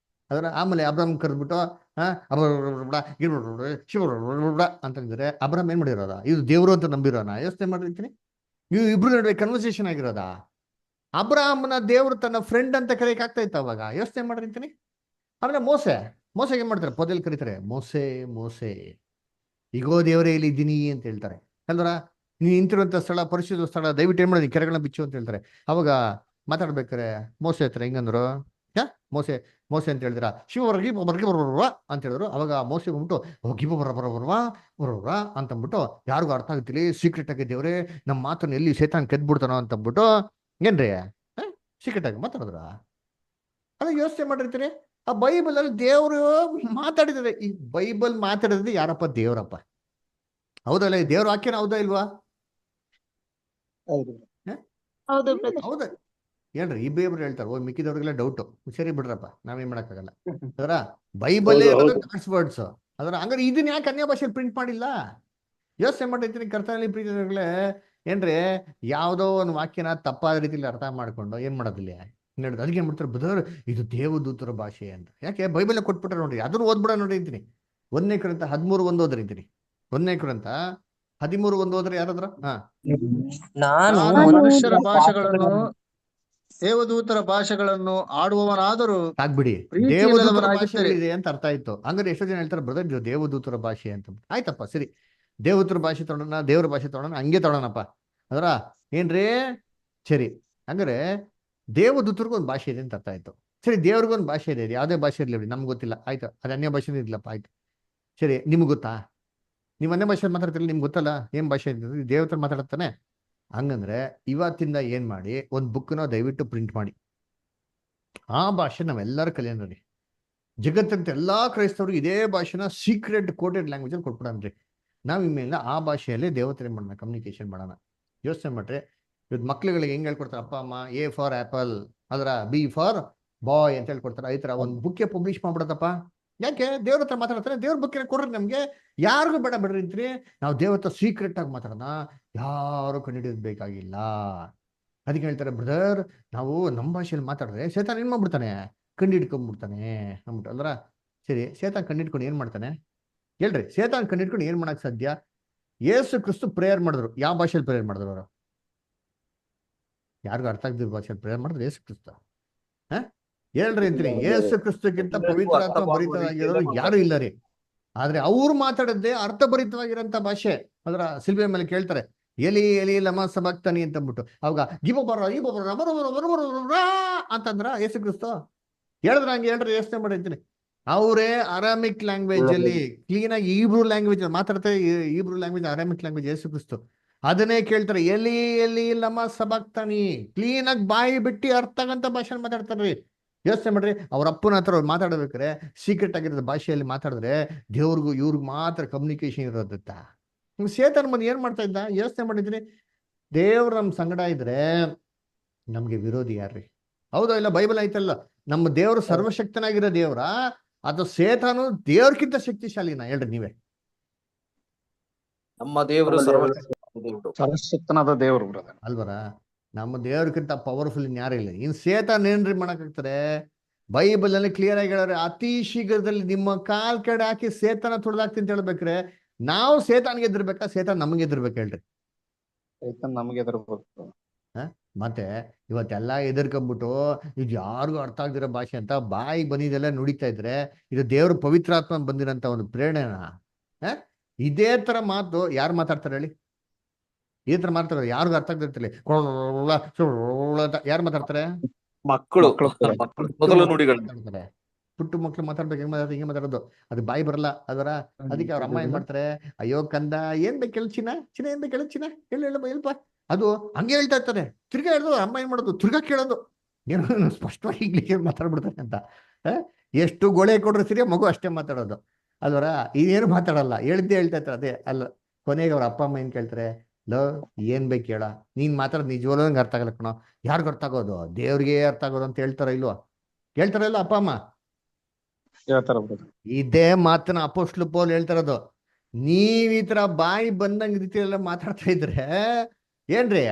ಅದರ ಆಮೇಲೆ ಅಬ್ರಾಮ್ ಕರೆದ್ಬಿಟ್ಟು ಶಿವ ಅಂತಂದ್ರೆ ಅಬ್ರಾಮ್ ಏನ್ ಮಾಡಿರೋದ, ಇದು ದೇವ್ರು ಅಂತ ನಂಬಿರೋನ? ಯೋಚನೆ ಮಾಡಿರ್ತೀನಿ. ನೀವು ಇಬ್ರು ನಡುವೆ ಕನ್ವರ್ಸೇಷನ್ ಆಗಿರೋದ. ಅಬ್ರಾಮ್ನ ದೇವ್ರು ತನ್ನ ಫ್ರೆಂಡ್ ಅಂತ ಕರೆಯಕ್ ಆಗ್ತಾ ಇತ್ತು ಅವಾಗ. ಯೋಚನೆ ಮಾಡಿರ್ತೀನಿ. ಆಮೇಲೆ ಮೋಸೆಗೆ ಏನ್ ಮಾಡ್ತಾರೆ, ಪೊದೆಯಲ್ಲಿ ಕರೀತಾರೆ, ಮೋಸೆ ಈಗೋ ದೇವರೇ ಇಲ್ಲಿ ಇದ್ದೀನಿ ಅಂತ ಹೇಳ್ತಾರೆ ಅಲ್ವರ? ನೀನು ನಿಂತಿರುವಂತ ಸ್ಥಳ ಪರಿಶುದ್ಧ ಸ್ಥಳ, ದಯವಿಟ್ಟು ಏನ್ ಮಾಡಿದ್ರಿ ಕೆರೆಗಳನ್ನ ಬಿಚ್ಚು ಅಂತ ಹೇಳ್ತಾರೆ. ಅವಾಗ ಮಾತಾಡ್ಬೇಕಾರೆ ಮೋಸೆ ಹತ್ರ ಹೆಂಗಂದ್ರು, ಮೋಸೆ ಅಂತ ಹೇಳಿದ್ರ ಶಿವರ್ಗಿ ಬರಬರ್ವಾ ಅಂತ ಹೇಳಿದ್ರು. ಅವಾಗ ಮೋಸೆ ಬಂದ್ಬಿಟ್ಟು ಗಿಬ ಬರಬರ್ವಾ ಅಂತಂದ್ಬಿಟ್ಟು ಯಾರಿಗೂ ಅರ್ಥ ಆಗ್ತಿಲಿ, ಸೀಕ್ರೆಟ್ ಆಗಿ ದೇವ್ರೆ ನಮ್ಮ ಮಾತನ್ನ ಎಲ್ಲಿ ಸೇತಾನ್ ಕೆದ್ಬಿಡ್ತಾನೋ ಅಂತಂದ್ಬಿಟ್ಟು ಏನ್ರಿ ಸೀಕ್ರೆಟ್ ಆಗಿ ಮಾತಾಡಿದ್ರ. ಅದ ಯೋಚನೆ ಮಾಡಿರ್ತೀನಿ. ಆ ಬೈಬಲ್ ಅಲ್ಲಿ ದೇವರು ಮಾತಾಡಿದ್ದಾರೆ. ಈ ಬೈಬಲ್ ಮಾತಾಡಿದ್ರೆ ಯಾರಪ್ಪ? ದೇವ್ರಪ್ಪ. ಹೌದಲ್ಲ? ಈ ದೇವ್ರ ವಾಕ್ಯನ ಹೌದಾ ಇಲ್ವಾ? ಹೌದು. ಹೌದು ಹೌದ ಏನ್ರಿ? ಇಬ್ರು ಹೇಳ್ತಾರೆ, ಮಿಕ್ಕಿದವ್ರಿಗೆಲ್ಲ ಡೌಟ್, ಸರಿ ಬಿಡ್ರಪ್ಪ, ನಾವೇನ್ ಮಾಡಕ್ಕಾಗಲ್ಲ. ಅದರ ಬೈಬಲ್ ಗಾಡ್ಸ್ ವರ್ಡ್ಸ್. ಅದರ ಹಂಗಾರೆ ಇದನ್ನ ಯಾಕೆ ಅನ್ಯ ಭಾಷೆಯಲ್ಲಿ ಪ್ರಿಂಟ್ ಮಾಡಿಲ್ಲ? ಯೋಚನೆ ಮಾಡಿರ್ತೀನಿ. ಕರ್ತನಲ್ಲಿ ಪ್ರೀತಿಗಳೇ ಏನ್ರಿ, ಯಾವ್ದೋ ಒಂದು ವಾಕ್ಯನ ತಪ್ಪಾದ ರೀತಿಯಲ್ಲಿ ಅರ್ಥ ಮಾಡ್ಕೊಂಡು ಏನ್ ಮಾಡೋದಿಲ್ಲ ನೋಡಿದ್ರೆ ಅದಕ್ಕೆ ಏನ್ ಮಾಡ್ತಾರೆ, ಬ್ರದರ್ ಇದು ದೇವದೂತರ ಭಾಷೆ ಅಂತ. ಯಾಕೆ? ಬೈಬಲ್ ಕೊಟ್ಬಿಟ್ರೆ ನೋಡಿ, ಅದನ್ನು ಓದ್ಬಿಡ ನೋಡಿ ಅಂತೀನಿ. 1ನೇ ಕೊರಿಂಥ 13:1 ಓದ್ರಿ. 1ನೇ ಕೊರಿಂಥ 13:1 ಓದ್ರಿ ಯಾರಾದ್ರ? ನಾನು ಮನುಷ್ಯರ ಭಾಷೆಗಳನ್ನು ದೇವದೂತರ ಭಾಷೆಗಳನ್ನು ಆಡುವವನಾದರೂ ಆಗ್ಬಿಡಿ, ದೇವದೂತರ ಭಾಷೆ ಇದೆ ಅಂತ ಅರ್ಥ ಆಯ್ತು. ಹಂಗಾರೆ ಎಷ್ಟೋ ಜನ ಹೇಳ್ತಾರೆ, ಬ್ರದರ್ ಇದು ದೇವದೂತರ ಭಾಷೆ ಅಂತ. ಆಯ್ತಪ್ಪ, ಸರಿ, ದೇವದೂತರ ಭಾಷೆ ತೊಗೊಳೋಣ, ದೇವ್ರ ಭಾಷೆ ತೊಗೊಳೋಣ, ಹಂಗೆ ತೊಗೊಳೋಣಪ್ಪ. ಅದರ ಏನ್ರಿ ಸರಿ. ಹಂಗಾರೆ ದೇವದೂತರಿಗೂ ಒಂದು ಭಾಷೆ ಇದೆ ಅಂತ ಅರ್ಥ ಆಯ್ತು. ಸರಿ, ದೇವ್ರಿಗೊಂದು ಭಾಷೆ ಇದೆ, ಯಾವುದೇ ಭಾಷೆ ಇರಲಿ, ನಮ್ಗೆ ಗೊತ್ತಿಲ್ಲ, ಆಯ್ತು, ಅದು ಅನ್ಯ ಭಾಷೆ ಇರ್ಲಪ್ಪ, ಆಯ್ತು. ಸರಿ, ನಿಮ್ಗೆ ಗೊತ್ತಾ? ನೀವು ಅನ್ಯ ಭಾಷೆ ಮಾತಾಡ್ತಿರಲಿಲ್ಲ, ನಿಮ್ಗೆ ಗೊತ್ತಲ್ಲ ಏನ್ ಭಾಷೆ ಇದೆ? ದೇವತ್ರ ಮಾತಾಡತ್ತಾನೆ. ಹಂಗಂದ್ರೆ ಇವತ್ತಿಂದ ಏನ್ ಮಾಡಿ, ಒಂದು ಬುಕ್ನ ದಯವಿಟ್ಟು ಪ್ರಿಂಟ್ ಮಾಡಿ, ಆ ಭಾಷೆ ನಾವೆಲ್ಲರೂ ಕಲಿಯೋಣ. ಜಗತ್ತಂತ ಎಲ್ಲಾ ಕ್ರೈಸ್ತವ್ರಿಗೆ ಇದೇ ಭಾಷೆನ ಸೀಕ್ರೆಟ್ ಕೋಟೆಡ್ ಲ್ಯಾಂಗ್ವೇಜ್ ಅಲ್ಲಿ ಕೊಟ್ಬಿಡನ್ರಿ. ನಾವ್ ಇನ್ಮೇಲೆ ಆ ಭಾಷೆಯಲ್ಲಿ ದೇವತೆ ಮಾಡೋಣ, ಕಮ್ಯುನಿಕೇಶನ್ ಮಾಡೋಣ. ಯೋಚನೆ ಮಾಡ್ರಿ, ಇವತ್ತು ಮಕ್ಳುಗಳಿಗೆ ಹೆಂಗ್ ಹೇಳ್ಕೊಡ್ತಾರೆ ಅಪ್ಪ ಅಮ್ಮ, ಎ ಫಾರ್ ಆಪಲ್, ಅದರ ಬಿ ಫಾರ್ ಬಾಯ್ ಅಂತ ಹೇಳ್ಕೊಡ್ತಾರೆ. ಈ ತರ ಒಂದು ಬುಕ್ಕೆ ಪಬ್ಲಿಷ್ ಮಾಡ್ಬಿಡತ್ತಪ್ಪ. ಯಾಕೆ? ದೇವ್ರ ಹತ್ರ ಮಾತಾಡ್ತಾರೆ, ದೇವ್ರ ಬುಕ್ಕಿನ ಕೊಡ್ರಿ ನಮ್ಗೆ, ಯಾರಿಗೂ ಬೇಡ ಬಿಡ್ರಿ ಅಂತ್ರಿ. ನಾವು ದೇವ್ರ ಹತ್ರ ಸೀಕ್ರೆಟ್ ಆಗಿ ಮಾತಾಡೋಣ, ಯಾರು ಕಂಡುಹಿಡಿಯೋದು ಬೇಕಾಗಿಲ್ಲ. ಅದಕ್ಕೆ ಹೇಳ್ತಾರೆ, ಬ್ರದರ್ ನಾವು ನಮ್ಮ ಭಾಷೆಯಲ್ಲಿ ಮಾತಾಡಿದ್ರೆ ಸೇತಾನ್ ಏನ್ ಮಾಡ್ಬಿಡ್ತಾನೆ, ಕಂಡಿಡ್ಕೊಂಡ್ಬಿಡ್ತಾನೆ ಅಂದ್ಬಿಟ್ಟು ಅಲ್ರ? ಸರಿ, ಸೇತಾನ್ ಕಂಡಿಡ್ಕೊಂಡು ಏನ್ ಮಾಡ್ತಾನೆ ಹೇಳ್ರಿ? ಸೇತಾನ್ ಕಂಡಿಡ್ಕೊಂಡು ಏನ್ ಮಾಡಕ್ ಸಾಧ್ಯ? ಯೇಸು ಕ್ರಿಸ್ತು ಪ್ರೇಯರ್ ಮಾಡಿದ್ರು, ಯಾವ ಭಾಷೆಯಲ್ಲಿ ಪ್ರೇಯರ್ ಮಾಡಿದ್ರು ಅವರು? ಯಾರಿಗೂ ಅರ್ಥ ಆಗದ ಭಾಷೆಯಲ್ಲಿ ಪ್ರೇಯರ್ ಮಾಡಿದ್ರು ಯೇಸು ಕ್ರಿಸ್ತ. ಹೇಳ್ರಿ ಅಂತೀನಿ, ಯೇಸು ಕ್ರಿಸ್ತಕ್ಕಿಂತ ಪವಿತ್ರಾತ್ಮ ಭರಿತರಾಗಿರೋರು ಯಾರು ಇಲ್ಲ ರೀ. ಆದ್ರೆ ಅವ್ರು ಮಾತಾಡದ್ದೇ ಅರ್ಥಭರಿತವಾಗಿರೋಂಥ ಭಾಷೆ. ಅದರ ಸಿಲ್ವೆ ಮೇಲೆ ಕೇಳ್ತಾರೆ, ಎಲಿ ಎಲಿ ಲಮ ಸಬಕ್ತಾನಿ ಅಂತ ಅಂದ್ಬಿಟ್ಟು, ಅವಾಗ ಅಂತಂದ್ರ ಯೇಸು ಕ್ರಿಸ್ತ ಹೇಳಿದ್ರ ಹಂಗೆ? ಹೇಳ್ರಿ, ಯೋಚನೆ ಮಾಡಿರ್ತೀನಿ. ಅವರೇ ಅರಾಮಿಕ್ ಲ್ಯಾಂಗ್ವೇಜ್ ಅಲ್ಲಿ ಕ್ಲೀನ್ ಆಗಿ ಈಬ್ರೂ ಲ್ಯಾಂಗ್ವೇಜ್ ಮಾತಾಡ್ತಾರೆ. ಈಬ್ರೂ language, Aramaic language. Yesu Kristu ಅದನ್ನೇ ಕೇಳ್ತಾರೆ, ಎಲಿ ಎಲಿ ಲಮ ಸಬಕ್ತಾನಿ, ಕ್ಲೀನ್ ಆಗಿ ಬಾಯಿ ಬಿಟ್ಟು ಅರ್ಥ ಆಗಂತ ಭಾಷೆ ಮಾತಾಡ್ತಾರ್ರಿ. ಯೋಚನೆ ಮಾಡ್ರಿ, ಅವ್ರ ಅಪ್ಪನ ಹತ್ರ ಅವ್ರು ಮಾತಾಡ್ಬೇಕಾರೆ ಸೀಕ್ರೆಟ್ ಆಗಿರೋ ಭಾಷೆಯಲ್ಲಿ ಮಾತಾಡಿದ್ರೆ ದೇವ್ರಿಗೂ ಇವ್ರಿಗೆ ಮಾತ್ರ ಕಮ್ಯುನಿಕೇಶನ್ ಇರೋದತ್ತ. ಸೇತಾನ್ ಬಂದು ಏನ್ ಮಾಡ್ತಾ ಇದ್ದ? ಯೋಚನೆ ಮಾಡಿದ್ರಿ, ದೇವ್ರ ನಮ್ ಸಂಗಡ ಇದ್ರೆ ನಮ್ಗೆ ವಿರೋಧಿ ಯಾರ್ರಿ? ಹೌದಾ ಇಲ್ಲ? ಬೈಬಲ್ ಐತಲ್ಲ, ನಮ್ಮ ದೇವ್ರು ಸರ್ವಶಕ್ತನಾಗಿರೋ ದೇವ್ರ ಅಥವಾ ಸೇತಾನು ದೇವ್ರಕ್ಕಿಂತ ಶಕ್ತಿಶಾಲಿನ? ಹೇಳ್ರಿ ನೀವೇ. ನಮ್ಮ ದೇವರು ಸರ್ವಶಕ್ತನಾದ ದೇವರು ಬ್ರದರ್ ಅಲ್ವರ? ನಮ್ಮ ದೇವ್ರಕ್ಕಿಂತ ಪವರ್ಫುಲ್ ಯಾರು ಇಲ್ಲ. ಇನ್ ಸೇತಾನ್ ಏನ್ರಿ ಮಾಡಕ್ ಆಗ್ತಾರೆ? ಬೈಬಲ್ ಅಲ್ಲಿ ಕ್ಲಿಯರ್ ಆಗಿ ಹೇಳೋರೆ, ಅತಿ ಶೀಘ್ರದಲ್ಲಿ ನಿಮ್ಮ ಕಾಲ್ ಕಡೆ ಹಾಕಿ ಸೇತಾನ ತುಳಿದಾಕ್ತಿ ಅಂತ ಹೇಳ್ಬೇಕ್ರೆ, ನಾವು ಸೇತಾನ್ಗೆ ಎದಿರ್ಬೇಕಾ, ಸೇತಾನ್ ನಮ್ಗೆ ಎದಿರ್ಬೇಕು? ಹೇಳ್ರಿ. ನಮಗೆ ಎದುರ್ಬೇಕು. ಮತ್ತೆ ಇವತ್ತೆಲ್ಲಾ ಎದುರ್ಕೊಂಡ್ಬಿಟ್ಟು ಇದು ಯಾರಿಗೂ ಅರ್ಥ ಆಗ್ದಿರೋ ಭಾಷೆ ಅಂತ ಬಾಯಿಗೆ ಬಂದಿದ್ದೆಲ್ಲ ನುಡಿತಾ ಇದ್ರೆ ಇದು ದೇವ್ರ ಪವಿತ್ರಾತ್ಮ ಬಂದಿರೋಂಥ ಒಂದು ಪ್ರೇರಣೆನ? ಇದೇ ತರ ಮಾತು ಯಾರು ಮಾತಾಡ್ತಾರೆ ಹೇಳಿ? ಈ ತರ ಮಾತಾಡ್ತಾರೆ, ಯಾರಿಗೂ ಅರ್ಥ ಆಗ್ದಿರ್ತಿಲ್ಲ. ಯಾರು ಮಾತಾಡ್ತಾರೆ? ಮಕ್ಕಳು ಮೊದಲು ನುಡಿಗಳು. ಪುಟ್ಟು ಮಕ್ಳು ಮಾತಾಡ್ಬೇಕು, ಹೆಂಗ್ ಮಾತಾಡ್ತಾರೆ, ಹಿಂಗೆ ಮಾತಾಡೋದು, ಅದು ಬಾಯಿ ಬರಲ್ಲ. ಅದರ ಅದಕ್ಕೆ ಅವ್ರ ಅಮ್ಮ ಏನ್ ಮಾಡ್ತಾರೆ, ಅಯ್ಯೋ ಕಂದ ಏನ್ ಬೇಕು ಹೇಳು, ಚಿನ್ನ ಏನ್ ಬೇಕು ಹೇಳು, ಚಿನ್ನ ಹೇಳಪ್ಪ. ಅದು ಹಂಗೆ ಹೇಳ್ತಾ ಇರ್ತಾರೆ. ತಿರ್ಗಾ ಹೇಳಿದ್ರು ಅಮ್ಮ ಏನ್ ಮಾಡೋದು, ತಿರ್ಗಾ ಕೇಳೋದು, ಏನೋ ಸ್ಪಷ್ಟವಾಗಿ ಇಂಗ್ಲಿಷ್ ಮಾತಾಡ್ಬಿಡ್ತಾರೆ ಅಂತ. ಎಷ್ಟು ಗೊಳೆ ಕೊಡ್ರು ಸರಿ, ಮಗು ಅಷ್ಟೇ ಮಾತಾಡೋದು. ಅಲ್ವರ ಇದೇನು ಮಾತಾಡಲ್ಲ, ಹೇಳ್ತಾ ಇರ್ತಾರೆ ಅದೇ ಅಲ್ಲ. ಕೊನೆಗೆ ಅವ್ರ ಅಪ್ಪ ಅಮ್ಮ ಏನ್ ಕೇಳ್ತಾರೆ, ಲೋ ಏನ್ ಬೇಕು ಹೇಳ, ನೀನ್ ಮಾತಾಡೋದು ನಿಜವಲ್ಲೂ ನಂಗೆ ಅರ್ಥ ಆಗಲ್ಲ ಕಣೋ. ಯಾರಿಗೂ ಅರ್ಥ ಆಗೋದು, ದೇವ್ರಿಗೆ ಅರ್ಥ ಆಗೋದು ಅಂತ ಹೇಳ್ತಾರ ಇಲ್ವೋ? ಹೇಳ್ತಾರಲ್ಲ ಅಪ್ಪ ಅಮ್ಮ. ಹೇಳ್ತಾರ ಇದೇ ಮಾತನ್ನ ಅಪೊಸ್ಟ್ಲ ಪೌಲ್ ಹೇಳ್ತಾರದು. ನೀವ್ ಈ ತರ ಬಾಯಿ ಬಂದಂಗ ರೀತಿಯೆಲ್ಲ ಮಾತಾಡ್ತಾ ಇದ್ರೆ ಏನ್ರಿ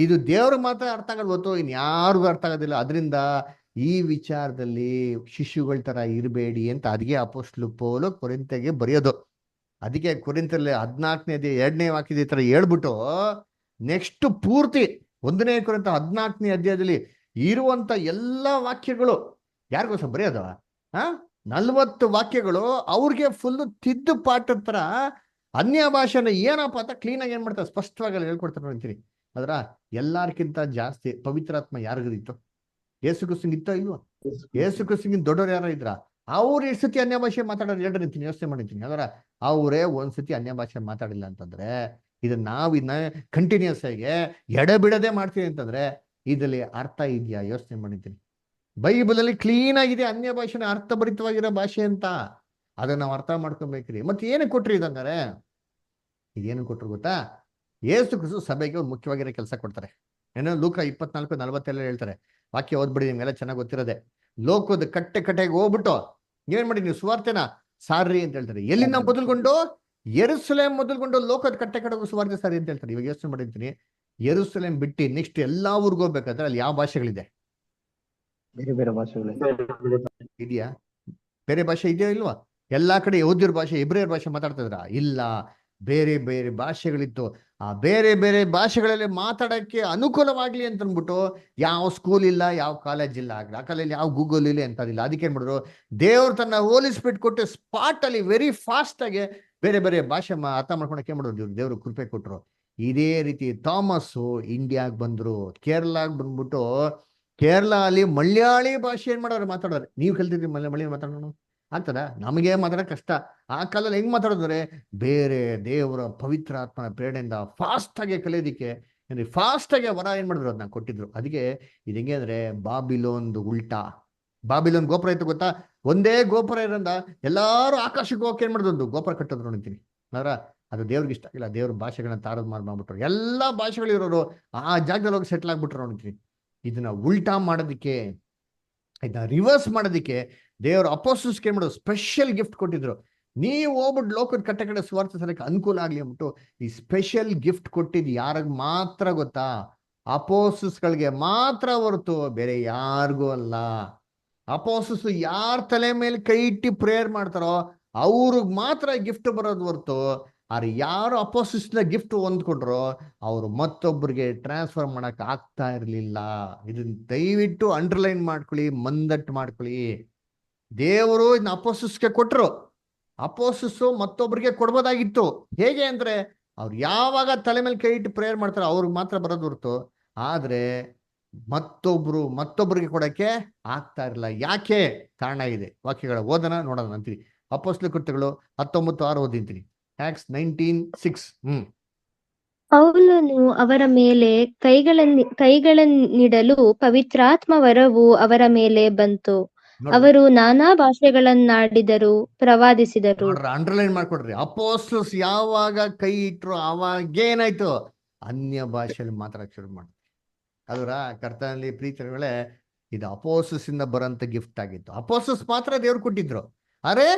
ಇದು ದೇವ್ರಿಗೆ ಮಾತ್ರ ಅರ್ಥ ಆಗೋದು ಗೊತ್ತು, ಇನ್ ಯಾರಿಗೂ ಅರ್ಥ ಆಗೋದಿಲ್ಲ. ಅದರಿಂದ ಈ ವಿಚಾರದಲ್ಲಿ ಶಿಶುಗಳ ತರ ಇರಬೇಡಿ ಅಂತ ಅದಕ್ಕೆ ಅಪೊಸ್ಟ್ಲ ಪೌಲು ಕೊರಿಂಥಗೆ ಬರೆಯೋದು. ಅದಕ್ಕೆ ಕೊರಿಂಥದಲ್ಲಿ 14ನೇ 2ನೇ ವಾಕ್ಯದ ಈ ತರ ಹೇಳ್ಬಿಟ್ಟು ನೆಕ್ಸ್ಟ್ ಪೂರ್ತಿ 1ನೇ ಕೊರಿಂಥ 14ನೇ ಅಧ್ಯಾಯದಲ್ಲಿ ಇರುವಂತ ಎಲ್ಲಾ ವಾಕ್ಯಗಳು ಯಾರಿಗೋಸ್ಕರ ಬರೆಯೋದು? 40 ವಾಕ್ಯಗಳು ಅವ್ರಿಗೆ ಫುಲ್ ತಿದ್ದು ಪಾಠದ ತರ ಅನ್ಯ ಭಾಷೆನ ಏನಪ್ಪ ಅಂತ ಕ್ಲೀನ್ ಆಗಿ ಏನ್ ಮಾಡ್ತಾರೆ, ಸ್ಪಷ್ಟವಾಗಿ ಹೇಳ್ಕೊಡ್ತಾರೆ ಅಂತೀನಿ. ಅದ್ರ ಎಲ್ಲಾರ್ಕಿಂತ ಜಾಸ್ತಿ ಪವಿತ್ರಾತ್ಮ ಯಾರಿಗಿತ್ತು? ಯೇಸು ಕ್ರಿಸ್ತಂಗೆ ಇತ್ತ ಇಲ್ವಾ? ಯೇಸು ಕ್ರಿಸ್ತಂಗಿನ ದೊಡ್ಡವ್ರು ಯಾರು ಇದ್ರ? ಅವ್ರು ಎಷ್ಟು ಸತಿ ಅನ್ಯ ಭಾಷೆ ಮಾತಾಡೋರು ಹೇಳ್ರಿ ಅಂತೀನಿ, ಯೋಚನೆ ಮಾಡಿರ್ತೀನಿ. ಅದರ ಅವರೇ ಒಂದ್ಸತಿ ಅನ್ಯ ಭಾಷೆ ಮಾತಾಡಿಲ್ಲ ಅಂತಂದ್ರೆ, ಇದನ್ನ ನಾವು ಇದನ್ನ ಕಂಟಿನ್ಯೂಸ್ ಆಗಿ ಎಡೆಬಿಡದೆ ಮಾಡ್ತೀವಿ ಅಂತಂದ್ರೆ ಇದರಲ್ಲಿ ಅರ್ಥ ಇದೆಯಾ? ಯೋಚನೆ ಮಾಡಿರ್ತೀನಿ. ಬೈಬಲ್ ಅಲ್ಲಿ ಕ್ಲೀನ್ ಆಗಿದೆ ಅನ್ಯ ಭಾಷೆನ ಅರ್ಥಭರಿತವಾಗಿರೋ ಭಾಷೆ ಅಂತ. ಅದನ್ನ ನಾವು ಅರ್ಥ ಮಾಡ್ಕೊಬೇಕ್ರಿ. ಮತ್ತೆ ಏನಕ್ಕೆ ಕೊಟ್ರಿ ಇದಂಗಾರೆ? ಇದೇನು ಕೊಟ್ರು ಗೊತ್ತಾ? ಯೇಸು ಕ್ರಿಸ್ತ ಸಭೆಗೆ ಒಂದು ಮುಖ್ಯವಾಗಿರೋ ಕೆಲಸ ಕೊಡ್ತಾರೆ. ಏನೋ ಲೂಕ 24:40 ಹೇಳ್ತಾರೆ. ವಾಕ್ಯ ಓದ್ಬಿಡಿ, ನಿಮ್ಗೆಲ್ಲ ಚೆನ್ನಾಗಿ ಗೊತ್ತಿರೋದೆ. ಲೋಕದ ಕಟ್ಟೆಗೆ ಹೋಗ್ಬಿಟ್ಟು ಏನ್ ಮಾಡಿ ನೀವು ಸುವಾರ್ತೆನ ಸಾರ್ರಿ ಅಂತ ಹೇಳ್ತಾರೆ. ಎಲ್ಲಿಂದ ಮೊದಲ್ಕೊಂಡು? ಯೆರೂಸಲೇಮ್ ಮೊದಲ್ಕೊಂಡು ಲೋಕದ ಕಡೆಗೂ ಸುವಾರ್ತೆ ಸಾರಿ ಅಂತ ಹೇಳ್ತಾರೆ. ಇವಾಗ ಯೋಚನೆ ಮಾಡಿರ್ತೀನಿ, ಯೆರೂಸಲೇಮ್ ಬಿಟ್ಟು ನೆಕ್ಸ್ಟ್ ಎಲ್ಲಾ ಊರಿಗೆ ಹೋಗ್ಬೇಕಾದ್ರೆ ಅಲ್ಲಿ ಯಾವ ಭಾಷೆಗಳಿದೆ? ಬೇರೆ ಬೇರೆ ಭಾಷೆಗಳು ಇದೆಯಾ? ಬೇರೆ ಭಾಷೆ ಇದೆಯಾ ಇಲ್ವಾ? ಎಲ್ಲಾ ಕಡೆ ಯಹೂದ್ಯರ ಭಾಷೆ, ಇಬ್ರಿಯರ್ ಭಾಷೆ ಮಾತಾಡ್ತಾ ಇದ್ರ? ಇಲ್ಲ, ಬೇರೆ ಬೇರೆ ಭಾಷೆಗಳಿತ್ತು. ಆ ಬೇರೆ ಬೇರೆ ಭಾಷೆಗಳಲ್ಲಿ ಮಾತಾಡಕ್ಕೆ ಅನುಕೂಲವಾಗ್ಲಿ ಅಂತ ಅಂದ್ಬಿಟ್ಟು ಯಾವ ಸ್ಕೂಲ್ ಇಲ್ಲ, ಯಾವ ಕಾಲೇಜ್ ಇಲ್ಲ, ಆ ಕಾಲೇಜ್ ಯಾವ ಗೂಗಲ್ ಇಲ್ಲ ಅಂತದಿಲ್ಲ. ಅದಕ್ಕೆ ಏನ್ ಮಾಡಿದ್ರು, ದೇವ್ರು ತನ್ನ ಹೋಲಿಸ್ಬಿಟ್ಟು ಕೊಟ್ಟು ಸ್ಪಾಟ್ ಅಲ್ಲಿ ವೆರಿ ಫಾಸ್ಟ್ ಆಗಿ ಬೇರೆ ಬೇರೆ ಭಾಷೆ ಅರ್ಥ ಮಾಡ್ಕೊಳಕ್ಕೆ ಏನ್ ಮಾಡಿದ್ರು, ದೇವ್ರು ಕೃಪೆ ಕೊಟ್ರು. ಇದೇ ರೀತಿ ಥಾಮಸ್ಸು ಇಂಡಿಯಾಗ್ ಬಂದ್ರು, ಕೇರಳಾಗ್ ಬಂದ್ಬಿಟ್ಟು ಕೇರಳ ಅಲ್ಲಿ ಮಲಯಾಳಿ ಭಾಷೆ ಏನ್ ಮಾಡೋರು ಮಾತಾಡೋರು. ನೀವು ಕಲ್ತಿದ್ರಿ ಮಲಯಾಳಿ ಮಾತಾಡೋಣ ಆಗ್ತದ? ನಮಗೆ ಮಾತಾಡೋಕೆ ಕಷ್ಟ. ಆ ಕಾಲದಲ್ಲಿ ಹೆಂಗ್ ಮಾತಾಡಿದ್ರೆ ಬೇರೆ ದೇವರ ಪವಿತ್ರ ಆತ್ಮನ ಪ್ರೇರಣೆಯಿಂದ ಫಾಸ್ಟ್ ಆಗಿ ಕಲಿಯೋದಿಕ್ಕೆ ಏನ್ರಿ ಫಾಸ್ಟ್ ಆಗಿ ವರ ಏನ್ ಮಾಡಿದ್ರು, ಅದನ್ನ ಕೊಟ್ಟಿದ್ರು. ಅದಕ್ಕೆ ಇದು ಹೆಂಗೆ ಅಂದ್ರೆ ಬಾಬಿಲೋನ್ದು ಉಲ್ಟಾ. ಬಾಬಿಲೋನ್ ಗೋಪುರ ಇತ್ತು ಗೊತ್ತಾ? ಒಂದೇ ಗೋಪುರ ಇರೋದ್ರಿಂದ ಎಲ್ಲಾರು ಆಕಾಶಕ್ಕೆ ಹೋಗಕ್ಕೆ ಏನ್ ಮಾಡಿದ್ರು, ಒಂದು ಗೋಪುರ ಕಟ್ಟೋದ್ರು ಅಂತೀನಿ. ಅದರ ಅದು ದೇವ್ರಿಗೆ ಇಷ್ಟ ಆಗಿಲ್ಲ. ದೇವ್ರ ಭಾಷೆಗಳನ್ನ ತಾರದ್ ಮಾಡ್ಬಿಟ್ರು. ಎಲ್ಲಾ ಭಾಷೆಗಳಿರೋರು ಆ ಜಾಗದಲ್ಲಿ ಹೋಗಿ ಸೆಟ್ಲ್ ಆಗ್ಬಿಟ್ರು ಅಂತೀನಿ. ಇದನ್ನ ಉಲ್ಟಾ ಮಾಡೋದಿಕ್ಕೆ, ಇದನ್ನ ರಿವರ್ಸ್ ಮಾಡೋದಿಕ್ಕೆ ದೇವ್ರ ಅಪೋಸ್ಟಲ್ಸ್ಗೆ ಏನ್ ಮಾಡೋದು, ಸ್ಪೆಷಲ್ ಗಿಫ್ಟ್ ಕೊಟ್ಟಿದ್ರು. ನೀವು ಹೋಗ್ಬಿಟ್ಟು ಲೋಕದ ಕಡೆ ಸುವಾರ್ತೆ ಸಲಕ್ಕೆ ಅನುಕೂಲ ಆಗ್ಲಿ ಅಂದ್ಬಿಟ್ಟು ಈ ಸ್ಪೆಷಲ್ ಗಿಫ್ಟ್ ಕೊಟ್ಟಿದ್ದು ಯಾರಿಗ್ ಮಾತ್ರ ಗೊತ್ತಾ? ಅಪೋಸ್ಟಲ್ಸ್ಗಳಿಗೆ ಮಾತ್ರ ಹೊರತು ಬೇರೆ ಯಾರಿಗೂ ಅಲ್ಲ. ಅಪೋಸ್ಟಲ್ಸ್ ಯಾರ ತಲೆ ಮೇಲೆ ಕೈ ಇಟ್ಟು ಪ್ರೇಯರ್ ಮಾಡ್ತಾರೋ ಅವ್ರಿಗೆ ಮಾತ್ರ ಗಿಫ್ಟ್ ಬರೋದು ಹೊರತು ಆದ್ರೆ ಯಾರು ಅಪೋಸ್ಟಲ್ಸ್ನ ಗಿಫ್ಟ್ ಹೊಂದ್ಕೊಂಡ್ರೋ ಅವ್ರು ಮತ್ತೊಬ್ಬರಿಗೆ ಟ್ರಾನ್ಸ್ಫರ್ ಮಾಡಕ್ ಆಗ್ತಾ ಇರ್ಲಿಲ್ಲ. ಇದನ್ನ ದಯವಿಟ್ಟು ಅಂಡರ್ಲೈನ್ ಮಾಡ್ಕೊಳ್ಳಿ, ಮಂದಟ್ಟು ಮಾಡ್ಕೊಳ್ಳಿ. ದೇವರು ಇದನ್ನ ಅಪೋಸ್ಟಲ್ಸ್ಗೆ ಕೊಟ್ರು. ಅಪೋಸ್ಟಲ್ಸ್ ಮತ್ತೊಬ್ಬರಿಗೆ ಕೊಡ್ಬೋದಾಗಿತ್ತು. ಹೇಗೆ ಅಂದ್ರೆ ಅವ್ರು ಯಾವಾಗ ತಲೆ ಮೇಲೆ ಕೈ ಇಟ್ಟು ಪ್ರೇಯರ್ ಮಾಡ್ತಾರೋ ಅವ್ರಿಗೆ ಮಾತ್ರ ಬರೋದು ಹೊರತು ಆದ್ರೆ ಮತ್ತೊಬ್ಬರಿಗೆ ಕೊಡಕ್ಕೆ ಆಗ್ತಾ ಇರಲಿಲ್ಲ. ಯಾಕೆ? ಕಾರಣ ಇದೆ. ವಾಕ್ಯಗಳ ಓದನ ನೋಡೋಣ ಅಂತೀವಿ. ಅಪೊಸ್ತಲ ಕೃತ್ಯಗಳು 19:6 ಓದಿಂತೀನಿ. Acts 19:6. ಪೌಲನು ಅವರ ಮೇಲೆ ಕೈಗಳನ್ನಿಡಲು ಪವಿತ್ರಾತ್ಮ ವರವು ಅವರ ಮೇಲೆ ಬಂತು. ಅವರು ನಾನಾ ಭಾಷೆಗಳನ್ನಾಡಿದರು, ಪ್ರವಾದಿಸಿದರು. ಅಂಡರ್ಲೈನ್ ಮಾಡ್ಕೊಡ್ರಿ. ಅಪೋಸ್ಟಲ್ಸ್ ಯಾವಾಗ ಕೈ ಇಟ್ರು ಅವಾಗೇನಾಯ್ತು? ಅನ್ಯ ಭಾಷೆಯಲ್ಲಿ ಮಾತಾಡಕ್ ಶುರು ಮಾಡಿ. ಅದರ ಕರ್ತನಲ್ಲಿ ಪ್ರೀತಿಗಳೇ, ಇದು ಅಪೋಸ್ಟಲ್ಸ್ ಇಂದ ಬರೋಂಥ ಗಿಫ್ಟ್ ಆಗಿತ್ತು. ಅಪೋಸ್ಟಲ್ಸ್ ಮಾತ್ರ ದೇವ್ರು ಕೊಟ್ಟಿದ್ರು. ಅರೆ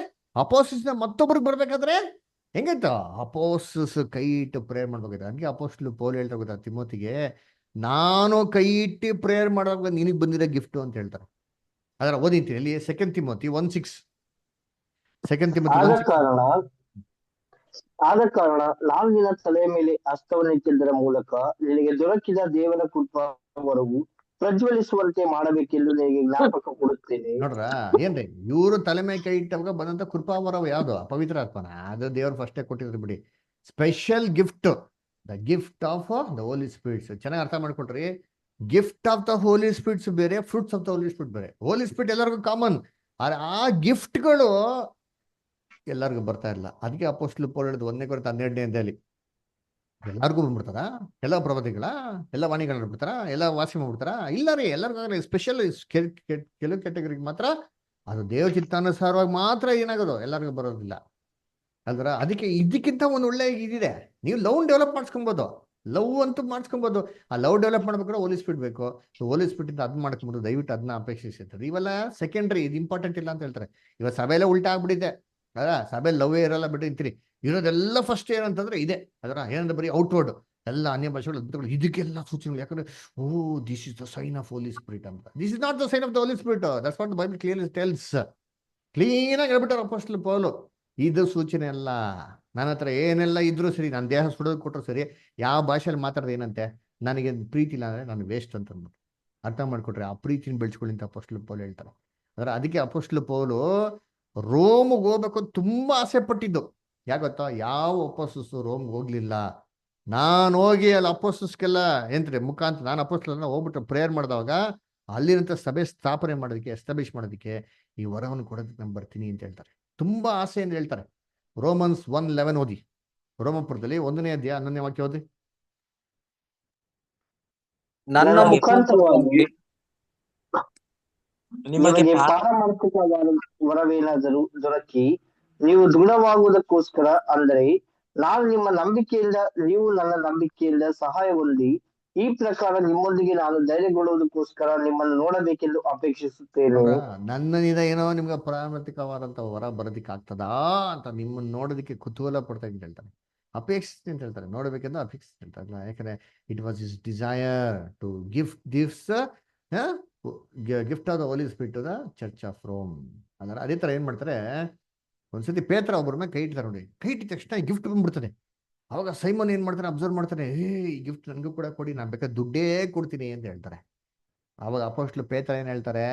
ಅಪೋಸ್ಟಲ್ಸ್ ಮತ್ತೊಬ್ರಿಗೆ ಬರ್ಬೇಕಾದ್ರೆ ಹೆಂಗಾಯ್ತು? ಅಪೋಸ್ಟಲ್ಸ್ ಕೈ ಇಟ್ಟು ಪ್ರೇಯರ್ ಮಾಡ್ಬೇಕಾಯ್ತು. ಹಂಗೆ ಅಪೋಸ್ಟಲ್ ಪೌಲ್ ಹೇಳ್ತಾ ಗೊತ್ತಾ ತಿಮೋತಿಗೆ, ನಾನು ಕೈ ಇಟ್ಟು ಪ್ರೇಯರ್ ಮಾಡುವಾಗ ನಿನಗೆ ಬಂದಿರೋ ಗಿಫ್ಟ್ ಅಂತ ಹೇಳ್ತಾರೆ. ಅದರ ಓದಿತೀನಿ ಅಲ್ಲಿ 2 ತಿಮೋತಿ 1:6. 2 ತಿಮೋತಿ 1:6. ಆದ ಕಾರಣ ನಾನು ನಿನ್ನ ತಲೆಯ ಮೇಲೆ ಹಸ್ತವನ್ನಿಟ್ಟಿದ್ದರ ಮೂಲಕ ನಿನಗೆ ದೊರಕಿದ ದೇವರ ಕೃಪಾವರವು ಪ್ರಜ್ವಲಿಸುವಂತೆ ಮಾಡಬೇಕೆಂದು ನಿನಗೆ ಜ್ಞಾಪಕ ಕೊಡುತ್ತೇನೆ. ನೋಡ್ರ ಏನ್ರಿ, ಇವರು ತಲೆ ಮೇಲೆ ಕೈ ಇಟ್ಟವಾಗ ಬಂದಂತ ಕೃಪಾವರ ಯಾವ್ದು? ಪವಿತ್ರ ಆತ್ಮನ. ಅದು ದೇವ್ರು ಫಸ್ಟೇ ಕೊಟ್ಟಿದ್ರು ಬಿಡಿ. Special gift, the gift of the Holy Spirits. ಚೆನ್ನಾಗಿ ಅರ್ಥ ಮಾಡ್ಕೊಟ್ರಿ. Gift of the Holy Spirits ಬೇರೆ, fruits of the Holy Spirit ಬೇರೆ. ಹೋಲಿ ಸ್ಪಿರಿಟ್ ಎಲ್ಲರಿಗೂ ಕಾಮನ್, ಆದ್ರೆ ಆ ಗಿಫ್ಟ್ಗಳು ಎಲ್ಲರಿಗೂ ಬರ್ತಾ ಇಲ್ಲ. ಅದಕ್ಕೆ ಅಪೊಸ್ತಲ ಪೌಲ್ ಹೇಳಿದ 1 ಕೊರಿಂಥ 12ನೇ ಅಧ್ಯಾಯದಲ್ಲಿ ಎಲ್ಲರಿಗೂ ಬಂದ್ಬಿಡ್ತಾರ? ಎಲ್ಲ ಪ್ರವಾದಿಗಳ ಎಲ್ಲ ವಾಣಿಗಳನ್ನ ಬಿಡ್ತಾರ? ಎಲ್ಲ ವಾಸಿ ಮಾಡ್ಬಿಡ್ತಾರ? ಇಲ್ಲ ರೀ, ಎಲ್ಲರಿಗೂ ಸ್ಪೆಷಲ್ ಕೆಲವು ಕ್ಯಾಟಗರಿಗೆ ಮಾತ್ರ ಅದು ದೇವ ಚಿತ್ತಾನುಸಾರವಾಗಿ ಮಾತ್ರ ಏನಾಗೋದು, ಎಲ್ಲರಿಗೂ ಬರೋದಿಲ್ಲ. ಅಲ್ದ್ರ ಅದಕ್ಕೆ ಇದಕ್ಕಿಂತ ಒಂದು ಒಳ್ಳೆ ಇದಿದೆ. ನೀವು ಲವ್ ಡೆವಲಪ್ ಮಾಡ್ಸ್ಕೊಬೋದು, ಲವ್ ಅಂತೂ ಮಾಡ್ಸ್ಕೊಬೋದು. ಆ ಲವ್ ಡೆವಲಪ್ ಮಾಡ್ಬೇಕಾದ್ರೆ ಹೋಲಿ ಸ್ಪಿರಿಟ್ ಬೇಕು. ಹೋಲಿ ಸ್ಪಿರಿಟ್ ಇಂದ ಅದ್ ಮಾಡ್ಕೊಬೋದು. ದಯವಿಟ್ಟು ಅದನ್ನ ಅಪೇಕ್ಷಿಸಿರ್ತದೆ. ಇವೆಲ್ಲ ಸೆಕೆಂಡ್ರಿ, ಇದು ಇಂಪಾರ್ಟೆಂಟ್ ಇಲ್ಲ ಅಂತ ಹೇಳ್ತಾರೆ. ಇವಾಗ ಸಭೆಯಲ್ಲೇ ಉಲ್ಟಾ ಆಗ್ಬಿಟ್ಟಿದೆ ಅದ. ಸಭೆ ಲವ್ವೇ ಇರಲ್ಲ ಬಿಟ್ಟು ಇಂತೀರಿ. ಇರೋದೆಲ್ಲ ಫಸ್ಟ್ ಏನಂತಂದ್ರೆ ಇದೆ ಅದರ ಏನಂದ್ರೆ ಬರೀ ಔಟ್ವರ್ಡ್ ಎಲ್ಲ ಅನ್ಯ ಭಾಷೆಗಳು ಅದ್ಭುತಗಳು, ಇದಕ್ಕೆಲ್ಲ ಸೂಚನೆಗಳು. ಯಾಕಂದ್ರೆ oh this is the sign of Holy Spirit ಅಂತ. This is not the sign of the Holy Spirit. That's what the Bible clearly tells. Clean ಆಗಿ ಹೇಳ್ಬಿಟ್ಟಾರೆ ಅಪೊಸ್ತಲ ಪೌಲು. ಇದು ಸೂಚನೆ ಅಲ್ಲ. ನನ್ನ ಹತ್ರ ಏನೆಲ್ಲ ಇದ್ರು ಸರಿ, ನನ್ನ ದೇಹ ಸುಡೋದು ಕೊಟ್ಟರು ಸರಿ, ಯಾವ ಭಾಷೆಯಲ್ಲಿ ಮಾತಾಡೋದು ಏನಂತೆ, ನನಗೆ ಪ್ರೀತಿ ಇಲ್ಲ ಅಂದ್ರೆ ನಾನು ವೇಸ್ಟ್ ಅಂತ ಅಂದ್ಬಿಟ್ಟು ಅರ್ಥ ಮಾಡ್ಕೊಟ್ರೆ ಆ ಪ್ರೀತಿನ ಬೆಳೆಸ್ಕೊಳ್ಳಿ ಅಂತ ಅಪೊಸ್ತಲ ಪೌಲು ಹೇಳ್ತಾರೆ. ಅಂದ್ರೆ ಅದಕ್ಕೆ ಅಪೊಸ್ತಲ ಪೌಲು ರೋಮ್ಗೆ ಹೋಗ್ಬೇಕು ಅಂತ ತುಂಬಾ ಆಸೆ ಪಟ್ಟಿದ್ದು. ಯಾಕೆ ಗೊತ್ತಾ, ಯಾವ ಅಪೊಸ್ತಲರು ರೋಮ್ಗೆ ಹೋಗ್ಲಿಲ್ಲ. ನಾನು ಹೋಗಿ ಅಲ್ಲಿ ಅಪೊಸ್ತಲರಿಗೆಲ್ಲ ಏನ್ರಿ ಮುಖಾಂತರ ನಾನು ಅಪೊಸ್ತಲರನ್ನ ಹೋಗ್ಬಿಟ್ಟು ಪ್ರೇಯರ್ ಮಾಡಿದವಾಗ ಅಲ್ಲಿರಂತ ಸಭೆ ಸ್ಥಾಪನೆ ಮಾಡೋದಕ್ಕೆ, ಎಸ್ಟಾಬ್ಲಿಷ್ ಮಾಡೋದಕ್ಕೆ ಈ ವರವನ್ನು ಕೊಡೋದಕ್ಕೆ ನಾನು ಬರ್ತೀನಿ ಅಂತ ಹೇಳ್ತಾರೆ. ತುಂಬಾ ಆಸೆ ಅಂತ ಹೇಳ್ತಾರೆ. ರೋಮನ್ಸ್ 1:11 ಓದಿ. ರೋಮಪುರದಲ್ಲಿ 1ನೇ ಅಧ್ಯಾಯ 11ನೇ ವಾಕ್ಯ ಓದಿ. ನನ್ನ ಮುಖಾಂತರವಾಗಿ ನಿಮಗೆ ನಿಮಗೆ ಪಾರಮಾರ್ಥಿಕ ವರವೇನಾದರೂ ದೊರಕಿ ನೀವು ದೃಢವಾಗುವುದಕ್ಕೋಸ್ಕರ, ಅಂದರೆ ನಾನು ನಿಮ್ಮ ನಂಬಿಕೆಯಿಂದ ನೀವು ನನ್ನ ನಂಬಿಕೆಯಿಂದ ಸಹಾಯ ಹೊಂದಿ ಈ ಪ್ರಕಾರ ನಿಮ್ಮೊಂದಿಗೆ ನಾನು ಧೈರ್ಯಗೊಳ್ಳುವುದಕ್ಕೋಸ್ಕರ ನಿಮ್ಮನ್ನು ನೋಡಬೇಕೆಂದು ಅಪೇಕ್ಷಿಸುತ್ತೇನೆ. ನನ್ನಿಂದ ಏನೋ ನಿಮ್ಗೆ ಪಾರಮಾರ್ಥಿಕವಾದಂತ ವರ ಬರೋದಿಕ್ಕೆ ಆಗ್ತದಾ ಅಂತ ನಿಮ್ಮನ್ನು ನೋಡೋದಕ್ಕೆ ಕುತೂಹಲ ಪಡ್ತಾ ಅಂತ ಹೇಳ್ತಾರೆ. ಅಪೇಕ್ಷಿಸ್ತೀನಿ ಅಂತ ಹೇಳ್ತಾರೆ, ನೋಡಬೇಕೆಂದು ಅಪೇಕ್ಷಿಸ್ತೀನಿ ಅಂತ. ಯಾಕಂದ್ರೆ it was is desire to gift of the Holy Spirit to the church of Rome. ಅಂದ್ರೆ ಅದೇ ತರ ಏನ್ ಮಾಡ್ತಾರೆ, ಒಂದ್ಸತಿ ಪೇತ್ರ ಒಬ್ಬರನ್ನ ಕೈ ಇಡ್ತಾರೆ ನೋಡಿ. ಕೈ ಇಟ್ಟ ತಕ್ಷಣ ಗಿಫ್ಟ್ ಬಂದ್ಬಿಡ್ತದೆ. ಅವಾಗ ಸೈಮನ್ ಏನ್ ಮಾಡ್ತಾನೆ, ಅಬ್ಸರ್ವ್ ಮಾಡ್ತಾನೆ, ಈ ಗಿಫ್ಟ್ ನನಗೂ ಕೂಡ ಕೊಡಿ, ನಾನು ಬೇಕಾದ್ರೆ ದುಡ್ಡೇ ಕೊಡ್ತೀನಿ ಅಂತ ಹೇಳ್ತಾರೆ. ಅವಾಗ ಅಪೊಸ್ತಲ ಪೇತ್ರ ಏನ್ ಹೇಳ್ತಾರೆ,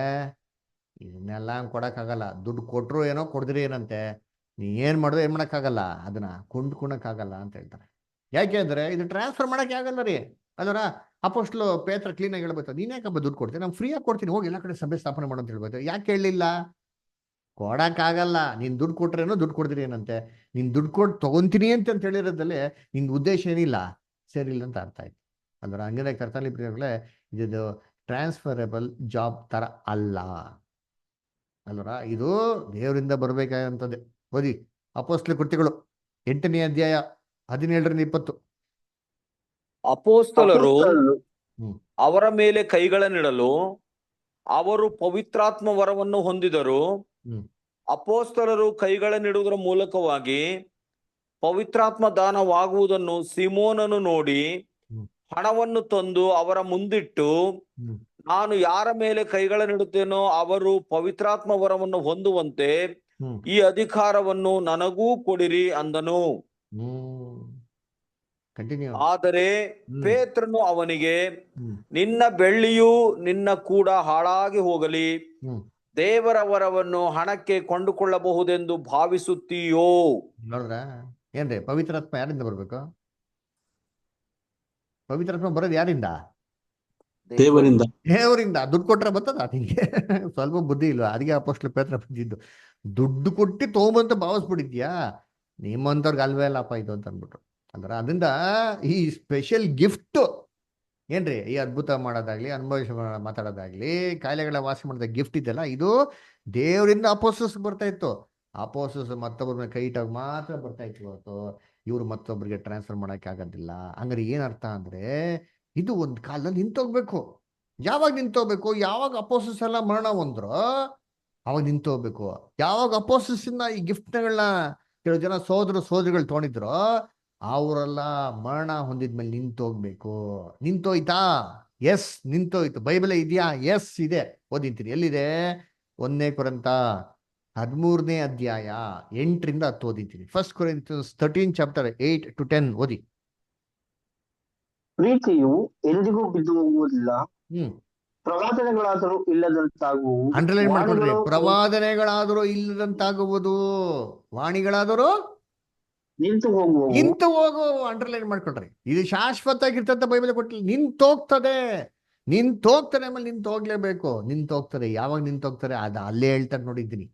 ಇದನ್ನೆಲ್ಲ ಕೊಡಕ್ಕಾಗಲ್ಲ, ದುಡ್ಡು ಕೊಟ್ರು ಏನೋ ಕೊಡಿದ್ರಿ ಏನಂತೆ, ನೀ ಏನ್ ಮಾಡಿದ್ರು ಏನ್ ಮಾಡಕ್ಕಾಗಲ್ಲ, ಅದನ್ನ ಕೊಂಡ್ಕೊಳಕ್ಕಾಗಲ್ಲ ಅಂತ ಹೇಳ್ತಾರೆ. ಯಾಕೆ ಅಂದ್ರೆ ಇದು ಟ್ರಾನ್ಸ್ಫರ್ ಮಾಡಕ್ಕೆ ಆಗಲ್ಲ ರೀ. ಅದರ ಅಪೊಸ್ತಲ ಪೇತ್ರ ಕ್ಲೀನ್ ಆಗಿ ಹೇಳ್ಬೇಕು, ನೀನ್ ಯಾಕಪ್ಪ ದುಡ್ಡು ಕೊಡ್ತೀನಿ, ನಾನು ಫ್ರೀಯಾಗಿ ಕೊಡ್ತೀನಿ, ಹೋಗಿ ಎಲ್ಲ ಕಡೆ ಸಭೆ ಸ್ಥಾಪನೆ ಮಾಡೋ ಅಂತ ಹೇಳ್ಬೇಕು. ಯಾಕೆ ಹೇಳಲಿಲ್ಲ? ಕೊಡಕ್ಕಾಗಲ್ಲ. ನೀನ್ ದುಡ್ಡು ಕೊಟ್ರೇನೋ ದುಡ್ಡು ಕೊಡ್ದಿರಿ ಏನಂತೆ. ನೀನ್ ದುಡ್ಡು ಕೊಟ್ಟು ತಗೊಂತೀನಿ ಅಂತ ಹೇಳಿರೋದ್ರಲ್ಲಿ ನಿನ್ ಉದ್ದೇಶ ಏನಿಲ್ಲ, ಸರಿ ಇಲ್ಲ ಅಂತ ಅರ್ಥ ಆಯ್ತು. ಅಂದ್ರೆ ಹಂಗಂದ್ರೆ ಕರ್ತನಲ್ಲಿ ಪ್ರಿಯಗಳೇ, ಇದು ಟ್ರಾನ್ಸ್ಫರಬಲ್ ಜಾಬ್ ತರ ಅಲ್ಲ ಅಲ್ವರ. ಇದು ದೇವರಿಂದ ಬರ್ಬೇಕಾದಂಥದ್ದೇ. ಓದಿ ಅಪೊಸ್ತಲ ಕೃತ್ಯಗಳು 8ನೇ ಅಧ್ಯಾಯ 17-20. ಅಪೊಸ್ತಲರು ಅವರ ಮೇಲೆ ಕೈಗಳನ್ನಿಡಲು ಅವರು ಪವಿತ್ರಾತ್ಮ ವರವನ್ನು ಹೊಂದಿದರು. ಅಪೊಸ್ತಲರು ಕೈಗಳನ್ನಿಡುವುದರ ಮೂಲಕವಾಗಿ ಪವಿತ್ರಾತ್ಮ ದಾನವಾಗುವುದನ್ನು ಸಿಮೋನನು ನೋಡಿ ಹಣವನ್ನು ತಂದು ಅವರ ಮುಂದಿಟ್ಟು, ನಾನು ಯಾರ ಮೇಲೆ ಕೈಗಳನ್ನಿಡುತ್ತೇನೋ ಅವರು ಪವಿತ್ರಾತ್ಮ ವರವನ್ನು ಹೊಂದುವಂತೆ ಈ ಅಧಿಕಾರವನ್ನು ನನಗೂ ಕೊಡಿರಿ ಅಂದನು. ಆದರೆ ಪೇತ್ರನು ಅವನಿಗೆ, ನಿನ್ನ ಬೆಳ್ಳಿಯು ನಿನ್ನ ಕೂಡ ಹಾಳಾಗಿ ಹೋಗಲಿ, ದೇವರ ವರವನ್ನು ಹಣಕ್ಕೆ ಕೊಂಡುಕೊಳ್ಳಬಹುದೆಂದು ಭಾವಿಸುತ್ತೀಯೋ? ನೋಡ್ರ ಏನ್ರಿ, ಪವಿತ್ರಾತ್ಮ ಯಾರಿಂದ ಬರ್ಬೇಕು? ಪವಿತ್ರಾತ್ಮ ಬರೋದು ಯಾರಿಂದ? ದೇವರಿಂದ. ದೇವರಿಂದ. ದುಡ್ಡು ಕೊಟ್ರೆ ಬರ್ತದ ನಿಂಗೆ? ಸ್ವಲ್ಪ ಬುದ್ಧಿ ಇಲ್ವಾ? ಅದಕ್ಕೆ ಅಪೊಸ್ತಲ ಪೇತ್ರ ಬಂದಿದ್ದು. ದುಡ್ಡು ಕೊಟ್ಟು ತಗೊಂಬಂತ ಭಾವಿಸ್ಬಿಟ್ಟಿದ್ಯಾ? ನಿಮ್ಮಂತವ್ರಿಗೆ ಅಲ್ವೇ ಅಲ್ಲಪ್ಪ ಇದು ಅಂತ ಅಂದ್ಬಿಟ್ರು. ಅಂದ್ರೆ ಅದರಿಂದ ಈ ಸ್ಪೆಷಲ್ ಗಿಫ್ಟ್ ಏನ್ರಿ, ಈ ಅದ್ಭುತ ಮಾಡೋದಾಗ್ಲಿ, ಅನುಭವಿಸ ಮಾತಾಡೋದಾಗ್ಲಿ, ಕಾಯಿಲೆಗಳ ವಾಸಿ ಮಾಡೋದ ಗಿಫ್ಟ್ ಇದೆಲ್ಲ, ಇದು ದೇವರಿಂದ ಅಪೊಸ್ತಲರಿಗೆ ಬರ್ತಾ ಇತ್ತು. ಅಪೊಸ್ತಲರು ಮತ್ತೊಬ್ಬರ ಕೈ ಇಟ್ಟಾಗ ಮಾತ್ರ ಬರ್ತಾ ಇತ್ತು ಹೊರತು ಇವ್ರು ಮತ್ತೊಬ್ಬರಿಗೆ ಟ್ರಾನ್ಸ್ಫರ್ ಮಾಡಕ್ಕೆ ಆಗೋದಿಲ್ಲ. ಹಂಗಾರೆ ಏನರ್ಥ ಅಂದ್ರೆ, ಇದು ಒಂದು ಕಾಲದಲ್ಲಿ ನಿಂತೋಗ್ಬೇಕು. ಯಾವಾಗ ನಿಂತೋಗ್ಬೇಕು? ಯಾವಾಗ ಅಪೊಸ್ತಲರು ಎಲ್ಲ ಮರಣ ಹೊಂದ್ರೋ ಅವಾಗ ನಿಂತೋಗ್ಬೇಕು. ಯಾವಾಗ ಅಪೊಸ್ತಲರಿಂದ ಈ ಗಿಫ್ಟ್ಗಳನ್ನ ಕೆಲವು ಜನ ಸೋದರಿಗಳು ತೊಗೊಂಡಿದ್ರು, ಅವರೆಲ್ಲ ಮರಣ ಹೊಂದಿದ್ಮೇಲೆ ನಿಂತೋಗ್ಬೇಕು. ನಿಂತೋಯ್ತಾ? ಎಸ್, ನಿಂತೋಯ್ತು. ಬೈಬಲ್ ಇದೆಯಾ? ಎಸ್ ಇದೆ. ಓದಿಂತೀನಿ. ಎಲ್ಲಿದೆ? 1ನೇ ಕೊರಿಂಥ 13ನೇ ಅಧ್ಯಾಯ 8-10 ಓದಿದ್ದೀನಿ. 1 Corinthians 13 chapter 8-10 ಓದಿ. ಪ್ರೀತಿಯು ಎಂದಿಗೂ ಬಿದ್ದು ಹೋಗುವುದಿಲ್ಲ. ಪ್ರವಾದನೆಗಳಾದರೂ ಇಲ್ಲದಂತಾಗುವು. ಅಂಡರ್ಲೈನ್ ಮಾಡ್ಕೊಂಡ್ರಿ. ಪ್ರವಾದನೆಗಳಾದರೂ ಇಲ್ಲದಂತಾಗುವುದು, ವಾಣಿಗಳಾದರೂ ನಿಂತು ಹೋಗುವ. ಅಂಡರ್ಲೈನ್ ಮಾಡ್ಕೊಂಡ್ರಿ. ಇದು ಶಾಶ್ವತ ಆಗಿರ್ತಂತ ಬೈಬಲ್ ಕೊಟ್ಟಿಲ್ಲ. ನಿಂತೋಗ್ತದೆ. ಆಮೇಲೆ ನಿಂತೋಗ್ಲೇಬೇಕು. ನಿಂತೋಗ್ತದೆ. ಯಾವಾಗ ನಿಂತೋಗ್ತಾರೆ ಅದು ಅಲ್ಲೇ ಹೇಳ್ತಾರೆ ನೋಡಿದ್ದೀನಿ.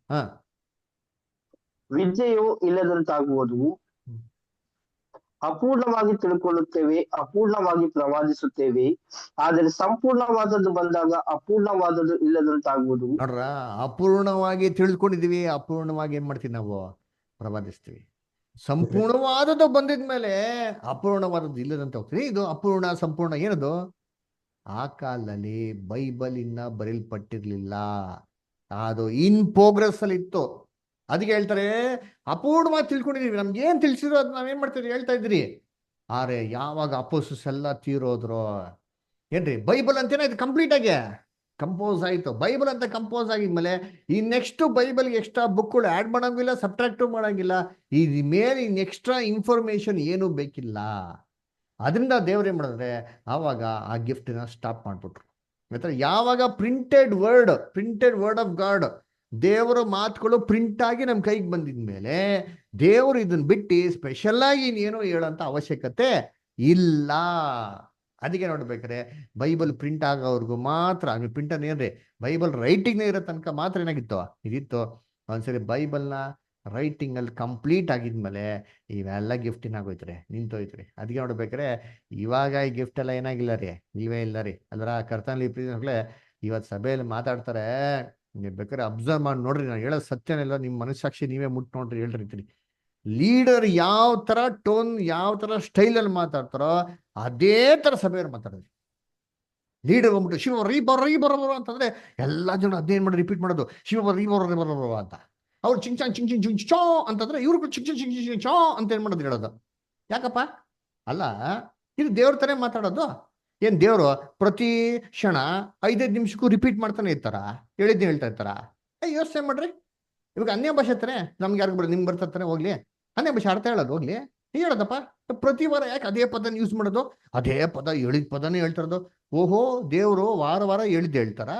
ವಿದ್ಯೆಯು ಇಲ್ಲದಂತಾಗುವುದು. ಅಪೂರ್ಣವಾಗಿ ತಿಳ್ಕೊಳ್ಳುತ್ತೇವೆ, ಅಪೂರ್ಣವಾಗಿ ಪ್ರವಾದಿಸುತ್ತೇವೆ. ಆದರೆ ಸಂಪೂರ್ಣವಾದದ್ದು ಬಂದಾಗ ಅಪೂರ್ಣವಾದದ್ದು ಇಲ್ಲದಂತಾಗುವುದು. ನೋಡ್ರ, ಅಪೂರ್ಣವಾಗಿ ತಿಳ್ಕೊಂಡಿದೀವಿ, ಅಪೂರ್ಣವಾಗಿ ಏನ್ ಮಾಡ್ತೀವಿ ನಾವು? ಪ್ರವಾದಿಸ್ತೀವಿ. ಸಂಪೂರ್ಣವಾದದ್ದು ಬಂದಿದ್ಮೇಲೆ ಅಪೂರ್ಣವಾದದ್ದು ಇಲ್ಲದಂತೆ ಹೋಗ್ತದೆ. ಇದು ಅಪೂರ್ಣ ಸಂಪೂರ್ಣ ಏನದು? ಆ ಕಾಲದಲ್ಲಿ ಬೈಬಲ್ ಇನ್ನ ಬರೆಯಲ್ಪಟ್ಟಿರ್ಲಿಲ್ಲ, ಅದು ಇನ್ ಪ್ರೋಗ್ರೆಸ್ ಅಲ್ಲಿ ಇತ್ತು. ಅದಕ್ಕೆ ಹೇಳ್ತಾರೆ ಅಪೂರ್ಣವಾಗಿ ತಿಳ್ಕೊಂಡಿದೀವಿ, ನಮ್ಗೆ ಏನ್ ತಿಳಿಸಿರೋ ಅದು ನಾವೇನ್ ಮಾಡ್ತೀವಿ ಹೇಳ್ತಾ ಇದ್ರಿ. ಆದ್ರೆ ಯಾವಾಗ ಅಪೋಸ್ಟಲ್ಸ್ ಎಲ್ಲ ತೀರೋದ್ರು ಏನ್ರಿ, ಬೈಬಲ್ ಅಂತೇನ ಇದು ಕಂಪ್ಲೀಟ್ ಆಗಿ ಕಂಪೋಸ್ ಆಯ್ತು. ಬೈಬಲ್ ಅಂತ ಕಂಪೋಸ್ ಆಗಿದ್ಮೇಲೆ ಈ ನೆಕ್ಸ್ಟ್ ಬೈಬಲ್ಗೆ ಎಕ್ಸ್ಟ್ರಾ ಬುಕ್ಗಳು ಆ್ಯಡ್ ಮಾಡಂಗಿಲ್ಲ, ಸಬ್ಟ್ರಾಕ್ಟ್ ಮಾಡಂಗಿಲ್ಲ. ಈ ಮೇಲೆ ಇನ್ ಎಕ್ಸ್ಟ್ರಾ ಇನ್ಫಾರ್ಮೇಶನ್ ಏನೂ ಬೇಕಿಲ್ಲ. ಅದರಿಂದ ದೇವ್ರು ಏನ್ ಮಾಡಿದ್ರೆ ಆವಾಗ ಆ ಗಿಫ್ಟ್ನ ಸ್ಟಾಪ್ ಮಾಡ್ಬಿಟ್ರು. ಆಯ್ತಾ? ಯಾವಾಗ ಪ್ರಿಂಟೆಡ್ ವರ್ಡ್ ಆಫ್ ಗಾಡ್, ದೇವರ ಮಾತುಗಳು ಪ್ರಿಂಟ್ ಆಗಿ ನಮ್ಮ ಕೈಗೆ ಬಂದಿದ್ಮೇಲೆ ದೇವರು ಇದನ್ನ ಬಿಟ್ಟು ಸ್ಪೆಷಲ್ ಆಗಿ ಇನ್ನೇನೋ ಹೇಳೋಂಥ ಅವಶ್ಯಕತೆ ಇಲ್ಲ. ಅದಕ್ಕೆ ನೋಡ್ಬೇಕಾರೆ ಬೈಬಲ್ ಪ್ರಿಂಟ್ ಆಗೋವ್ರಿಗೂ ಮಾತ್ರ, ಪ್ರಿಂಟ್ ಏನ್ರಿ ಬೈಬಲ್ ರೈಟಿಂಗ್ನೇ ಇರೋ ತನಕ ಮಾತ್ರ ಏನಾಗಿತ್ತು ಇದಿತ್ತು. ಒಂದ್ಸರಿ ಬೈಬಲ್ನ ರೈಟಿಂಗ್ ಅಲ್ಲಿ ಕಂಪ್ಲೀಟ್ ಆಗಿದ್ಮೇಲೆ ಇವೆಲ್ಲ ಗಿಫ್ಟ್ ಏನಾಗೋಯ್ತಾರೆ, ನಿಂತೋಯ್ತ್ರಿ. ಅದಕ್ಕೆ ನೋಡ್ಬೇಕಾರೆ ಇವಾಗ ಈ ಗಿಫ್ಟ್ ಎಲ್ಲ ಏನಾಗಿಲ್ಲ ರೀ, ಇಲ್ವೇ ಇಲ್ಲ ರೀ. ಅಲ್ರ ಕರ್ತನಲ್ಲಿ ಪ್ರೀತಿಗಳೇ ಇವತ್ತು ಸಭೆಯಲ್ಲಿ ಮಾತಾಡ್ತಾರೆ, ನೀವು ಬೇಕಾದ್ರೆ ಅಬ್ಸರ್ವ್ ಮಾಡಿ ನೋಡ್ರಿ, ನಾನು ಹೇಳೋ ಸತ್ಯನೆಲ್ಲ ನಿಮ್ಮ ಮನಸ್ಸಾಕ್ಷಿ ನೀವೇ ಮುಟ್ಟು ನೋಡ್ರಿ, ಹೇಳ್ರಿರ್ತೀನಿ. ಲೀಡರ್ ಯಾವ ತರ ಟೋನ್, ಯಾವ ತರ ಸ್ಟೈಲಲ್ಲಿ ಮಾತಾಡ್ತಾರೋ ಅದೇ ತರ ಸಭೆಯವ್ರು ಮಾತಾಡೋದು. ಲೀಡರ್ ಬಂದ್ಬಿಟ್ಟು ಶಿವ ರೀ ಬರೋ ಅಂತಂದ್ರೆ ಎಲ್ಲ ಜನ ಅದೇನ್ ಮಾಡಿ ರಿಪೀಟ್ ಮಾಡೋದು, ಶಿವ ರೀ ಬರೋ ಅಂತ. ಅವ್ರು ಚಿಂಗ್ ಚಿಂಗ್ ಚೋ ಅಂತಂದ್ರೆ ಇವ್ರು ಚಿಂಗ್ ಚೋ ಅಂತ ಏನ್ ಮಾಡೋದು ಹೇಳೋದು. ಯಾಕಪ್ಪ? ಅಲ್ಲ, ಇದು ದೇವ್ರ ತರ ಮಾತಾಡೋದು. ಏನ್ ದೇವ್ರು ಪ್ರತಿ ಕ್ಷಣ 5-5 ನಿಮಿಷಕ್ಕೂ ರಿಪೀಟ್ ಮಾಡ್ತಾನೆ ಇರ್ತಾರ? ಹೇಳಿದ್ದೆ ಹೇಳ್ತಾ ಇರ್ತಾರ? ಯೋಚನೆ ಮಾಡ್ರಿ. ಇವಾಗ ಅನ್ಯ ಭಾಷೆ ಇರ್ತಾರೆ, ನಮ್ಗೆ ಯಾರಿಗೂ ನಿಮ್ಗೆ ಬರ್ತಾನೆ ಹೋಗ್ಲಿ, ಅನ್ಯ ಭಾಷೆ ಅರ್ಥ ಹೇಳೋದು ಹೋಗ್ಲಿ, ಹೇಳೋದಪ್ಪ. ಪ್ರತಿ ವಾರ ಯಾಕೆ ಅದೇ ಪದನ ಯೂಸ್ ಮಾಡೋದು? ಅದೇ ಪದ ಹೇಳಿದ ಪದನೇ ಹೇಳ್ತಾರದು. ಓಹೋ, ದೇವರು ವಾರ ಹೇಳಿದ್ದು ಹೇಳ್ತಾರಾ?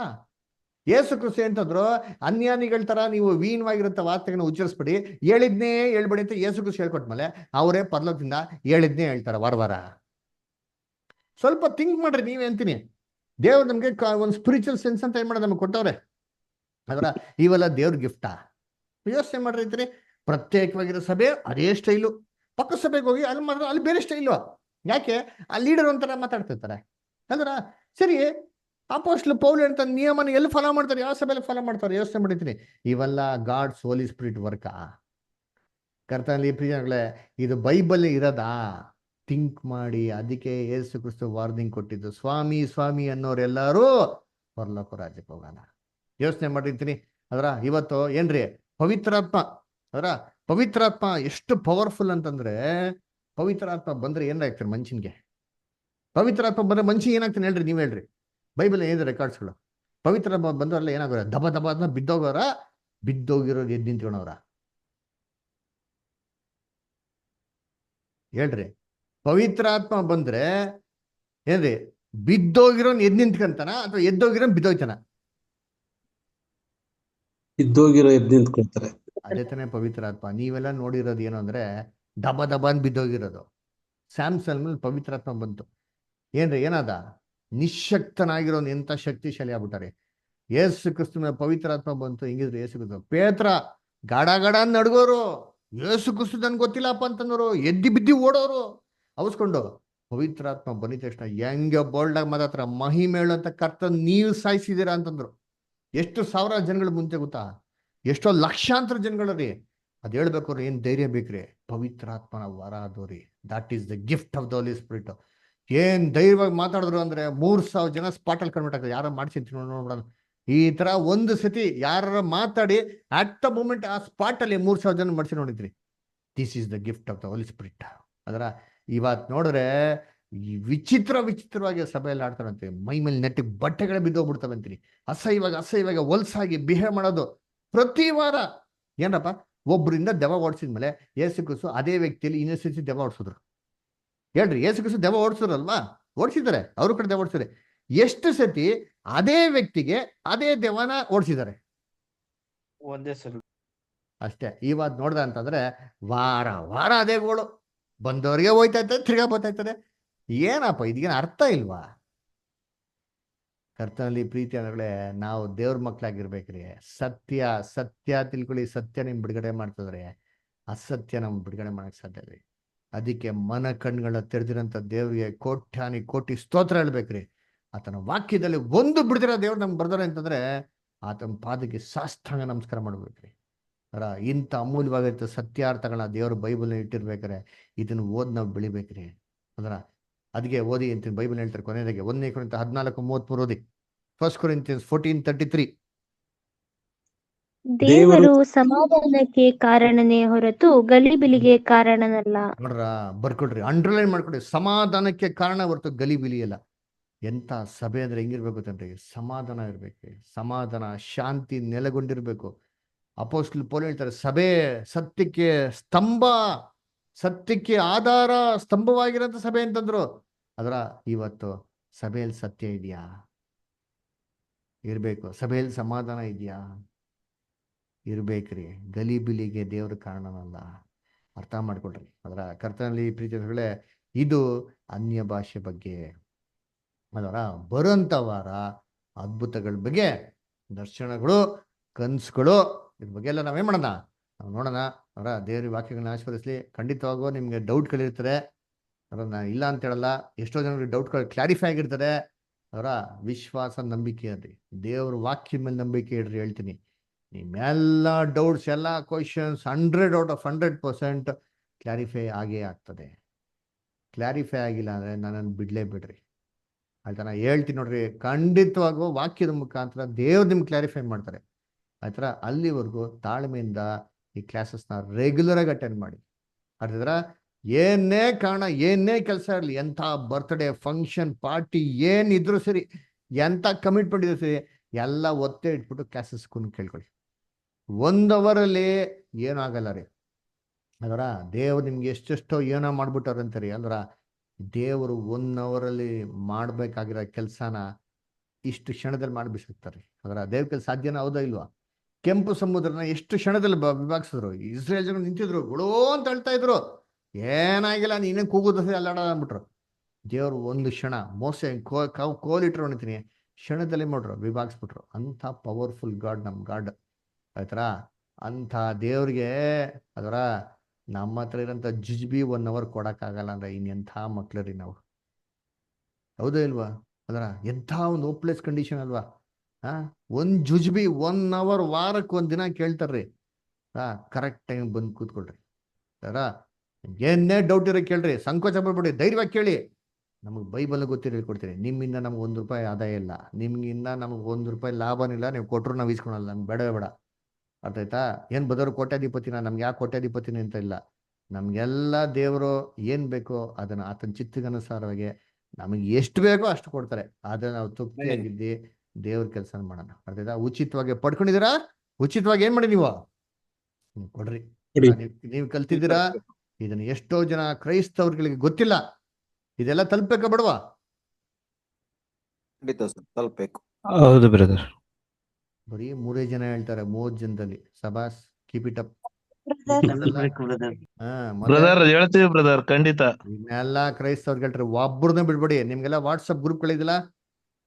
ಯೇಸು ಕ್ರಿಸ್ತ ಅಂತಂದ್ರು, ಅನ್ಯಾನಿಗಳ ತರ ನೀವು ವೀಣವಾಗಿರುತ್ತ ವಾರ್ತೆಗಳನ್ನ ಉಚ್ಚರಿಸ್ಬಿಡಿ, ಹೇಳಿದ್ನೇ ಹೇಳ್ಬೇಡಿ ಅಂತ ಯೇಸು ಕ್ರಿಸ್ತ ಹೇಳ್ಕೊಟ್ಮೇಲೆ ಅವರೇ ಪರ್ಲೋಕದಿಂದ ಹೇಳಿದ್ನೇ ಹೇಳ್ತಾರ ವಾರ. ಸ್ವಲ್ಪ ಥಿಂಕ್ ಮಾಡ್ರಿ ನೀವೇ ಅಂತೀನಿ. ದೇವ್ರು ನಮ್ಗೆ ಒಂದು ಸ್ಪಿರಿಚುವಲ್ ಸೆನ್ಸ್ ಅಂತ ಏನ್ ಮಾಡೋದು ನಮ್ಗೆ ಕೊಟ್ಟವ್ರೆ. ಅದರ ಇವೆಲ್ಲ ದೇವ್ರ ಗಿಫ್ಟಾ? ಯೋಚನೆ ಮಾಡ್ರಿ. ಪ್ರತ್ಯೇಕವಾಗಿರೋ ಸಭೆ ಅದೇ ಸ್ಟೈಲು, ಪಕ್ಕ ಸಭೆಗೆ ಹೋಗಿ ಅಲ್ಲಿ ಮಾಡಿದ್ರೆ ಅಲ್ಲಿ ಬೇರೆ ಸ್ಟೈಲು. ಯಾಕೆ? ಆ ಲೀಡರ್ ಒಂಥರ ಮಾತಾಡ್ತಿರ್ತಾರೆ ಅಂದ್ರ ಸರಿ. ಅಪೊಸ್ತಲ ಪೌಲ್ ಅಂತ ನಿಯಮನ ಎಲ್ಲಿ ಫಾಲೋ ಮಾಡ್ತಾರೆ, ಯಾವ ಸಭೆಯಲ್ಲಿ ಫಾಲೋ ಮಾಡ್ತಾರೆ? ಯೋಚನೆ ಮಾಡಿರ್ತೀನಿ. ಇವೆಲ್ಲ ಗಾಡ್ಸ್ ಹೋಲಿ ಸ್ಪಿರಿಟ್ ವರ್ಕ. ಕರ್ತನಲ್ಲಿ ಪ್ರಿಯಗಳೇ, ಇದು ಬೈಬಲ್ ಇರೋದಾ? ಥಿಂಕ್ ಮಾಡಿ. ಅದಕ್ಕೆ ಯೇಸು ಕ್ರಿಸ್ತ ವಾರ್ನಿಂಗ್ ಕೊಟ್ಟಿದ್ದು, ಸ್ವಾಮಿ ಸ್ವಾಮಿ ಅನ್ನೋರೆಲ್ಲರೂ ಪರಲೋಕ ರಾಜ್ಯಕ್ಕೆ ಹೋಗೋಣ. ಯೋಚನೆ ಮಾಡಿರ್ತೀನಿ. ಅದರ ಇವತ್ತು ಏನ್ರಿ ಪವಿತ್ರಾತ್ಮ, ಅದರ ಪವಿತ್ರಾತ್ಮ ಎಷ್ಟು ಪವರ್ಫುಲ್ ಅಂತಂದ್ರೆ, ಪವಿತ್ರಾತ್ಮ ಬಂದ್ರೆ ಏನಾಗ್ತಾರೆ ಮನುಷ್ಯನ್ಗೆ? ಪವಿತ್ರಾತ್ಮ ಬಂದ್ರೆ ಮನುಷ್ಯ ಏನಾಗ್ತಾನೆ ಹೇಳ್ರಿ, ನೀವ್ ಹೇಳ್ರಿ. ಬೈಬಲ್ ಏನಿದೆ ರೆಕಾರ್ಡ್ಸ್ಗಳು? ಪವಿತ್ರಾತ್ಮ ಬಂದವರೆಲ್ಲ ಏನಾಗೋರ? ದಬ ದಬ ಅದನ್ನ ಬಿದ್ದೋಗೋರ, ಬಿದ್ದೋಗಿರೋರು ಎದ್ದು ನಿಂತ್ಕೊಳೋರ? ಹೇಳ್ರಿ. ಪವಿತ್ರಾತ್ಮ ಬಂದ್ರೆ ಏನ್ರಿ, ಬಿದ್ದೋಗಿರೋನ್ ಎದ್ದು ನಿಂತ್ಕಂತಾನ ಅಥವಾ ಎದ್ದೋಗಿರೋನ್ ಬಿದ್ದೋಯ್ತಾನ? ಇದ್ದೋಗಿರೋ ಎದ್ದು ನಿಂತ್ಕೊಳ್ತಾರೆ. ಅದೇ ತಾನೇ ಪವಿತ್ರಾತ್ಮ. ನೀವೆಲ್ಲ ನೋಡಿರೋದು ಏನು ಅಂದ್ರೆ ದಬ ದಬ ಅಂತ ಬಿದ್ದೋಗಿರೋದು. ಸ್ಯಾಮ್ಸನ್ ಮೇಲೆ ಪವಿತ್ರಾತ್ಮ ಬಂತು, ಏನ್ರಿ ಏನಾದ? ನಿಶಕ್ತನಾಗಿರೋನ್ ಎಂತ ಶಕ್ತಿಶಾಲಿ ಆಗ್ಬಿಟ್ಟಾರೆ. ಯೇಸು ಕ್ರಿಸ್ತ ಮೇಲೆ ಪವಿತ್ರಾತ್ಮ ಬಂತು, ಹಿಂಗಿದ್ರು ಯೇಸು ಕ್ರಿಸ್ತ. ಪೇತ್ರ ಗಾಡ ನಡ್ಗೋರು, ಯೇಸು ಕ್ರಿಸ್ತ ನನ್ಗೆ ಗೊತ್ತಿಲ್ಲಪ್ಪ ಅಂತಂದ್ರು, ಎದ್ದಿ ಬಿದ್ದಿ ಓಡೋರು ಅವಸ್ಕೊಂಡು. ಪವಿತ್ರಾತ್ಮ ಬಂದಿದ ತಕ್ಷಣ ಹೆಂಗೆ ಬೋಲ್ಡ್ ಆಗಿ ಮಾತಾಡ್ತಾರ, ಮಹಿಮೇಳು ಅಂತ ಕರ್ತನ್ ನೀವು ಸಾಯಿಸಿದೀರಾ ಅಂತಂದ್ರು. ಎಷ್ಟು ಸಾವಿರ ಜನಗಳು ಮುಂಚೆ ಗೊತ್ತಾ? ಎಷ್ಟೋ ಲಕ್ಷಾಂತರ ಜನಗಳು ರೀ. ಅದ್ ಹೇಳ್ಬೇಕು ಏನ್ ಧೈರ್ಯ ಬೇಕ್ರಿ? ಪವಿತ್ರಾತ್ಮನ ವರ ಅದು ರೀ. That is the gift of the Holy Spirit. ಏನ್ ಧೈರ್ಯವಾಗಿ ಮಾತಾಡಿದ್ರು ಅಂದ್ರೆ 3,000 ಜನ ಸ್ಪಾಟ್ ಅಲ್ಲಿ ಕನ್ವರ್ಟ್ ಯಾರೋ ಮಾಡ್ಸಿಂತೀನಿ ನೋಡ್ಬಿಡೋಣ. ಈ ತರ ಒಂದು ಸತಿ ಯಾರ ಮಾತಾಡಿ ಅಟ್ ದ ಮೂಮೆಂಟ್ ಆ ಸ್ಪಾಟ್ ಅಲ್ಲಿ 3,000 ಜನ ಮಾಡಿಸಿ ನೋಡಿದ್ರಿ. This is the gift of the Holy Spirit. ಅದರ ಇವತ್ ನೋಡ್ರೆ ಈ ವಿಚಿತ್ರವಾಗಿ ಸಭೆಯಲ್ಲಿ ಆಡ್ತಾರಂತೆ. ಮೈ ಮೇಲೆ ನೆಟ್ಟಿಗೆ ಬಟ್ಟೆಗಳೇ ಬಿದ್ದೋಗ್ಬಿಡ್ತವೆ ಅಂತೀನಿ. ಅಸಹ್ಯವಾಗಿ ಹೊಲ್ಸಾಗಿ ಬಿಹೇವ್ ಮಾಡೋದು ಪ್ರತಿ ವಾರ. ಏನಪ್ಪ, ಒಬ್ಬರಿಂದ ದೆವ್ವ ಓಡಿಸಿದ್ಮೇಲೆ ಯೇಸು ಕ್ರಿಸ್ತ ಅದೇ ವ್ಯಕ್ತಿಯಲ್ಲಿ ಇನ್ನೊಂದ್ಸತಿ ದೆವ್ವ ಓಡಿಸಿದ್ರು. ಹೇಳ್ರಿ, ಯೇಸು ಕ್ರಿಸ್ತ ದೆವ್ವ ಓಡಿಸಿದ್ರಲ್ವಾ? ಓಡಿಸಿದ್ದಾರೆ, ಅವ್ರ ಕಡೆ ದೆವ್ವ ಓಡಿಸಿದ್ದಾರೆ. ಎಷ್ಟು ಸತಿ ಅದೇ ವ್ಯಕ್ತಿಗೆ ಅದೇ ದೆವ್ವನ ಓಡಿಸಿದ್ದಾರೆ? ಒಂದೇ ಸಲ ಅಷ್ಟೇ. ಇವತ್ತು ನೋಡ್ದ ಅಂತಂದ್ರೆ ವಾರ ಅದೇ ಗೋಳು. ಬಂದವರಿಗೆ ಹೋಯ್ತಾ ಇರ್ತದೆ, ತಿರ್ಗಾ ಬರ್ತಾ ಇರ್ತದೆ. ಏನಪ್ಪ ಇದಕ್ಕೇನು ಅರ್ಥ ಇಲ್ವಾ? ಕರ್ತನಲ್ಲಿ ಪ್ರೀತಿ ಅಂದ್ರೆ ನಾವು ದೇವ್ರ ಮಕ್ಳಾಗಿರ್ಬೇಕ್ರಿ. ಸತ್ಯ ತಿಳ್ಕೊಳ್ಳಿ. ಸತ್ಯ ನಿಮ್ ಬಿಡುಗಡೆ ಮಾಡ್ತದ್ರಿ, ಅಸತ್ಯ ನಮ್ ಬಿಡುಗಡೆ ಮಾಡಕ್ ಸಾಧ್ಯ ರೀ. ಅದಕ್ಕೆ ಮನ ಕಣ್ಗಳ ತೆರೆದಿರಂತ ದೇವ್ರಿಗೆ ಕೋಟಿ ಸ್ತೋತ್ರ ಹೇಳ್ಬೇಕ್ರಿ. ಆತನ ವಾಕ್ಯದಲ್ಲಿ ಒಂದು ಬಿಡ್ದಿರೋ ದೇವ್ರು ನಮ್ಗೆ ಬರ್ದಾರೆ ಅಂತಂದ್ರೆ ಆತನ ಪಾದಕ್ಕೆ ಸಾಷ್ಟಾಂಗ ನಮಸ್ಕಾರ ಮಾಡ್ಬೇಕ್ರಿ. ಇಂಥ ಅಮೂಲ್ಯವಾಗಿರ್ತ ಸತ್ಯಾರ್ಥಗಳನ್ನ ದೇವರು ಬೈಬಲ್ ಇಟ್ಟಿರ್ಬೇಕಾರೆ ಇದನ್ನ ಓದ್ ನಾವು ಬೆಳಿಬೇಕ್ರಿ ಅಂದ್ರ ಅದಕ್ಕೆ ಓದಿ ಅಂತೀನಿ ಬೈಬಲ್ ಹೇಳ್ತಾರೆ ಕೊನೆಯದಾಗೆ 1 ಕೊರಿಂಥ 14:33 ಓದಿ. 1 Corinthians 14:33. ದೇವರು ಸಮಾಧಾನಕ್ಕೆ ಕಾರಣನೇ ಹೊರತು ಗಲಿಬಿಲಿಗೆ ಕಾರಣನಲ್ಲ. ನೋಡ್ರ ಬರ್ಕೊಡ್ರಿ, ಅಂಡರ್ಲೈನ್ ಮಾಡ್ಕೊಡ್ರಿ, ಸಮಾಧಾನಕ್ಕೆ ಕಾರಣ ಹೊರತು ಗಲಿಬಿಲಿ ಅಲ್ಲ. ಎಂತ ಸಭೆ ಅಂದ್ರೆ ಹೆಂಗಿರ್ಬೇಕು ಅಂತಂದ್ರೆ ಸಮಾಧಾನ ಇರ್ಬೇಕು, ಸಮಾಧಾನ ಶಾಂತಿ ನೆಲೆಗೊಂಡಿರ್ಬೇಕು. ಅಪೊಸ್ತಲ ಪೌಲ ಹೇಳ್ತಾರೆ ಸಭೆ ಸತ್ಯಕ್ಕೆ ಸ್ತಂಭ, ಸತ್ಯಕ್ಕೆ ಆಧಾರ, ಸ್ತಂಭವಾಗಿರೋಂಥ ಸಭೆ ಅಂತಂದ್ರು. ಅದರ ಇವತ್ತು ಸಭೆಯಲ್ಲಿ ಸತ್ಯ ಇದೆಯಾ? ಇರ್ಬೇಕು. ಸಭೆಯಲ್ಲಿ ಸಮಾಧಾನ ಇದೆಯಾ? ಇರ್ಬೇಕ್ರಿ. ಗಲಿಬಿಲಿಗೆ ದೇವ್ರ ಕಾರಣನಲ್ಲ. ಅರ್ಥ ಮಾಡ್ಕೊಳ್ರಿ. ಅದರ ಕರ್ತನಲ್ಲಿ ಪ್ರೀತಿಗಳೇ, ಇದು ಅನ್ಯ ಭಾಷೆ ಬಗ್ಗೆ. ಅದರ ಬರುವಂತ ವಾರ ಅದ್ಭುತಗಳ ಬಗ್ಗೆ, ದರ್ಶನಗಳು, ಕನ್ಸುಗಳು, ಇದ್ರ ಬಗ್ಗೆ ಎಲ್ಲ ನಾವೇನ್ ಮಾಡೋಣ, ನಾವು ನೋಡೋಣ. ಅವರ ದೇವ್ರ ವಾಕ್ಯಗಳನ್ನ ಆಶೀರ್ವದಿಸ್ಲಿ. ಖಂಡಿತವಾಗೂ ನಿಮ್ಗೆ ಡೌಟ್ಗಳಿರ್ತದೆ, ಅದರ ನಾನು ಇಲ್ಲ ಅಂತ ಹೇಳಲ್ಲ. ಎಷ್ಟೋ ಜನರಿಗೆ ಡೌಟ್ಗಳು ಕ್ಲಾರಿಫೈ ಆಗಿರ್ತದೆ. ಅವರ ವಿಶ್ವಾಸ, ನಂಬಿಕೆ ಅದ್ರಿ, ದೇವ್ರ ವಾಕ್ಯ ಮೇಲೆ ನಂಬಿಕೆ ಇಡ್ರಿ. ಹೇಳ್ತೀನಿ, ನಿಮ್ಮೆಲ್ಲ ಡೌಟ್ಸ್, ಎಲ್ಲ ಕ್ವಶನ್ಸ್ 100/100% ಕ್ಲಾರಿಫೈ ಆಗೇ ಆಗ್ತದೆ. ಕ್ಲಾರಿಫೈ ಆಗಿಲ್ಲ ಅಂದರೆ ನನ್ನನ್ನು ಬಿಡಲೇ ಬಿಡ್ರಿ. ಆಯ್ತಾ? ನಾ ಹೇಳ್ತೀನಿ ನೋಡ್ರಿ, ಖಂಡಿತವಾಗೂ ವಾಕ್ಯದ ಮುಖಾಂತರ ದೇವ್ರು ನಿಮ್ಗೆ ಕ್ಲಾರಿಫೈ ಮಾಡ್ತಾರೆ. ಆಯ್ತರ? ಅಲ್ಲಿವರೆಗೂ ತಾಳ್ಮೆಯಿಂದ ಈ ಕ್ಲಾಸಸ್ನ ರೆಗ್ಯುಲರಾಗಿ ಅಟೆಂಡ್ ಮಾಡಿ. ಆಯ್ತರ? ಏನೇ ಕಾರಣ, ಏನೇ ಕೆಲಸ ಇರಲಿ, ಎಂಥ ಬರ್ತ್ಡೇ ಫಂಕ್ಷನ್ ಪಾರ್ಟಿ ಏನಿದ್ರು ಸರಿ, ಎಂಥ ಕಮಿಟ್ಮೆಂಟ್ ಇದ್ರು ಸರಿ, ಎಲ್ಲ ಒತ್ತೆ ಇಟ್ಬಿಟ್ಟು ಕ್ಲಾಸಸ್ ಕೇಳ್ಕೊಳ್ಳಿ. 1 ಅವರಲ್ಲಿ ಏನೂ ಆಗಲ್ಲ ರೀ. ಅದರ ದೇವ್ರು ನಿಮ್ಗೆ ಎಷ್ಟೆಷ್ಟೋ ಏನೋ ಮಾಡ್ಬಿಟ್ಟವ್ರಂತೀರಿ. ಅಂದ್ರ ದೇವರು 1 ಅವರಲ್ಲಿ ಮಾಡ್ಬೇಕಾಗಿರೋ ಕೆಲಸನ ಇಷ್ಟು ಕ್ಷಣದಲ್ಲಿ ಮಾಡಿಬಿಡ್ತಾರೆ. ಅದರ ದೇವ್ರ ಕೆಲಸ ಸಾಧ್ಯನ? ಹೌದಾ ಇಲ್ವಾ? ಕೆಂಪು ಸಮುದ್ರನ ಎಷ್ಟು ಕ್ಷಣದಲ್ಲಿ ವಿಭಾಗಿಸಿದ್ರು. ಇಸ್ರೇಲ್ ಜನ ನಿಂತಿದ್ರು, ಗುಳೋ ಅಂತ ಹೇಳ್ತಾ ಇದ್ರು, ಏನಾಗಿಲ್ಲ ನೀನೇ ಕೂಗುದ ಅಲ್ಲಾಡ ಅಂದ್ಬಿಟ್ರು. ದೇವ್ರು 1 ಕ್ಷಣ ಮೋಸ ಕೋಲಿಟ್ರು ಹೊಣಿತೀನಿ, ಕ್ಷಣದಲ್ಲಿ ಮಾಡ್ರು, ವಿಭಾಗಿಸ್ಬಿಟ್ರು. ಅಂಥ ಪವರ್ಫುಲ್ ಗಾಡ್ ನಮ್ ಗಾಡ್. ಆಯ್ತಾ? ಅಂಥ ದೇವ್ರಿಗೆ ಅದರ ನಮ್ಮ ಹತ್ರ ಇರೋಂಥ ಜುಜ್ಬಿ 1 ಅವರ್ ಕೊಡಕ್ಕಾಗಲ್ಲ ಅಂದ್ರೆ ಇನ್ನೆಂಥ ಮಕ್ಳರಿ ನಾವು. ಹೌದಾ ಇಲ್ವಾ? ಅದರ ಎಂಥ ಒಂದು ಹೋಪ್ಲೆಸ್ ಕಂಡೀಷನ್ ಅಲ್ವಾ? ಒಂದು ಜುಜ್ಬಿ 1 ಅವರ್ ವಾರಕ್ಕೆ 1 ದಿನ ಕೇಳ್ತಾರ್ರಿ. ಕರೆಕ್ಟ್ ಟೈಮ್ ಬಂದು ಕೂತ್ಕೊಳ್ರಿ. ಅದರ ಏನೇ ಡೌಟ್ ಇರೋ ಕೇಳ್ರಿ, ಸಂಕೋಚ ಪಡ್ಬೇಡಿ, ಧೈರ್ಯವಾಗಿ ಕೇಳಿ. ನಮಗೆ ಬೈಬಲ್ ಗೊತ್ತಿರೋ ಹೇಳ್ಕೊಡ್ತೀನಿ. ನಿಮ್ಮಿಂದ ನಮ್ಗೆ 1 ರೂಪಾಯಿ ಆದಾಯ ಇಲ್ಲ, ನಿಮ್ಗಿಂದ ನಮಗೆ 1 ರೂಪಾಯಿ ಲಾಭನಿಲ್ಲ. ನೀವು ಕೊಟ್ಟರು ನಾವು ಇಸ್ಕೊಳಲ್ಲ, ನಮ್ಗೆ ಬೇಡವೇ ಬೇಡ. ಅರ್ಥ ಆಯ್ತಾ? ಏನು ಬದವರು ಕೋಟ್ಯಾಧಿಪತಿನ, ನಮ್ಗೆ ಯಾಕೆ ಕೋಟ್ಯಾಧಿಪತಿನ ಅಂತ ಇಲ್ಲ. ನಮ್ಗೆಲ್ಲ ದೇವರು ಏನು ಬೇಕೋ ಅದನ್ನ ಆತನ ಚಿತ್ತಗನುಸಾರವಾಗಿ ನಮಗೆ ಎಷ್ಟು ಬೇಕೋ ಅಷ್ಟು ಕೊಡ್ತಾರೆ. ಆದ್ರೆ ನಾವು ತೃಪ್ತಿಯಾಗಿದ್ದಿ ದೇವ್ರ ಕೆಲಸ ಮಾಡೋಣ. ಅರ್ಥ ಆಯ್ತಾ? ಉಚಿತವಾಗಿ ಪಡ್ಕೊಂಡಿದ್ದೀರಾ, ಉಚಿತವಾಗಿ ಏನ್ ಮಾಡಿ ನೀವು ಕೊಡ್ರಿ. ನೀವು ಕಲ್ತಿದ್ದೀರಾ. ಇದನ್ನ ಎಷ್ಟೋ ಜನ ಕ್ರೈಸ್ತವ್ರಿಗೆ ಗೊತ್ತಿಲ್ಲ. ಇದೆಲ್ಲ ತಲುಪಬೇಕಾ ಬಡವಾ? ತಲುಪಬೇಕು. ಹೌದು ಬ್ರದರ್. ಬರೀ 3 ಜನ ಹೇಳ್ತಾರೆ 30 ಜನದಲ್ಲಿ. ಸಬಾಸ್, ಕೀಪ್ ಇಟ್ ಅಪ್. ಬ್ರದರ್ ಹೇಳ್ತೀವಿ ಬ್ರದರ್, ಖಂಡಿತ. ಇದನ್ನೆಲ್ಲ ಕ್ರೈಸ್ತವ್ರಿಗೆ ಹೇಳ್ತಾರೆ, ಒಬ್ಬರನ್ನ ಬಿಡ್ಬೇಡಿ. ನಿಮ್ಗೆಲ್ಲ ವಾಟ್ಸಪ್ ಗ್ರೂಪ್ಗಳಿದಿಲ್ಲ,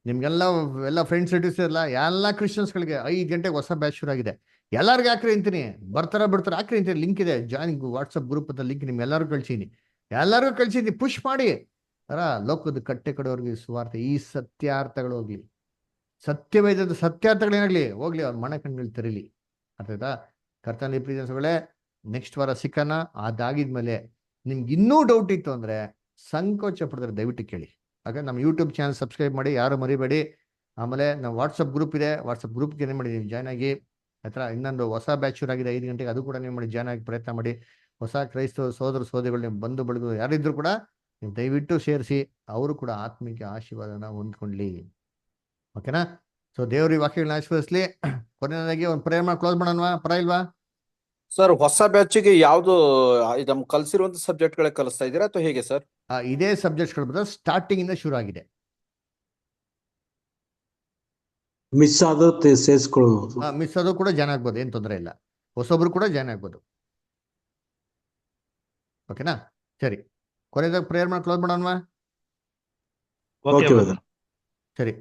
ನಿಮ್ಗೆಲ್ಲ ಎಲ್ಲ ಫ್ರೆಂಡ್ಸ್ ರಿಲೇಟಿವ್ಸ್ ಇಲ್ಲ, ಎಲ್ಲ ಕ್ರಿಶ್ಚಿಯನ್ಸ್ಗಳಿಗೆ 5 ಗಂಟೆಗೆ ಹೊಸ ಬ್ಯಾಚ್ ಶುರು ಆಗಿದೆ. ಎಲ್ಲರಿಗೂ ಹಾಕ್ರಿ ಅಂತೀನಿ, ಬರ್ತಾರೆ ಹಾಕ್ರಿ ಅಂತೀನಿ. ಲಿಂಕ್ ಇದೆ, ಜಾಯಿನ್ ವಾಟ್ಸಪ್ ಗ್ರೂಪ್ ಅಂತ ಲಿಂಕ್ ನಿಮ್ಗೆ ಎಲ್ಲರಿಗೂ ಕಳ್ಸೀನಿ. ಪುಷ್ ಮಾಡಿ. ಲೋಕದ ಕಟ್ಟೆ ಕಡೆಯವ್ರಿಗೆ ಸುವಾರ್ತೆ, ಈ ಸತ್ಯಾರ್ಥಗಳು ಹೋಗ್ಲಿ, ಸತ್ಯವೇದ ಸತ್ಯಾರ್ಥಗಳೇನಾಗ್ಲಿ ಹೋಗ್ಲಿ, ಅವ್ರ ಮನೆ ಕಣ್ಗಳು ತೆರೀಲಿ. ಅರ್ಥಾಯ್ತಾ? ಕರ್ತನಲ್ಲಿ ಪ್ರೀತಿಗಳೇ, ನೆಕ್ಸ್ಟ್ ವಾರ ಸಿಕ್ಕನ. ಅದಾಗಿದ್ಮೇಲೆ ನಿಮ್ಗೆ ಇನ್ನೂ ಡೌಟ್ ಇತ್ತು ಅಂದ್ರೆ ಸಂಕೋಚ ಪಡಿದ್ರೆ ದಯವಿಟ್ಟು ಕೇಳಿ. ಹಾಗೆ ನಮ್ಮ ಯೂಟ್ಯೂಬ್ ಚಾನಲ್ ಸಬ್ಸ್ಕ್ರೈಬ್ ಮಾಡಿ, ಯಾರು ಮರಿಬೇಡಿ. ಆಮೇಲೆ ನಮ್ಮ ವಾಟ್ಸಪ್ ಗ್ರೂಪ್ ಇದೆ, ವಾಟ್ಸಪ್ ಗ್ರೂಪ್ಗೆ ಏನೇ ಮಾಡಿ ನೀವು ಜಾಯ್ನ್ ಆಗಿ. ಆಯ್ತಾ? ಇನ್ನೊಂದು ಹೊಸ ಬ್ಯಾಚ್ ಶುರು ಆಗಿದೆ 5 ಗಂಟೆಗೆ, ಅದು ಕೂಡ ನೀವು ಮಾಡಿ ಜಾಯ್ನ್ ಆಗಿ ಪ್ರಯತ್ನ ಮಾಡಿ. ಹೊಸ ಕ್ರೈಸ್ತವ ಸೋದರಿಗಳು ನಿಮ್ಮ ಬಂಧು ಬಳಗ ಯಾರಿದ್ರು ಕೂಡ ನೀವು ದಯವಿಟ್ಟು ಸೇರಿಸಿ, ಅವರು ಕೂಡ ಆತ್ಮಿಕ ಆಶೀರ್ವಾದನ ಹೊಂದ್ಕೊಳ್ಳಿ. ಓಕೆನಾ? ಸೊ ದೇವ್ರ ಈ ವಾಕ್ಯಗಳನ್ನ ಆಶೀರ್ವದಿಸ್ಲಿ. ಕೊನೆಯದಾಗಿ ಒಂದು ಪ್ರೇಮ ಕ್ಲೋಸ್ ಮಾಡೋಣವಾ? ಪರ ಇಲ್ವಾ ಸರ್? ಹೊಸ ಬ್ಯಾಚಿಗೆ ಯಾವ್ದು ನಮ್ ಕಲ್ಸಿರುವಂತ ಸಬ್ಜೆಕ್ಟ್ ಗಳೇ ಕಲಿಸ್ತಾ ಇದ್ದೀರಾ ಅಥವಾ ಹೇಗೆ ಸರ್? ಇದೇ ಸಬ್ಜೆಕ್ಟ್ಸ್ಗಳು ಬಂದ್ರೆ ಸ್ಟಾರ್ಟಿಂಗ್ ಇಂದ ಶುರು ಆಗಿದೆ. ಮಿಸ್ ಆದ್ರೆ ಸೇರಿಸ್ಕೊಳ್ಳೋದು. ಮಿಸ್ ಆದ್ರೂ ಕೂಡ ಜಾಯ್ನ್ ಆಗ್ಬೋದು, ಏನ್ ತೊಂದರೆ ಇಲ್ಲ. ಹೊಸೊಬ್ರು ಕೂಡ ಜಾಯ್ನ್ ಆಗ್ಬೋದು. ಓಕೆನಾ? ಸರಿ, ಕೊನೆಯದಾಗ ಪ್ರೇಯರ್ ಮಾಡಿ ಕ್ಲೋಸ್ ಮಾಡೋಣವಾ? Okay brother. ಸರಿ.